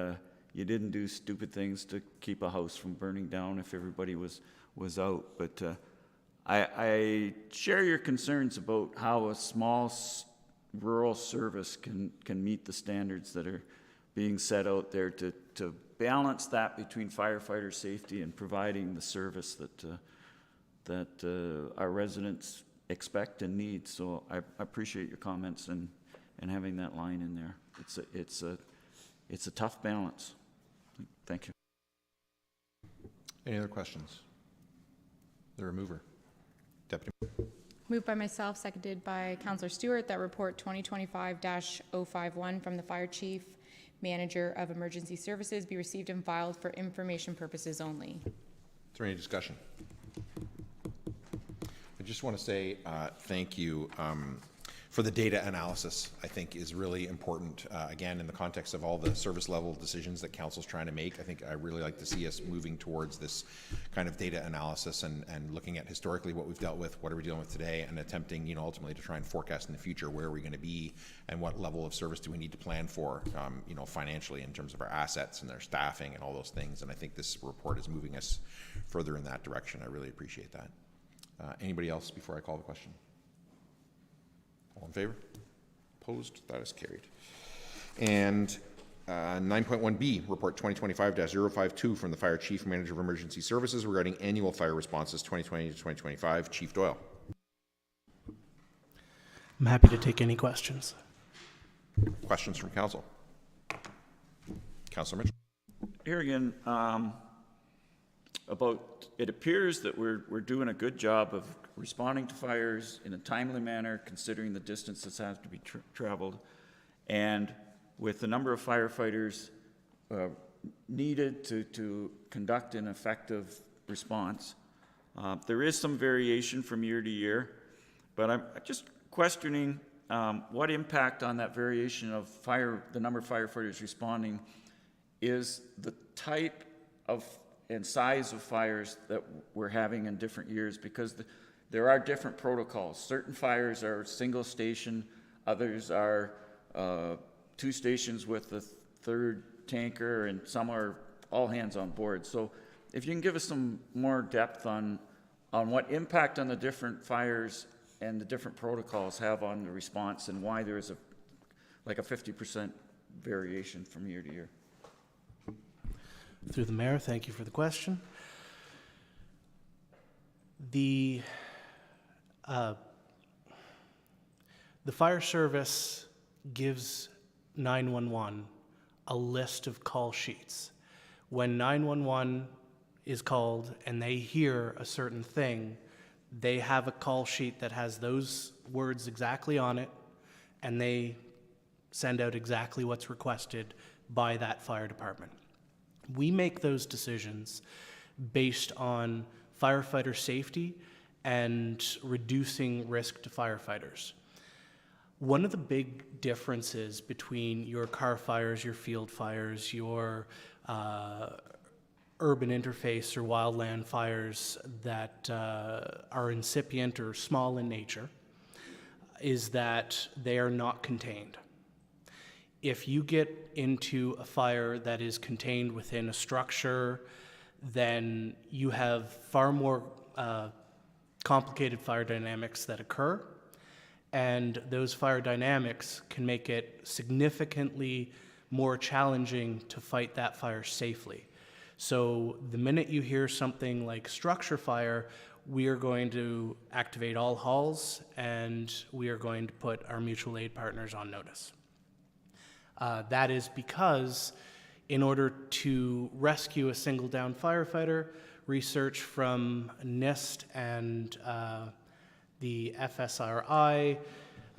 you didn't do stupid things to keep a house from burning down if everybody was out. But I share your concerns about how a small rural service can meet the standards that are being set out there to balance that between firefighter safety and providing the service that our residents expect and need. So I appreciate your comments and having that line in there. It's a tough balance. Thank you. Any other questions? The remover. Deputy. Moved by myself, seconded by Councillor Stewart, that report 2025-051 from the Fire Chief, Manager of Emergency Services be received and filed for information purposes only. Is there any discussion? I just want to say thank you for the data analysis. I think is really important, again, in the context of all the service level decisions that council's trying to make. I think I really like to see us moving towards this kind of data analysis and looking at historically what we've dealt with, what are we dealing with today, and attempting, you know, ultimately to try and forecast in the future where are we going to be and what level of service do we need to plan for, you know, financially in terms of our assets and their staffing and all those things. And I think this report is moving us further in that direction. I really appreciate that. Anybody else before I call the question? All in favor? Opposed? That is carried. And 9.1B, Report 2025-052 from the Fire Chief, Manager of Emergency Services regarding annual fire responses 2020 to 2025. Chief Doyle. I'm happy to take any questions. Questions from council? Councilor Mitchell. Here again, it appears that we're doing a good job of responding to fires in a timely manner, considering the distances have to be traveled, and with the number of firefighters needed to conduct an effective response. There is some variation from year to year, but I'm just questioning what impact on that variation of the number of firefighters responding is the type of and size of fires that we're having in different years, because there are different protocols. Certain fires are single station, others are 2 stations with a 3rd tanker, and some are all hands on board. So if you can give us some more depth on what impact on the different fires and the different protocols have on the response, and why there is a 50% variation from year to year. Through the mayor, thank you for the question. The fire service gives 911 a list of call sheets. When 911 is called and they hear a certain thing, they have a call sheet that has those words exactly on it, and they send out exactly what's requested by that fire department. We make those decisions based on firefighter safety and reducing risk to firefighters. One of the big differences between your car fires, your field fires, your urban interface or wildland fires that are incipient or small in nature is that they are not contained. If you get into a fire that is contained within a structure, then you have far more complicated fire dynamics that occur, and those fire dynamics can make it significantly more challenging to fight that fire safely. So the minute you hear something like structure fire, we are going to activate all halls, and we are going to put our mutual aid partners on notice. That is because in order to rescue a single down firefighter, research from NIST and the FSRI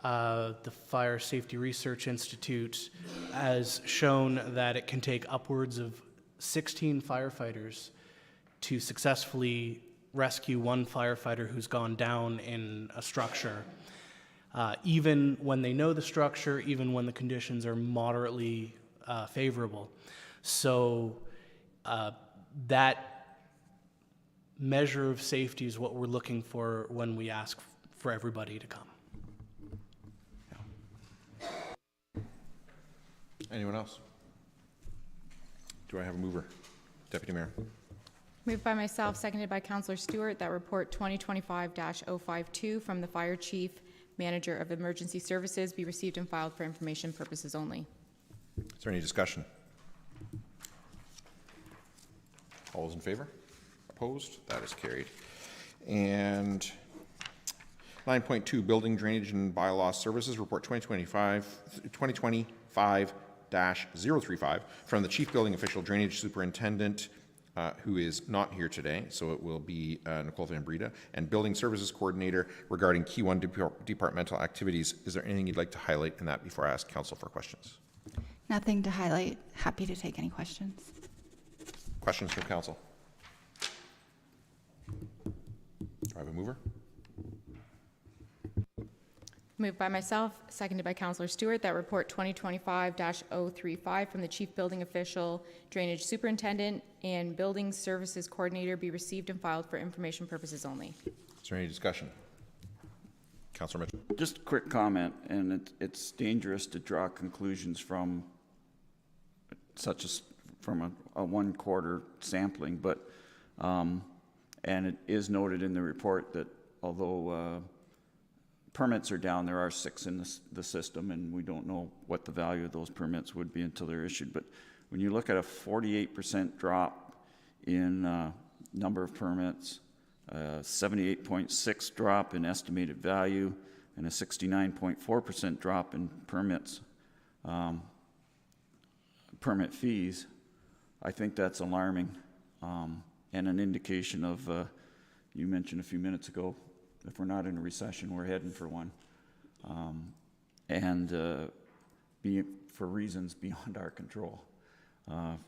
the Fire Safety Research Institute has shown that it can take upwards of 16 firefighters to successfully rescue one firefighter who's gone down in a structure, even when they know the structure, even when the conditions are moderately favorable. So that measure of safety is what we're looking for when we ask for everybody to come. Anyone else? Do I have a mover? Deputy Mayor. Moved by myself, seconded by Councillor Stewart, that report 2025-052 from the Fire Chief, Manager of Emergency Services be received and filed for information purposes only. Is there any discussion? All those in favor? Opposed? That is carried. And 9.2, Building Drainage and Bylaw Services, Report 2025-035 from the Chief Building Official Drainage Superintendent, who is not here today, so it will be Nicole Van Breda, and Building Services Coordinator regarding key one departmental activities. Is there anything you'd like to highlight in that before I ask Council for questions? Nothing to highlight. Happy to take any questions. Questions from Council? Do I have a mover? Moved by myself, seconded by Councillor Stewart, that report 2025-035 from the Chief Building Official, Drainage Superintendent, and Building Services Coordinator be received and filed for information purposes only. Is there any discussion? Councillor Mitchell. Just a quick comment, and it's dangerous to draw conclusions from a one-quarter sampling, but and it is noted in the report that although permits are down, there are 6 in the system, and we don't know what the value of those permits would be until they're issued. But when you look at a 48% drop in number of permits, 78.6 drop in estimated value, and a 69.4% drop in permits, permit fees, I think that's alarming, and an indication of, you mentioned a few minutes ago, if we're not in a recession, we're heading for one, and for reasons beyond our control,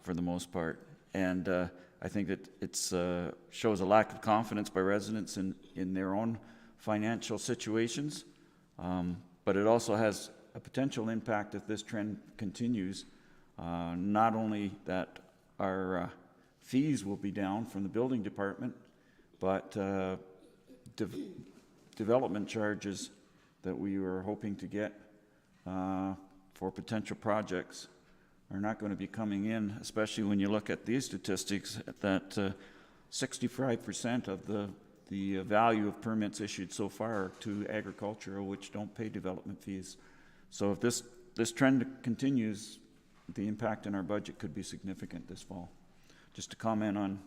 for the most part. And I think that it shows a lack of confidence by residents in their own financial situations, but it also has a potential impact if this trend continues, not only that our fees will be down from the building department, but development charges that we were hoping to get for potential projects are not going to be coming in, especially when you look at these statistics that 65% of the value of permits issued so far to agricultural, which don't pay development fees. So if this trend continues, the impact in our budget could be significant this fall. Just to comment on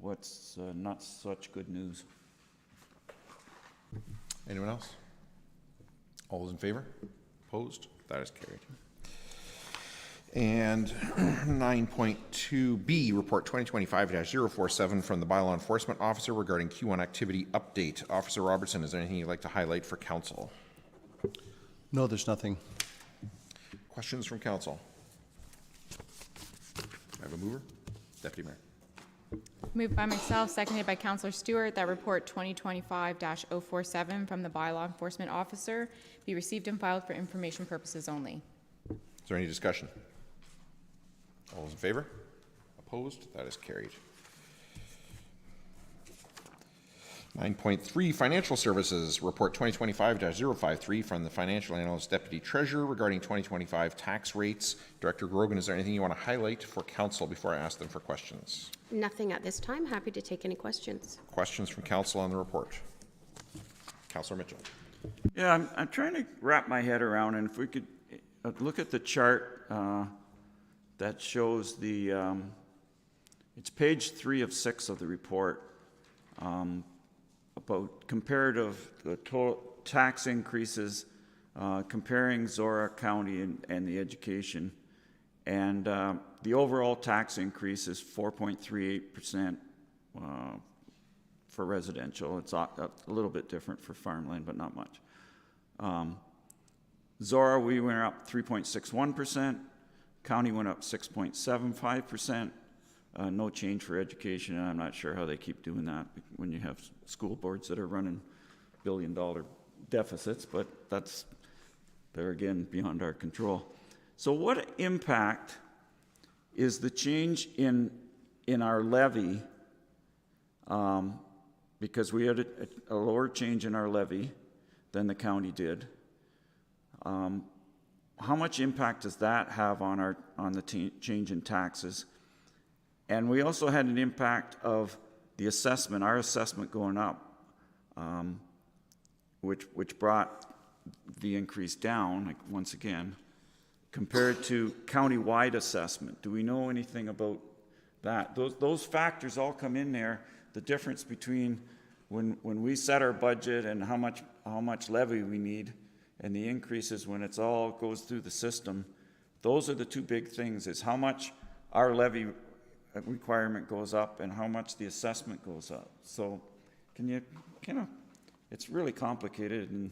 what's not such good news. Anyone else? All those in favor? Opposed? That is carried. And 9.2B, Report 2025-047 from the Bylaw Enforcement Officer regarding Q1 activity update. Officer Robertson, is there anything you'd like to highlight for Council? No, there's nothing. Questions from Council? I have a mover. Deputy Mayor. Moved by myself, seconded by Councillor Stewart, that report 2025-047 from the Bylaw Enforcement Officer be received and filed for information purposes only. Is there any discussion? All those in favor? Opposed? That is carried. 9.3, Financial Services, Report 2025-053 from the Financial Analyst Deputy Treasurer regarding 2025 tax rates. Director Grogan, is there anything you want to highlight for Council before I ask them for questions? Nothing at this time. Happy to take any questions. Questions from Council on the report? Councillor Mitchell. Yeah, I'm trying to wrap my head around, and if we could look at the chart that shows it's page 3 of 6 of the report, about comparative total tax increases, comparing Zorra County and the education. And the overall tax increase is 4.38% for residential. It's a little bit different for farmland, but not much. Zorra, we went up 3.61%. County went up 6.75%. No change for education, and I'm not sure how they keep doing that when you have school boards that are running billion-dollar deficits, but they're again beyond our control. So what impact is the change in our levy, because we had a lower change in our levy than the county did? How much impact does that have on the change in taxes? And we also had an impact of the assessment, our assessment going up, which brought the increase down, like, once again, compared to county-wide assessment. Do we know anything about that? Those factors all come in there. The difference between when we set our budget and how much levy we need, and the increases when it's all goes through the system. Those are the two big things: is how much our levy requirement goes up and how much the assessment goes up. So can you it's really complicated, and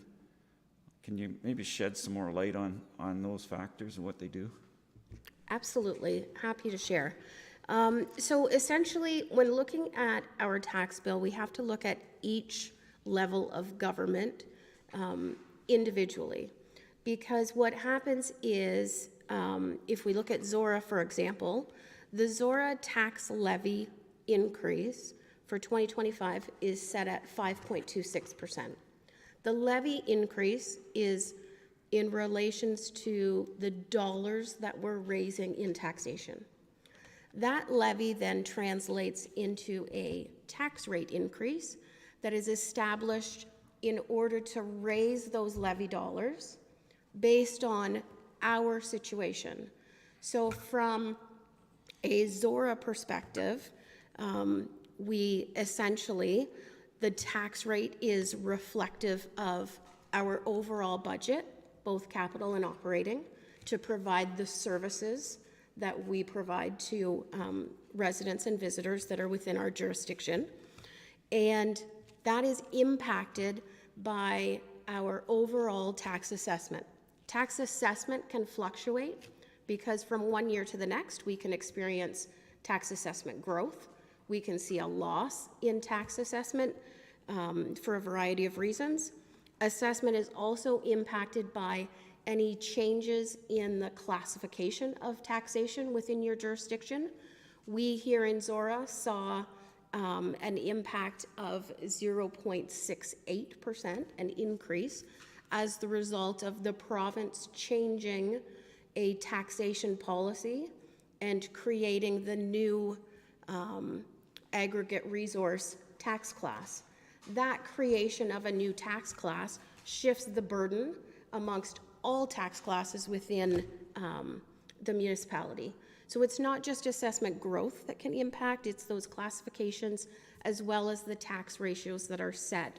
can you maybe shed some more light on those factors and what they do? Absolutely. Happy to share. So essentially, when looking at our tax bill, we have to look at each level of government individually. Because what happens is, if we look at Zorra, for example, the Zorra tax levy increase for 2025 is set at 5.26%. The levy increase is in relations to the dollars that we're raising in taxation. That levy then translates into a tax rate increase that is established in order to raise those levy dollars based on our situation. So from a Zorra perspective, we essentially, the tax rate is reflective of our overall budget, both capital and operating, to provide the services that we provide to residents and visitors that are within our jurisdiction. And that is impacted by our overall tax assessment. Tax assessment can fluctuate because from one year to the next, we can experience tax assessment growth. We can see a loss in tax assessment for a variety of reasons. Assessment is also impacted by any changes in the classification of taxation within your jurisdiction. We here in Zorra saw an impact of 0.68%, an increase, as the result of the province changing a taxation policy and creating the new aggregate resource tax class. That creation of a new tax class shifts the burden amongst all tax classes within the municipality. So it's not just assessment growth that can impact, it's those classifications as well as the tax ratios that are set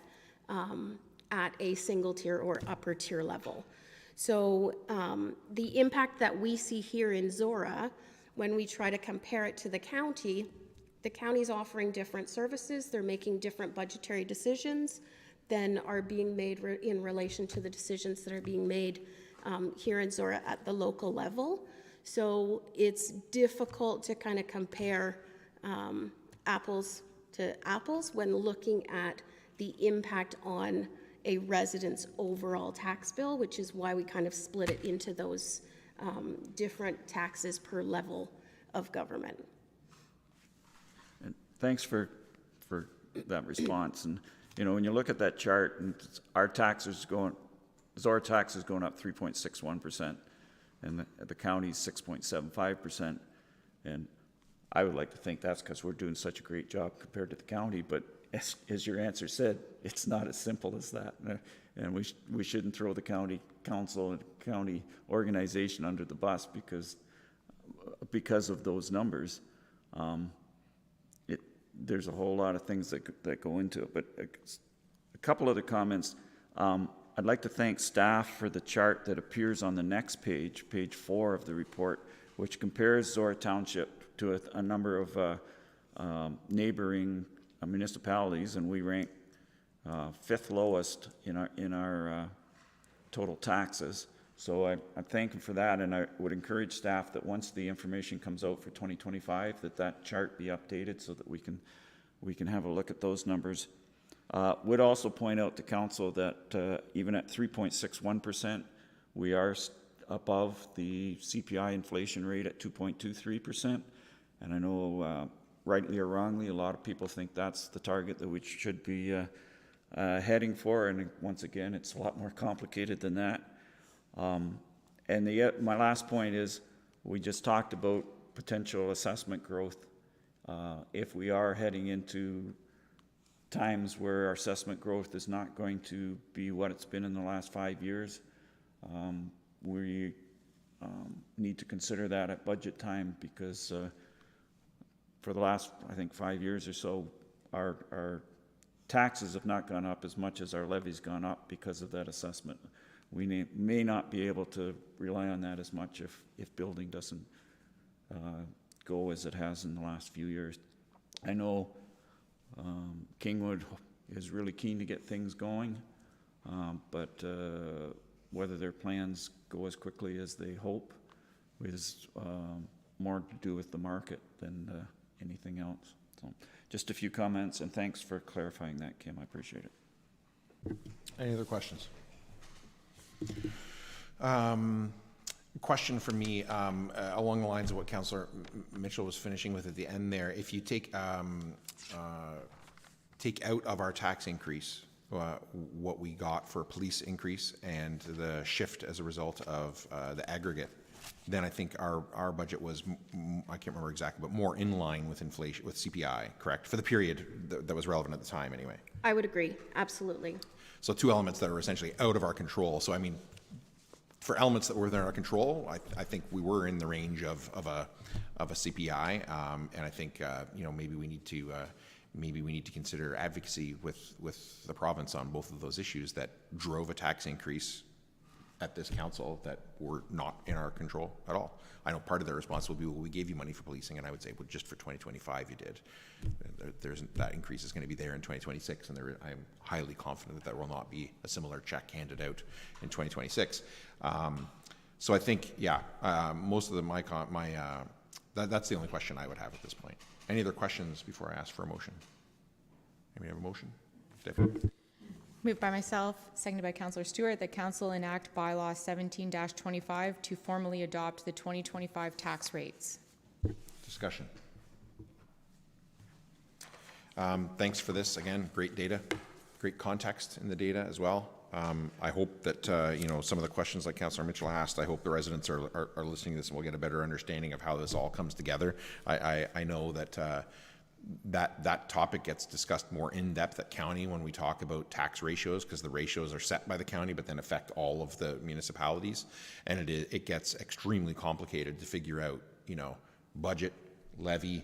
at a single tier or upper tier level. So the impact that we see here in Zorra, when we try to compare it to the county's offering different services, they're making different budgetary decisions than are being made in relation to the decisions that are being made here in Zorra at the local level. So it's difficult to kind of compare apples to apples when looking at the impact on a resident's overall tax bill, which is why we kind of split it into those different taxes per level of government. And thanks for that response. And when you look at that chart, and our Zorra tax is going up 3.61%, and the county's 6.75%. And I would like to think that's because we're doing such a great job compared to the county, but as your answer said, it's not as simple as that. And we shouldn't throw the county council and county organization under the bus because of those numbers. There's a whole lot of things that go into it. But a couple other comments. I'd like to thank staff for the chart that appears on the next page, page 4 of the report, which compares Zorra Township to a number of neighboring municipalities, and we rank 5th lowest in our total taxes. So I thank him for that, and I would encourage staff that once the information comes out for 2025, that chart be updated so that we can have a look at those numbers. Would also point out to council that even at 3.61%, we are above the CPI inflation rate at 2.23%. And I know, rightly or wrongly, a lot of people think that's the target that we should be heading for. And once again, it's a lot more complicated than that. My last point is, we just talked about potential assessment growth. If we are heading into times where our assessment growth is not going to be what it's been in the last 5 years, we need to consider that at budget time, because for the last, I think, 5 years or so, our taxes have not gone up as much as our levy's gone up because of that assessment. We may not be able to rely on that as much if building doesn't go as it has in the last few years. I know Kingwood is really keen to get things going, but whether their plans go as quickly as they hope is more to do with the market than anything else. So just a few comments, and thanks for clarifying that, Kim. I appreciate it. Any other questions? Question for me, along the lines of what Councillor Mitchell was finishing with at the end there. If you take out of our tax increase what we got for police increase and the shift as a result of the aggregate, then I think our budget was, I can't remember exactly, but more in line with inflation, with CPI, correct? For the period that was relevant at the time anyway. I would agree, absolutely. So two elements that are essentially out of our control. So I mean, for elements that were within our control, I think we were in the range of a CPI, and I think maybe we need to consider advocacy with the province on both of those issues that drove a tax increase at this council that were not in our control at all. I know part of their response will be, well, we gave you money for policing, and I would say, well, just for 2025 you did. That increase is going to be there in 2026, and I'm highly confident that there will not be a similar check handed out in 2026. So I think, most of that's the only question I would have at this point. Any other questions before I ask for a motion? Anybody have a motion? David? Moved by myself, seconded by Councillor Stewart, that Council enact bylaw 17-25 to formally adopt the 2025 tax rates. Discussion. Thanks for this. Again, great data, great context in the data as well. I hope that, some of the questions like Councillor Mitchell asked, I hope the residents are listening to this and we'll get a better understanding of how this all comes together. I know that that topic gets discussed more in depth at county when we talk about tax ratios, because the ratios are set by the county but then affect all of the municipalities, and it gets extremely complicated to figure out, budget, levy,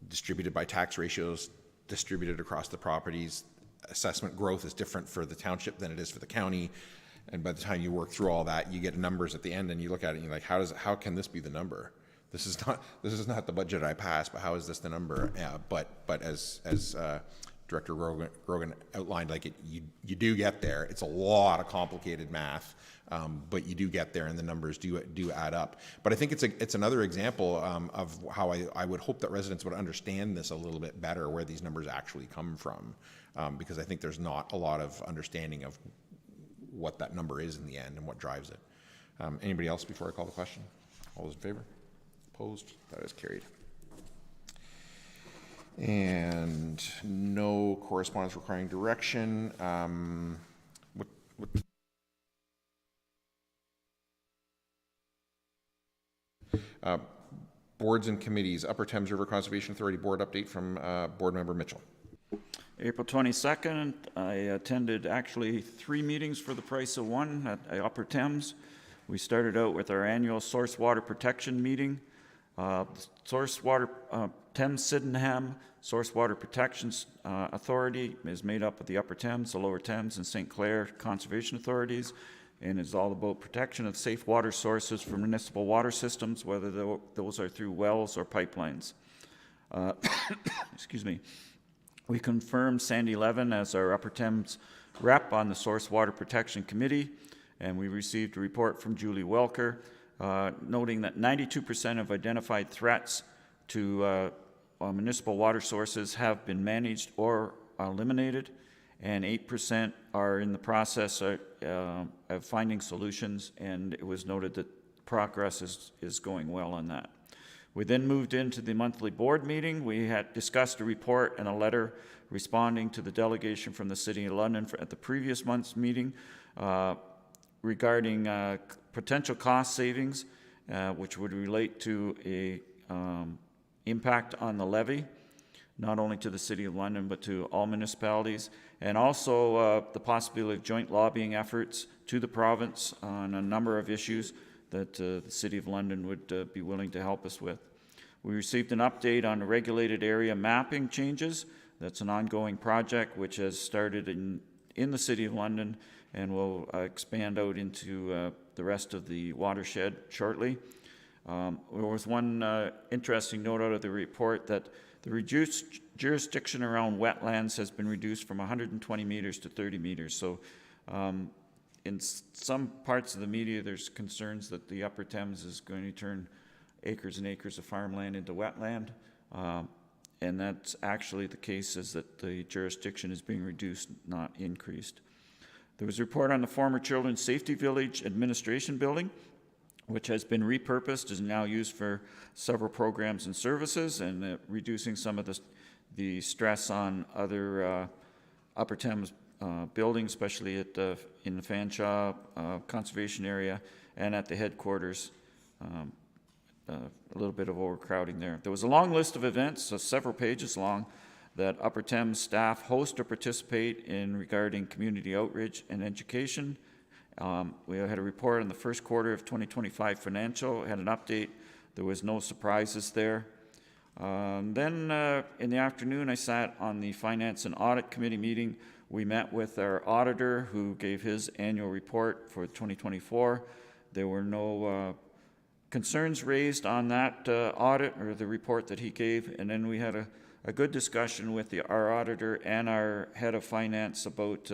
distributed by tax ratios, distributed across the properties. Assessment growth is different for the township than it is for the county, and by the time you work through all that, you get numbers at the end and you look at it and you're like, how can this be the number? This is not the budget I passed, but how is this the number? But as Director Grogan outlined, you do get there. It's a lot of complicated math, but you do get there, and the numbers do add up. But I think it's another example of how I would hope that residents would understand this a little bit better, where these numbers actually come from, because I think there's not a lot of understanding of what that number is in the end and what drives it. Anybody else before I call the question? All those in favor? Opposed? That is carried. And no correspondence requiring direction. Boards and committees. Upper Thames River Conservation Authority Board update from Board Member Mitchell. April 22nd, I attended actually 3 meetings for the price of 1 at Upper Thames. We started out with our annual source water protection meeting. Source water, Thames Sydenham Source Water Protection Authority is made up of the Upper Thames, the Lower Thames, and St. Clair Conservation Authorities, and is all about protection of safe water sources for municipal water systems, whether those are through wells or pipelines. Excuse me. We confirmed Sandy Levin as our Upper Thames rep on the Source Water Protection Committee, and we received a report from Julie Welker noting that 92% of identified threats to municipal water sources have been managed or eliminated, and 8% are in the process of finding solutions, and it was noted that progress is going well on that. We then moved into the monthly board meeting. We had discussed a report and a letter responding to the delegation from the City of London at the previous month's meeting regarding potential cost savings, which would relate to a impact on the levy, not only to the City of London, but to all municipalities, and also the possibility of joint lobbying efforts to the province on a number of issues that the City of London would be willing to help us with. We received an update on the regulated area mapping changes. That's an ongoing project which has started in the City of London and will expand out into the rest of the watershed shortly. There was one interesting note out of the report that the reduced jurisdiction around wetlands has been reduced from 120 meters to 30 meters. So in some parts of the media, there's concerns that the Upper Thames is going to turn acres and acres of farmland into wetland. And that's actually the case, is that the jurisdiction is being reduced, not increased. There was a report on the former Children's Safety Village Administration Building, which has been repurposed, is now used for several programs and services, and reducing some of the stress on other Upper Thames buildings, especially at in the Fanshawe conservation area and at the headquarters. A little bit of overcrowding there. There was a long list of events, several pages long, that Upper Thames staff host or participate in regarding community outreach and education. We had a report on the first quarter of 2025 financial, had an update. There was no surprises there. Then in the afternoon, I sat on the Finance and Audit Committee meeting. We met with our auditor, who gave his annual report for 2024. There were no concerns raised on that audit or the report that he gave. And then we had a good discussion with our auditor and our head of finance about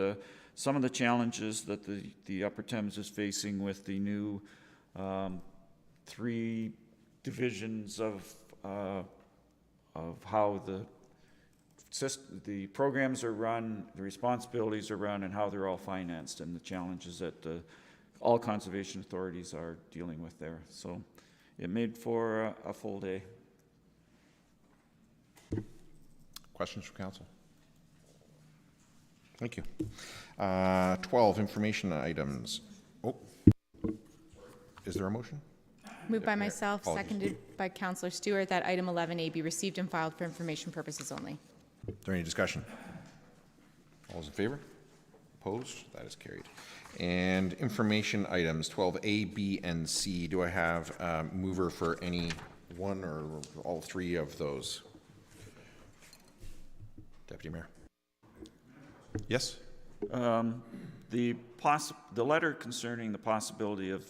some of the challenges that the Upper Thames is facing with the new 3 divisions of how the programs are run, the responsibilities are run, and how they're all financed, and the challenges that all conservation authorities are dealing with there. So it made for a full day. Questions from council? Thank you. 12, information items. Oh, is there a motion? Moved by myself, Apologies. seconded by Councillor Stewart, that item 11A be received and filed for information purposes only. Is there any discussion? All those in favor? Opposed? That is carried. And information items 12A, B, and C. Do I have a mover for any one or all 3 of those? Deputy Mayor. Yes? The letter concerning the possibility of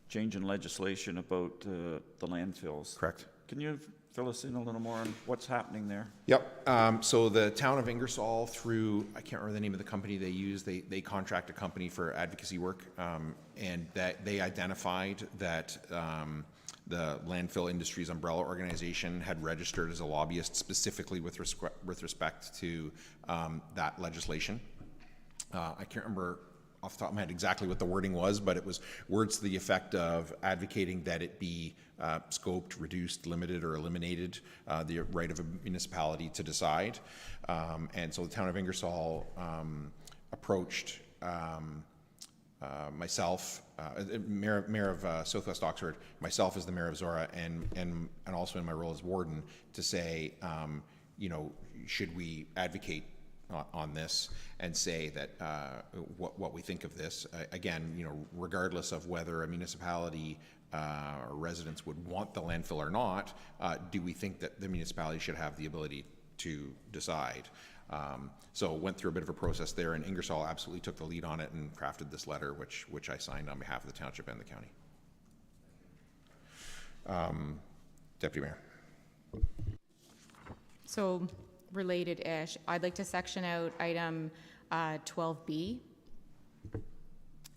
change in legislation about the landfills. Correct. Can you fill us in a little more on what's happening there? Yep. So the town of Ingersoll, through, I can't remember the name of the company they use, they contract a company for advocacy work, and that they identified that the landfill industry's umbrella organization had registered as a lobbyist specifically with respect to that legislation. I can't remember off the top of my head exactly what the wording was, but it was words to the effect of advocating that it be scoped, reduced, limited, or eliminated, the right of a municipality to decide. And so the town of Ingersoll approached myself, Mayor of Southwest Oxford, myself as the Mayor of Zorra, and also in my role as warden, to say, you know, should we advocate on this and say that what we think of this, again, you know, regardless of whether a municipality or residents would want the landfill or not, do we think that the municipality should have the ability to decide? So went through a bit of a process there, and Ingersoll absolutely took the lead on it and crafted this letter, which I signed on behalf of the township and the county. Deputy Mayor. So related-ish, I'd like to section out item 12B.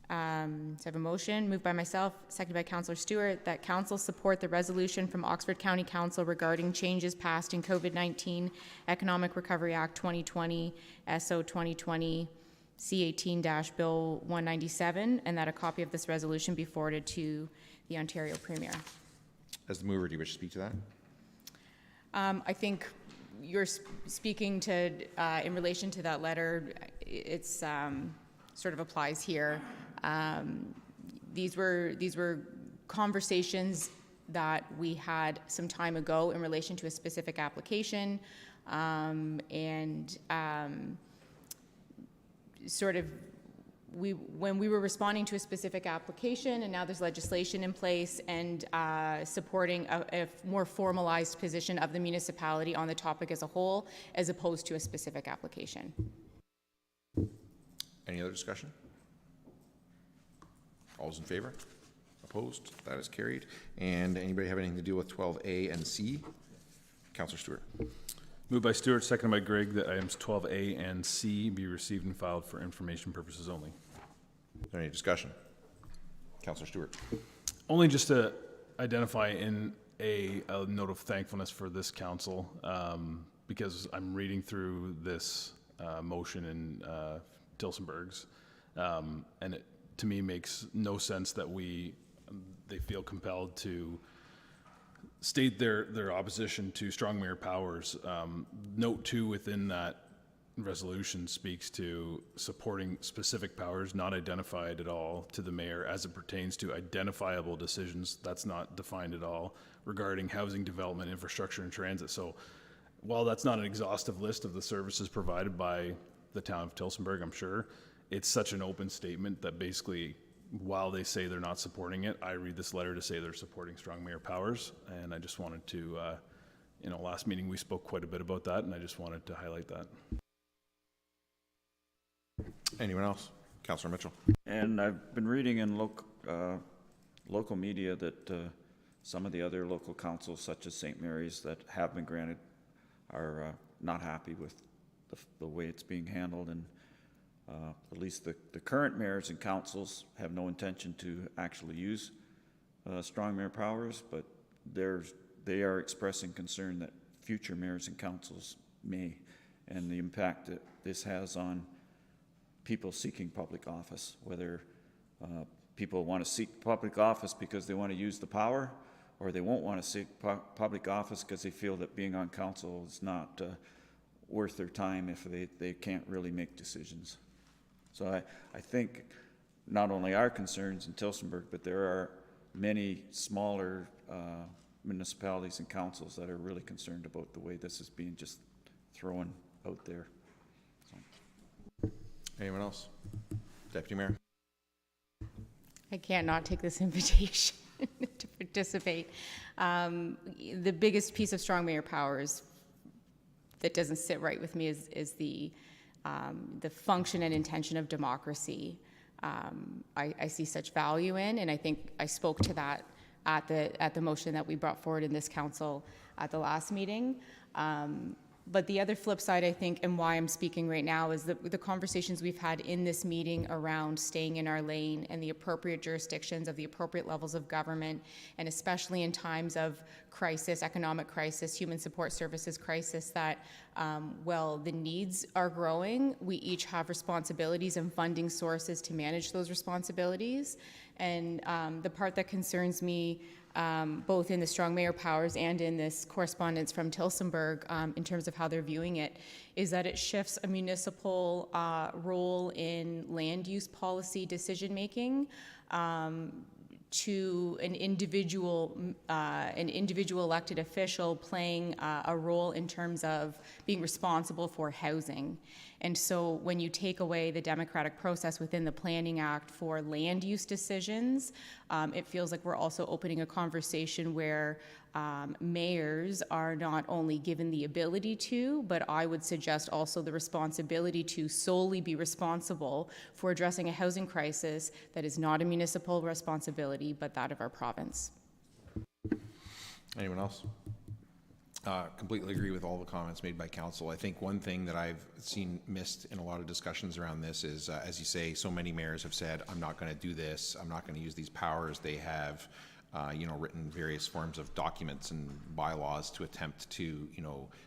So I have a motion moved by myself, seconded by Councillor Stewart, that council support the resolution from Oxford County Council regarding changes passed in COVID-19 Economic Recovery Act 2020, SO 2020, C18-Bill 197, and that a copy of this resolution be forwarded to the Ontario Premier. As the mover, do you wish to speak to that? I think you're speaking to, in relation to that letter, it's sort of applies here. These were conversations that we had some time ago in relation to a specific application, when we were responding to a specific application, and now there's legislation in place and supporting a more formalized position of the municipality on the topic as a whole, as opposed to a specific application. Any other discussion? All's in favor? Opposed? That is carried. And anybody have anything to deal with 12A and C? Councillor Stewart. Moved by Stewart, seconded by Gregg, that items 12A and C be received and filed for information purposes only. Is there any discussion? Councillor Stewart. Only just to identify in a note of thankfulness for this council, because I'm reading through this motion in Tilsonburg's, and it to me makes no sense that they feel compelled to state their opposition to strong mayor powers. Note 2 within that resolution speaks to supporting specific powers not identified at all to the mayor as it pertains to identifiable decisions. That's not defined at all regarding housing development, infrastructure, and transit. So while that's not an exhaustive list of the services provided by the town of Tilsonburg, I'm sure, it's such an open statement that basically, while they say they're not supporting it, I read this letter to say they're supporting strong mayor powers. And I just wanted to, last meeting we spoke quite a bit about that, and I just wanted to highlight that. Anyone else? Councillor Mitchell. And I've been reading in local media that some of the other local councils, such as St. Mary's, that have been granted are not happy with the way it's being handled, and at least the current mayors and councils have no intention to actually use strong mayor powers, but they are expressing concern that future mayors and councils may, and the impact that this has on people seeking public office, whether people want to seek public office because they want to use the power, or they won't want to seek public office because they feel that being on council is not worth their time if they can't really make decisions. So I think not only our concerns in Tilsonburg, but there are many smaller municipalities and councils that are really concerned about the way this is being just thrown out there. So. Anyone else? Deputy Mayor. I can't not take this invitation to participate. The biggest piece of strong mayor powers that doesn't sit right with me is the function and intention of democracy. I see such value in, and I think I spoke to that at the motion that we brought forward in this council at the last meeting. But the other flip side, I think, and why I'm speaking right now, is the conversations we've had in this meeting around staying in our lane and the appropriate jurisdictions of the appropriate levels of government, and especially in times of crisis, economic crisis, human support services crisis, that while the needs are growing, we each have responsibilities and funding sources to manage those responsibilities. And the part that concerns me, both in the strong mayor powers and in this correspondence from Tilsonburg, in terms of how they're viewing it, is that it shifts a municipal role in land use policy decision-making to an individual elected official playing a role in terms of being responsible for housing. And so when you take away the democratic process within the Planning Act for land use decisions, it feels like we're also opening a conversation where mayors are not only given the ability to, but I would suggest also the responsibility to solely be responsible for addressing a housing crisis that is not a municipal responsibility, but that of our province. Anyone else? Completely agree with all the comments made by council. I think one thing that I've seen missed in a lot of discussions around this is, as you say, so many mayors have said, I'm not going to do this, I'm not going to use these powers. They have, written various forms of documents and bylaws to attempt to,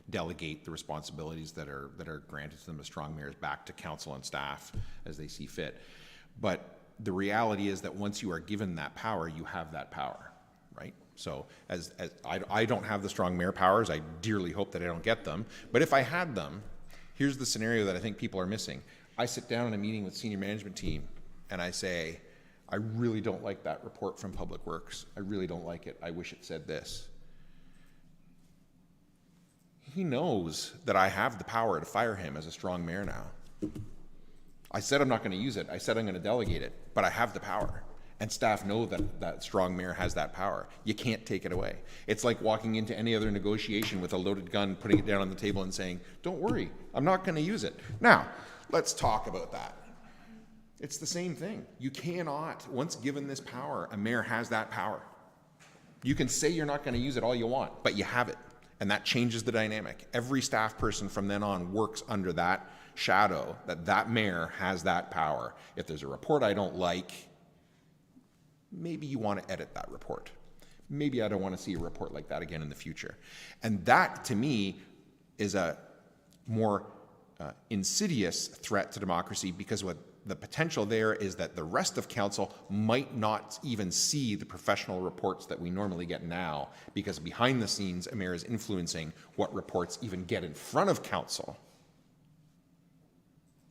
delegate the responsibilities that are granted to them as strong mayors back to council and staff as they see fit. But the reality is that once you are given that power, you have that power, right? So as I don't have the strong mayor powers, I dearly hope that I don't get them. But if I had them, here's the scenario that I think people are missing. I sit down in a meeting with senior management team and I say, I really don't like that report from Public Works. I really don't like it. I wish it said this. He knows that I have the power to fire him as a strong mayor now. I said I'm not going to use it. I said I'm going to delegate it, but I have the power. And staff know that that strong mayor has that power. You can't take it away. It's like walking into any other negotiation with a loaded gun, putting it down on the table and saying, don't worry, I'm not going to use it. Now, let's talk about that. It's the same thing. You cannot, once given this power, a mayor has that power. You can say you're not going to use it all you want, but you have it. And that changes the dynamic. Every staff person from then on works under that shadow, that mayor has that power. If there's a report I don't like, maybe you want to edit that report. Maybe I don't want to see a report like that again in the future. And that, to me, is a more insidious threat to democracy, because what the potential there is that the rest of council might not even see the professional reports that we normally get now, because behind the scenes, a mayor is influencing what reports even get in front of council.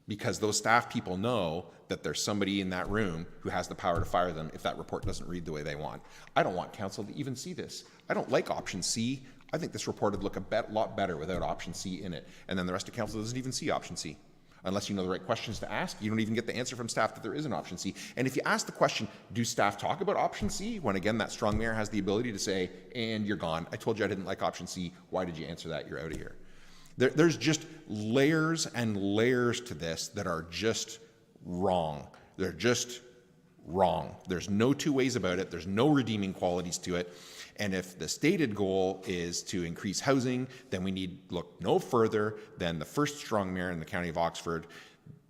Because those staff people know that there's somebody in that room who has the power to fire them if that report doesn't read the way they want. I don't want council to even see this. I don't like option C. I think this report would look a lot better without option C in it. And then the rest of council doesn't even see option C. Unless you know the right questions to ask, you don't even get the answer from staff that there is an option C. And if you ask the question, do staff talk about option C? When again, that strong mayor has the ability to say, and you're gone. I told you I didn't like option C. Why did you answer that? You're out of here. There's just layers and layers to this that are just wrong. They're just wrong. There's no two ways about it. There's no redeeming qualities to it. And if the stated goal is to increase housing, then we need look no further than the first strong mayor in the county of Oxford.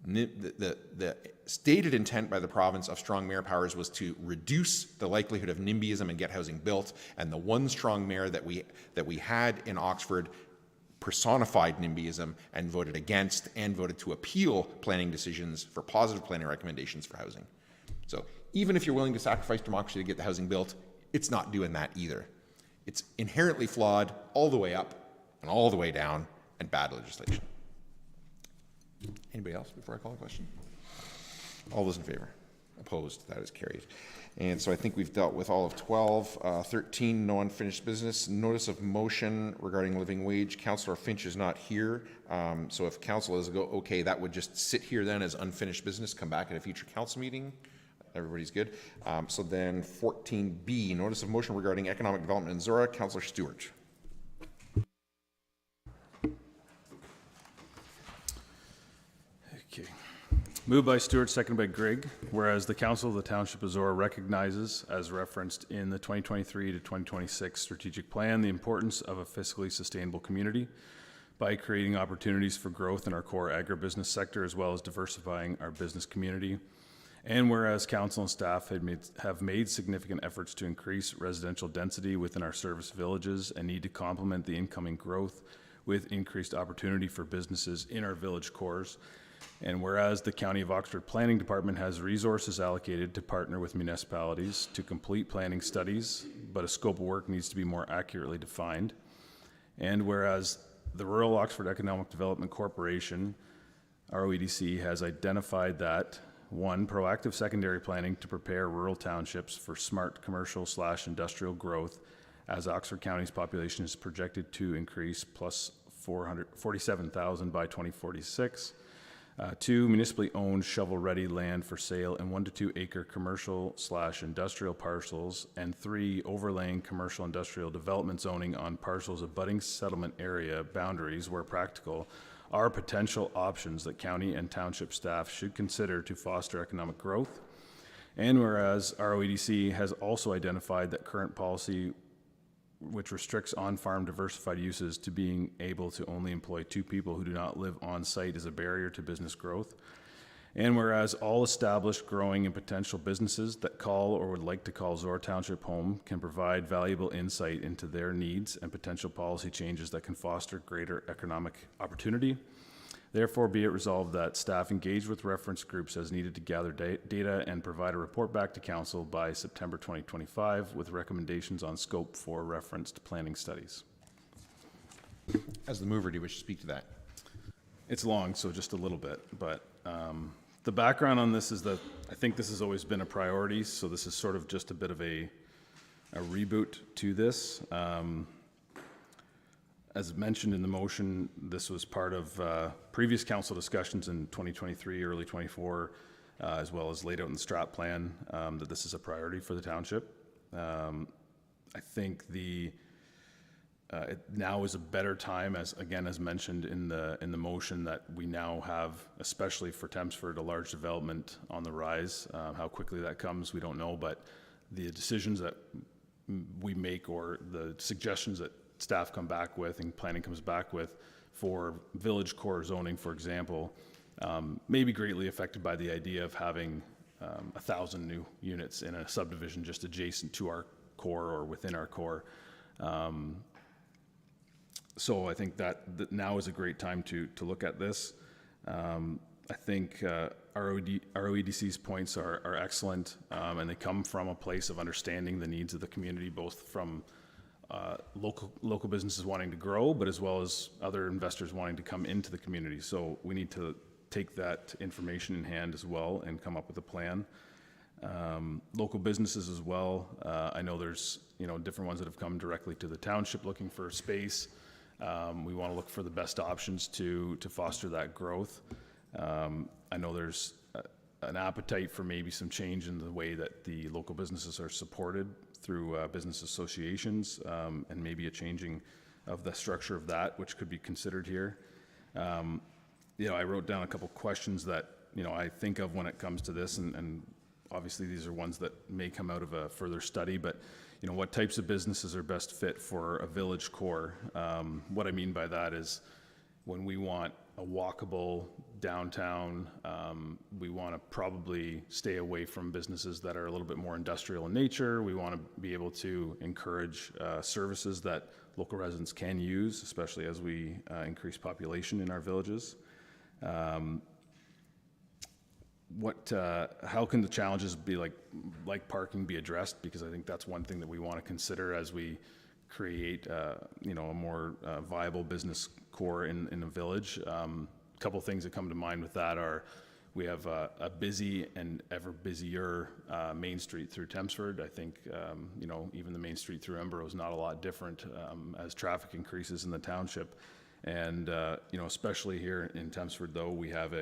The stated intent by the province of strong mayor powers was to reduce the likelihood of NIMBYism and get housing built. And the one strong mayor that we had in Oxford personified NIMBYism and voted against and voted to appeal planning decisions for positive planning recommendations for housing. So even if you're willing to sacrifice democracy to get the housing built, it's not doing that either. It's inherently flawed all the way up and all the way down, and bad legislation. Anybody else before I call a question? All those in favor? Opposed? That is carried. And so I think we've dealt with all of 12. 13, no unfinished business. Notice of motion regarding living wage. Councillor Finch is not here. So if council is okay, that would just sit here then as unfinished business, come back at a future council meeting. Everybody's good. So then 14B, notice of motion regarding economic development in Zorra. Councillor Stewart. Okay. Moved by Stewart, seconded by Grigg. Whereas the Council of the Township of Zorra recognizes, as referenced in the 2023 to 2026 strategic plan, the importance of a fiscally sustainable community by creating opportunities for growth in our core agribusiness sector, as well as diversifying our business community. And whereas council and staff have made significant efforts to increase residential density within our service villages and need to complement the incoming growth with increased opportunity for businesses in our village cores. And whereas the County of Oxford Planning Department has resources allocated to partner with municipalities to complete planning studies, but a scope of work needs to be more accurately defined. And whereas the Rural Oxford Economic Development Corporation, ROEDC, has identified that 1, proactive secondary planning to prepare rural townships for smart commercial/industrial growth, as Oxford County's population is projected to increase plus 447,000 by 2046. 2, municipally owned shovel-ready land for sale in 1 to 2 acre commercial/industrial parcels. And 3, overlaying commercial industrial development zoning on parcels abutting settlement area boundaries where practical are potential options that county and township staff should consider to foster economic growth. And whereas ROEDC has also identified that current policy which restricts on-farm diversified uses to being able to only employ 2 people who do not live on site is a barrier to business growth. And whereas all established, growing, and potential businesses that call or would like to call Zorra Township home can provide valuable insight into their needs and potential policy changes that can foster greater economic opportunity. Therefore, be it resolved that staff engage with reference groups as needed to gather data and provide a report back to council by September 2025 with recommendations on scope for referenced planning studies. As the mover, do you wish to speak to that? It's long, so just a little bit, but the background on this is that I think this has always been a priority, so this is sort of just a bit of a reboot to this. As mentioned in the motion, this was part of previous council discussions in 2023, early 24, as well as laid out in the strat plan, that this is a priority for the township. I think now is a better time, as mentioned in the motion, that we now have, especially for Tempsford, a large development on the rise. How quickly that comes, we don't know, but the decisions that we make or the suggestions that staff come back with and planning comes back with for village core zoning, for example, may be greatly affected by the idea of having 1,000 new units in a subdivision just adjacent to our core or within our core. So I think that now is a great time to look at this. I think ROEDC's points are excellent, and they come from a place of understanding the needs of the community, both from local businesses wanting to grow, but as well as other investors wanting to come into the community. So we need to take that information in hand as well and come up with a plan. Local businesses as well. I know there's different ones that have come directly to the township looking for space. We want to look for the best options to foster that growth. I know there's an appetite for maybe some change in the way that the local businesses are supported through business associations, and maybe a changing of the structure of that, which could be considered here. I wrote down a couple questions that I think of when it comes to this, and obviously these are ones that may come out of a further study, but what types of businesses are best fit for a village core? What I mean by that is when we want a walkable downtown, we want to probably stay away from businesses that are a little bit more industrial in nature. We want to be able to encourage services that local residents can use, especially as we increase population in our villages. How can the challenges be like parking be addressed? Because I think that's one thing that we want to consider as we create a more viable business core in a village. A couple things that come to mind with that are we have a busy and ever busier Main Street through Tempsford. I think even the Main Street through Embro is not a lot different as traffic increases in the township. And especially here in Tempsford, though, we have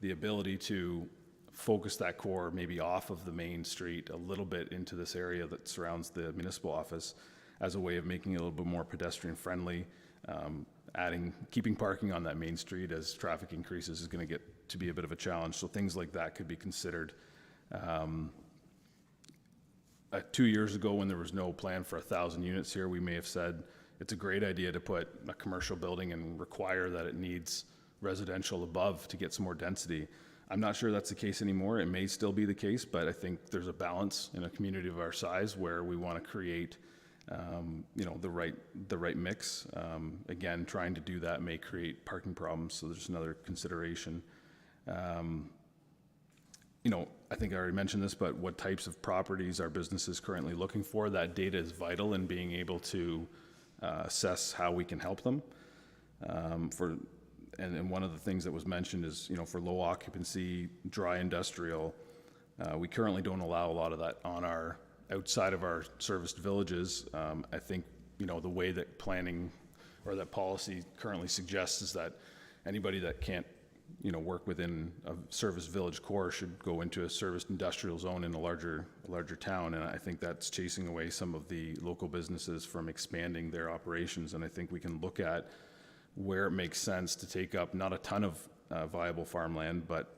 the ability to focus that core maybe off of the main street a little bit into this area that surrounds the municipal office as a way of making it a little bit more pedestrian friendly. Keeping parking on that main street as traffic increases is going to get to be a bit of a challenge. So things like that could be considered. 2 years ago, when there was no plan for 1,000 units here, we may have said it's a great idea to put a commercial building and require that it needs residential above to get some more density. I'm not sure that's the case anymore. It may still be the case, but I think there's a balance in a community of our size where we want to create the right mix. Again, trying to do that may create parking problems, so there's another consideration. I think I already mentioned this, but what types of properties are businesses currently looking for? That data is vital in being able to assess how we can help them. And one of the things that was mentioned is, for low occupancy, dry industrial, we currently don't allow a lot of that on outside of our serviced villages. I think, the way that planning or that policy currently suggests is that anybody that can't, work within a serviced village core should go into a serviced industrial zone in a larger town. And I think that's chasing away some of the local businesses from expanding their operations. And I think we can look at where it makes sense to take up not a ton of viable farmland, but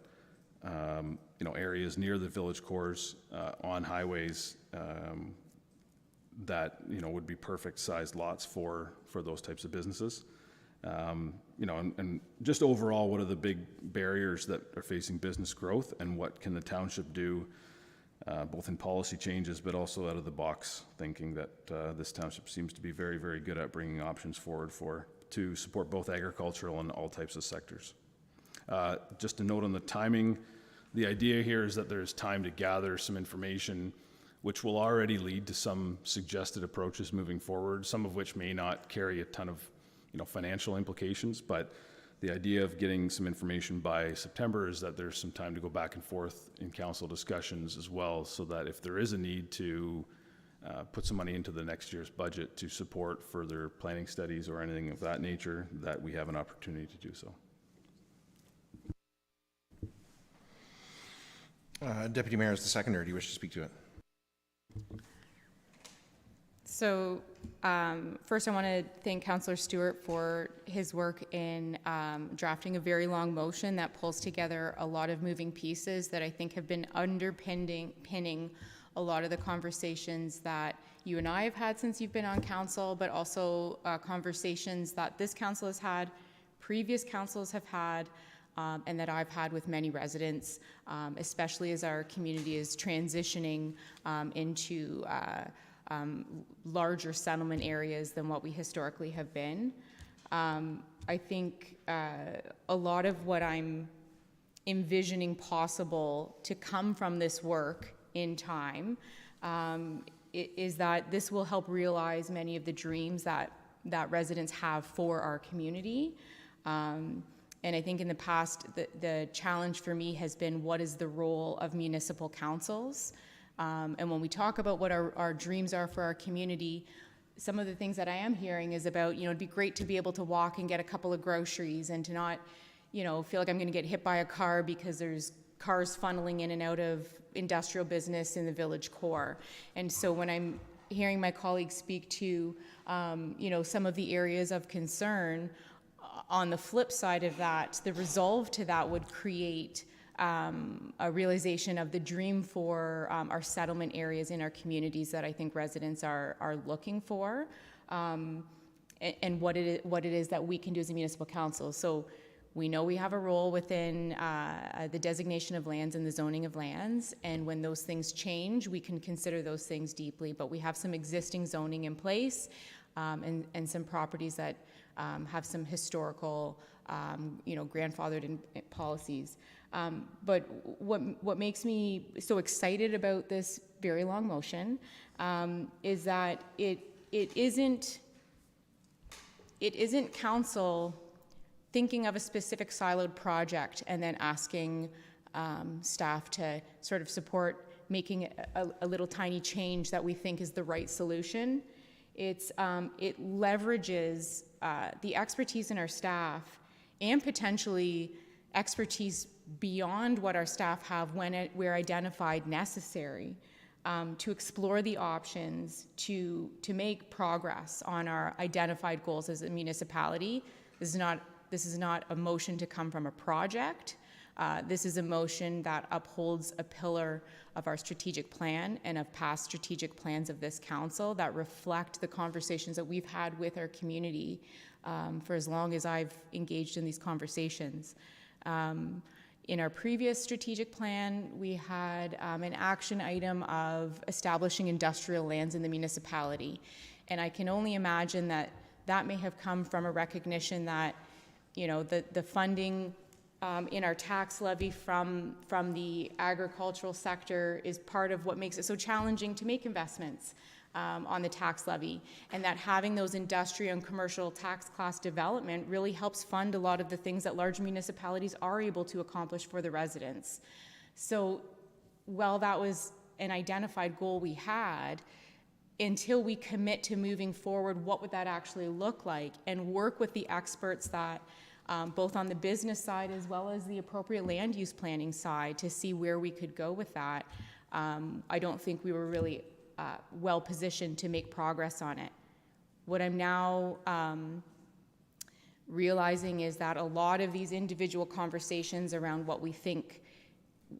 areas near the village cores, on highways, that, would be perfect sized lots for those types of businesses. And just overall, what are the big barriers that are facing business growth, and what can the township do, both in policy changes, but also out of the box thinking that this township seems to be very, very good at bringing options forward to support both agricultural and all types of sectors. Just a note on the timing, the idea here is that there's time to gather some information which will already lead to some suggested approaches moving forward, some of which may not carry a ton of financial implications, but the idea of getting some information by September is that there's some time to go back and forth in council discussions as well, so that if there is a need to put some money into the next year's budget to support further planning studies or anything of that nature, that we have an opportunity to do so. Deputy Mayor is the seconder. Do you wish to speak to it? So first I want to thank Councillor Stewart for his work in drafting a very long motion that pulls together a lot of moving pieces that I think have been underpinning a lot of the conversations that you and I have had since you've been on council, but also conversations that this council has had, previous councils have had, and that I've had with many residents, especially as our community is transitioning into larger settlement areas than what we historically have been. I think a lot of what I'm envisioning possible to come from this work in time is that this will help realize many of the dreams that residents have for our community. And I think in the past, the challenge for me has been, what is the role of municipal councils? And when we talk about what our dreams are for our community, some of the things that I am hearing is about, it'd be great to be able to walk and get a couple of groceries and to not, feel like I'm going to get hit by a car because there's cars funneling in and out of industrial business in the village core. And so when I'm hearing my colleagues speak to, some of the areas of concern, on the flip side of that, the resolve to that would create a realization of the dream for our settlement areas in our communities that I think residents are looking for, and what it is that we can do as a municipal council. So we know we have a role within the designation of lands and the zoning of lands, and when those things change, we can consider those things deeply, but we have some existing zoning in place, and some properties that have some historical, grandfathered in policies. But what makes me so excited about this very long motion is that it isn't council thinking of a specific siloed project and then asking staff to sort of support making a little tiny change that we think is the right solution. It leverages the expertise in our staff and potentially expertise beyond what our staff have when we're identified necessary to explore the options to make progress on our identified goals as a municipality. This is not a motion to come from a project. This is a motion that upholds a pillar of our strategic plan and of past strategic plans of this council that reflect the conversations that we've had with our community for as long as I've engaged in these conversations. In our previous strategic plan, we had an action item of establishing industrial lands in the municipality. And I can only imagine that that may have come from a recognition that, the funding in our tax levy from the agricultural sector is part of what makes it so challenging to make investments on the tax levy, and that having those industrial and commercial tax class development really helps fund a lot of the things that large municipalities are able to accomplish for the residents. So while that was an identified goal we had, until we commit to moving forward, what would that actually look like, and work with the experts that both on the business side as well as the appropriate land use planning side to see where we could go with that, I don't think we were really well positioned to make progress on it. What I'm now realizing is that a lot of these individual conversations around what we think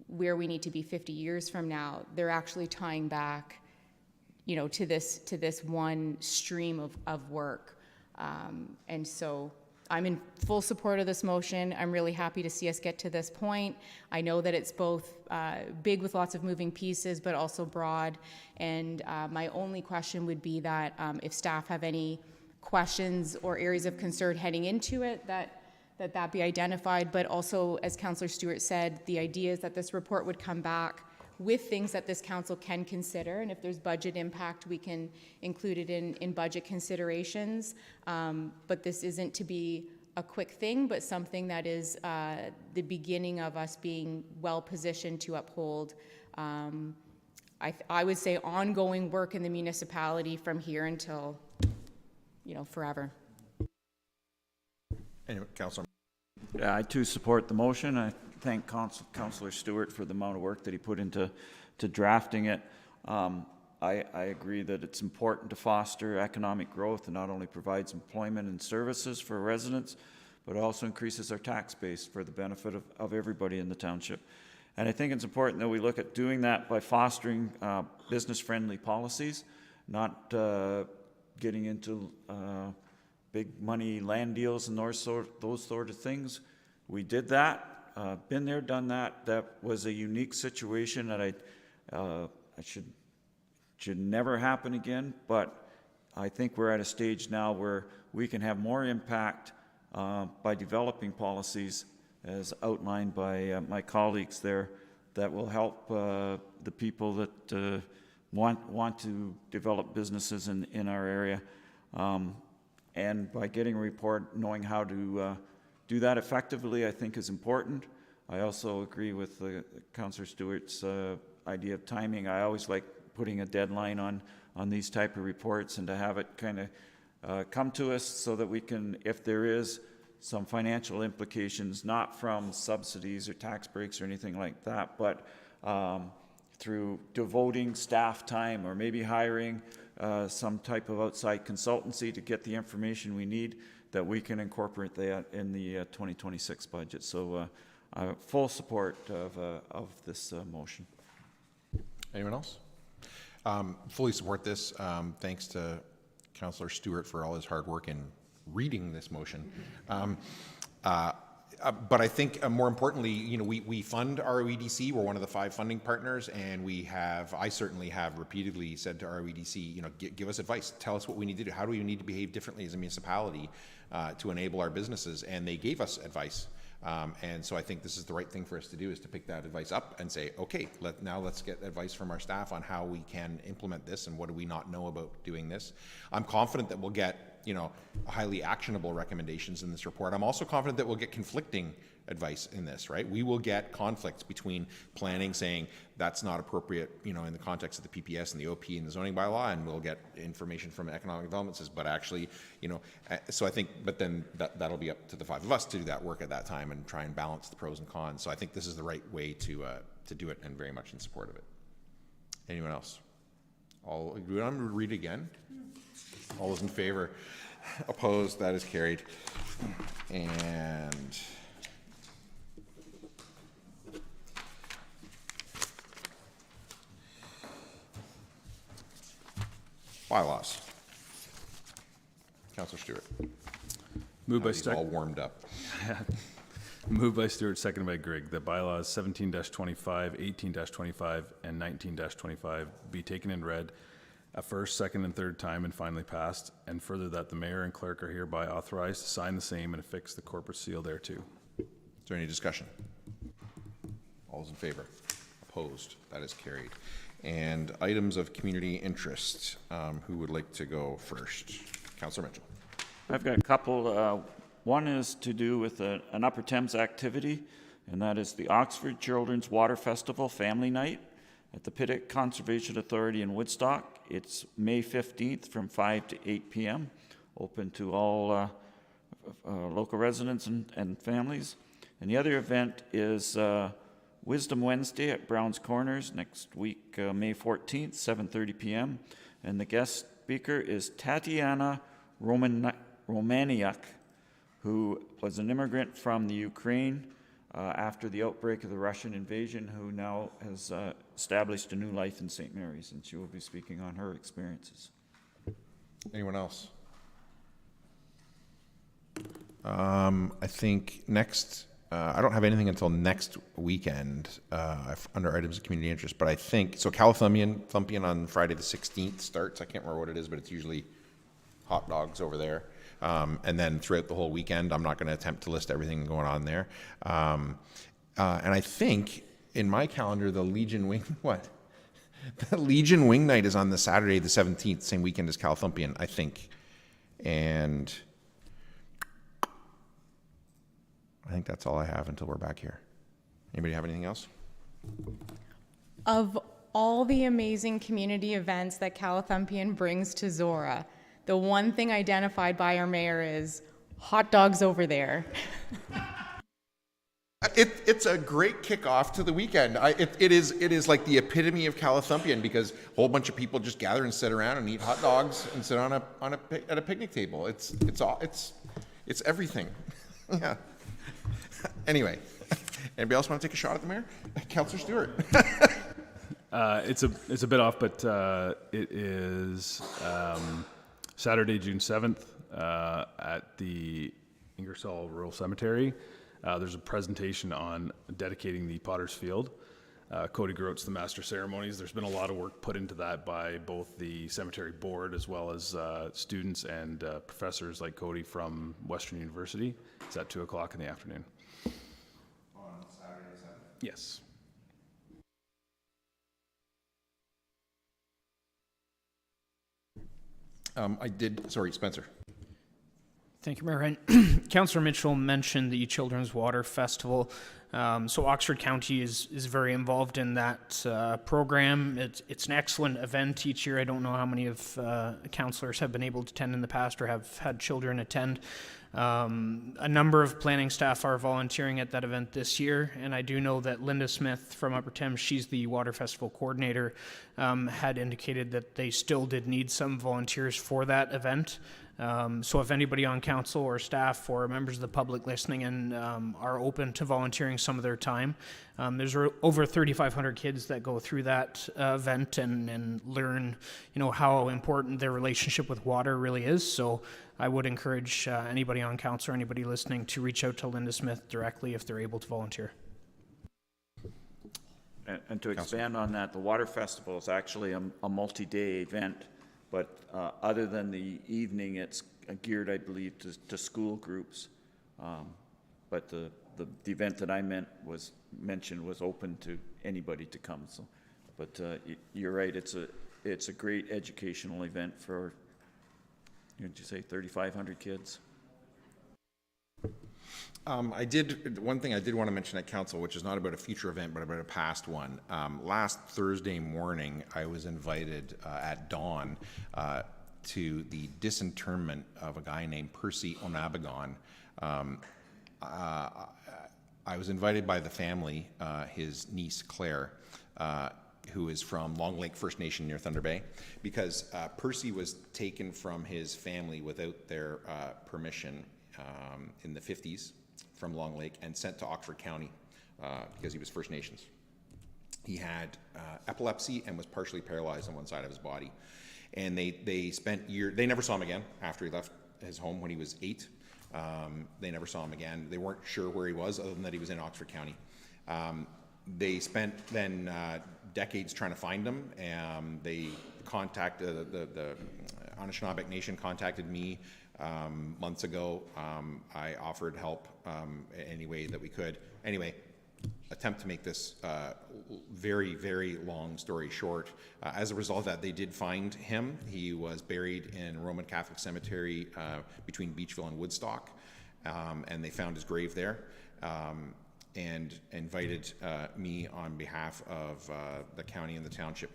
where we need to be 50 years from now, they're actually tying back, to this one stream of work. And so I'm in full support of this motion. I'm really happy to see us get to this point. I know that it's both big with lots of moving pieces, but also broad. And my only question would be that if staff have any questions or areas of concern heading into it, that be identified. But also, as Councillor Stewart said, the idea is that this report would come back with things that this council can consider, and if there's budget impact, we can include it in budget considerations. But this isn't to be a quick thing, but something that is the beginning of us being well positioned to uphold, I would say, ongoing work in the municipality from here until, forever. Anyway, Councillor. Yeah, I too support the motion. I thank Councillor Stewart for the amount of work that he put into drafting it. I agree that it's important to foster economic growth and not only provides employment and services for residents, but also increases our tax base for the benefit of everybody in the township. And I think it's important that we look at doing that by fostering business-friendly policies, not getting into big money land deals and those sort of things. We did that. Been there, done that. That was a unique situation that I should never happen again. But I think we're at a stage now where we can have more impact by developing policies, as outlined by my colleagues there, that will help the people that want to develop businesses in our area. And by getting a report, knowing how to do that effectively, I think is important. I also agree with Councillor Stewart's idea of timing. I always like putting a deadline on these type of reports and to have it kind of come to us so that we can, if there is some financial implications, not from subsidies or tax breaks or anything like that, but through devoting staff time or maybe hiring some type of outside consultancy to get the information we need, that we can incorporate that in the 2026 budget. So full support of this motion. Anyone else? Fully support this. Thanks to Councillor Stewart for all his hard work in reading this motion. But I think more importantly, we fund ROEDC. We're one of the 5 funding partners, and I certainly have repeatedly said to ROEDC, give us advice. Tell us what we need to do. How do we need to behave differently as a municipality to enable our businesses? And they gave us advice. And so I think this is the right thing for us to do, is to pick that advice up and say, okay, now let's get advice from our staff on how we can implement this and what do we not know about doing this. I'm confident that we'll get highly actionable recommendations in this report. I'm also confident that we'll get conflicting advice in this, right? We will get conflicts between planning saying that's not appropriate, in the context of the PPS and the OP and the zoning bylaw, and we'll get information from economic development says, but actually, so I think, but then that'll be up to the 5 of us to do that work at that time and try and balance the pros and cons. So I think this is the right way to do it, and very much in support of it. Anyone else? Do we want to read again? All those in favor? Opposed? That is carried. And bylaws. Councillor Stewart. Moved by all warmed up. Moved by Stewart, seconded by Grigg, that bylaws 17-25, 18-25, and 19-25 be taken and read a first, second, and third time and finally passed, and further that the mayor and clerk are hereby authorized to sign the same and affix the corporate seal thereto. Is there any discussion? All those in favor? Opposed? That is carried. And items of community interest. Who would like to go first? Councillor Mitchell. I've got a couple. One is to do with an Upper Thames activity, and that is the Oxford Children's Water Festival Family Night at the Pittock Conservation Authority in Woodstock. It's May 15th from 5 to 8 p.m., open to all local residents and families. And the other event is Wisdom Wednesday at Brown's Corners next week, May 14th, 7:30 p.m. And the guest speaker is Tatiana Romaniuk, who was an immigrant from the Ukraine, after the outbreak of the Russian invasion, who now has established a new life in St. Mary's, and she will be speaking on her experiences. Anyone else? I think next, I don't have anything until next weekend under items of community interest, but I think, so Thumpian on Friday the 16th starts. I can't remember what it is, but it's usually hot dogs over there. And then throughout the whole weekend, I'm not going to attempt to list everything going on there. And I think in my calendar, the Legion Wing, The Legion Wing Night is on the Saturday, the 17th, same weekend as Thumpian, I think. And I think that's all I have until we're back here. Anybody have anything else? Of all the amazing community events that Thumpian brings to Zorra, the one thing identified by our mayor is hot dogs over there. It's a great kickoff to the weekend. It is like the epitome of Thumpian, because a whole bunch of people just gather and sit around and eat hot dogs and sit at a picnic table. It's everything. Yeah. Anyway, anybody else want to take a shot at the mayor? Councillor Stewart. It's a bit off, but it is Saturday, June 7th at the Ingersoll Rural Cemetery. There's a presentation on dedicating the Potter's Field. Cody Groat's the master ceremonies. There's been a lot of work put into that by both the cemetery board as well as students and professors like Cody from Western University. It's at 2 o'clock in the afternoon. On Saturday, 7th? Yes. Sorry, Spencer. Thank you, Mayor. And Councillor Mitchell mentioned the Children's Water Festival. So Oxford County is very involved in that program. It's an excellent event each year. I don't know how many of councillors have been able to attend in the past or have had children attend. A number of planning staff are volunteering at that event this year, and I do know that Linda Smith from Upper Thames, she's the Water Festival coordinator, had indicated that they still did need some volunteers for that event. So if anybody on council or staff or members of the public listening in are open to volunteering some of their time, there's over 3,500 kids that go through that event and learn, how important their relationship with water really is. So I would encourage anybody on council or anybody listening to reach out to Linda Smith directly if they're able to volunteer. And to expand on that, the Water Festival is actually a multi-day event. But other than the evening, it's geared, I believe, to school groups. But the event that I mentioned was open to anybody to come. So, but you're right. It's a great educational event for, did you say 3,500 kids? One thing I did want to mention at council, which is not about a future event, but about a past one. Last Thursday morning, I was invited at dawn to the disinterment of a guy named Percy Onabagon. I was invited by the family, his niece Claire, who is from Long Lake First Nation near Thunder Bay, because Percy was taken from his family without their permission in the 50s from Long Lake and sent to Oxford County because he was First Nations. He had epilepsy and was partially paralyzed on one side of his body. And they spent years, they never saw him again after he left his home when he was 8. They never saw him again. They weren't sure where he was other than that he was in Oxford County. They spent then decades trying to find him. They contacted, the Anishinaabe Nation contacted me months ago. I offered help any way that we could. Anyway, attempt to make this very, very long story short. As a result of that, they did find him. He was buried in a Roman Catholic cemetery between Beachville and Woodstock, and they found his grave there. And invited me on behalf of the county and the township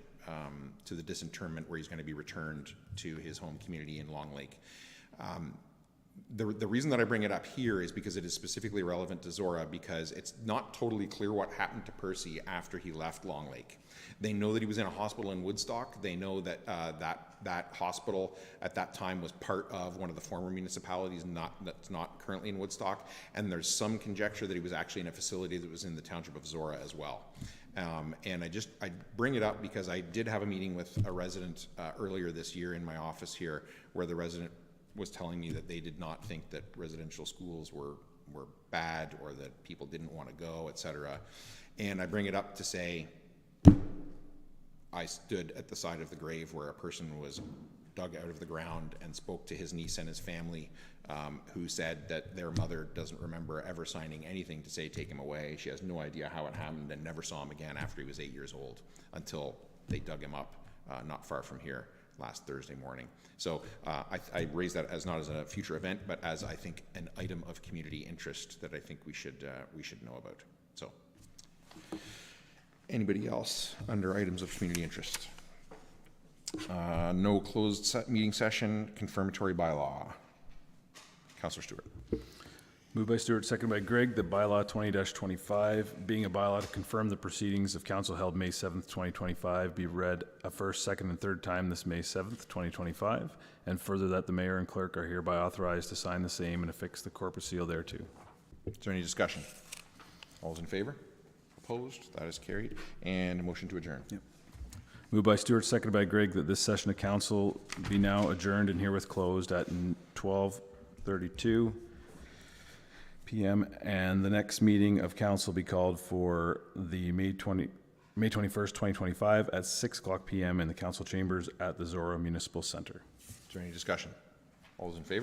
to the disinterment where he's going to be returned to his home community in Long Lake. The reason that I bring it up here is because it is specifically relevant to Zorra, because it's not totally clear what happened to Percy after he left Long Lake. They know that he was in a hospital in Woodstock. They know that that hospital at that time was part of one of the former municipalities that's not currently in Woodstock. And there's some conjecture that he was actually in a facility that was in the township of Zorra as well. And I bring it up because I did have a meeting with a resident earlier this year in my office here, where the resident was telling me that they did not think that residential schools were bad, or that people didn't want to go, et cetera. And I bring it up to say, I stood at the side of the grave where a person was dug out of the ground and spoke to his niece and his family, who said that their mother doesn't remember ever signing anything to say take him away. She has no idea how it happened, and never saw him again after he was 8 years old, until they dug him up not far from here last Thursday morning. So I raise that as not as a future event, but as, I think, an item of community interest that I think we should know about. So, anybody else under items of community interest? No closed meeting session. Confirmatory bylaw. Councillor Stewart. Moved by Stewart, seconded by Gregg, that bylaw 20-25, being a bylaw to confirm the proceedings of council held May 7th, 2025, be read a first, second, and third time this May 7th, 2025, and further that the mayor and clerk are hereby authorized to sign the same and affix the corporate seal thereto. Is there any discussion? All those in favor? Opposed? That is carried. And a motion to adjourn. Yep. Moved by Stewart, seconded by Gregg, that this session of council be now adjourned and herewith closed at 12:32 p.m. and the next meeting of council be called for the May 21st, 2025 at 6:00 p.m. in the council chambers at the Zorra Municipal Center. Is there any discussion? All those in favor?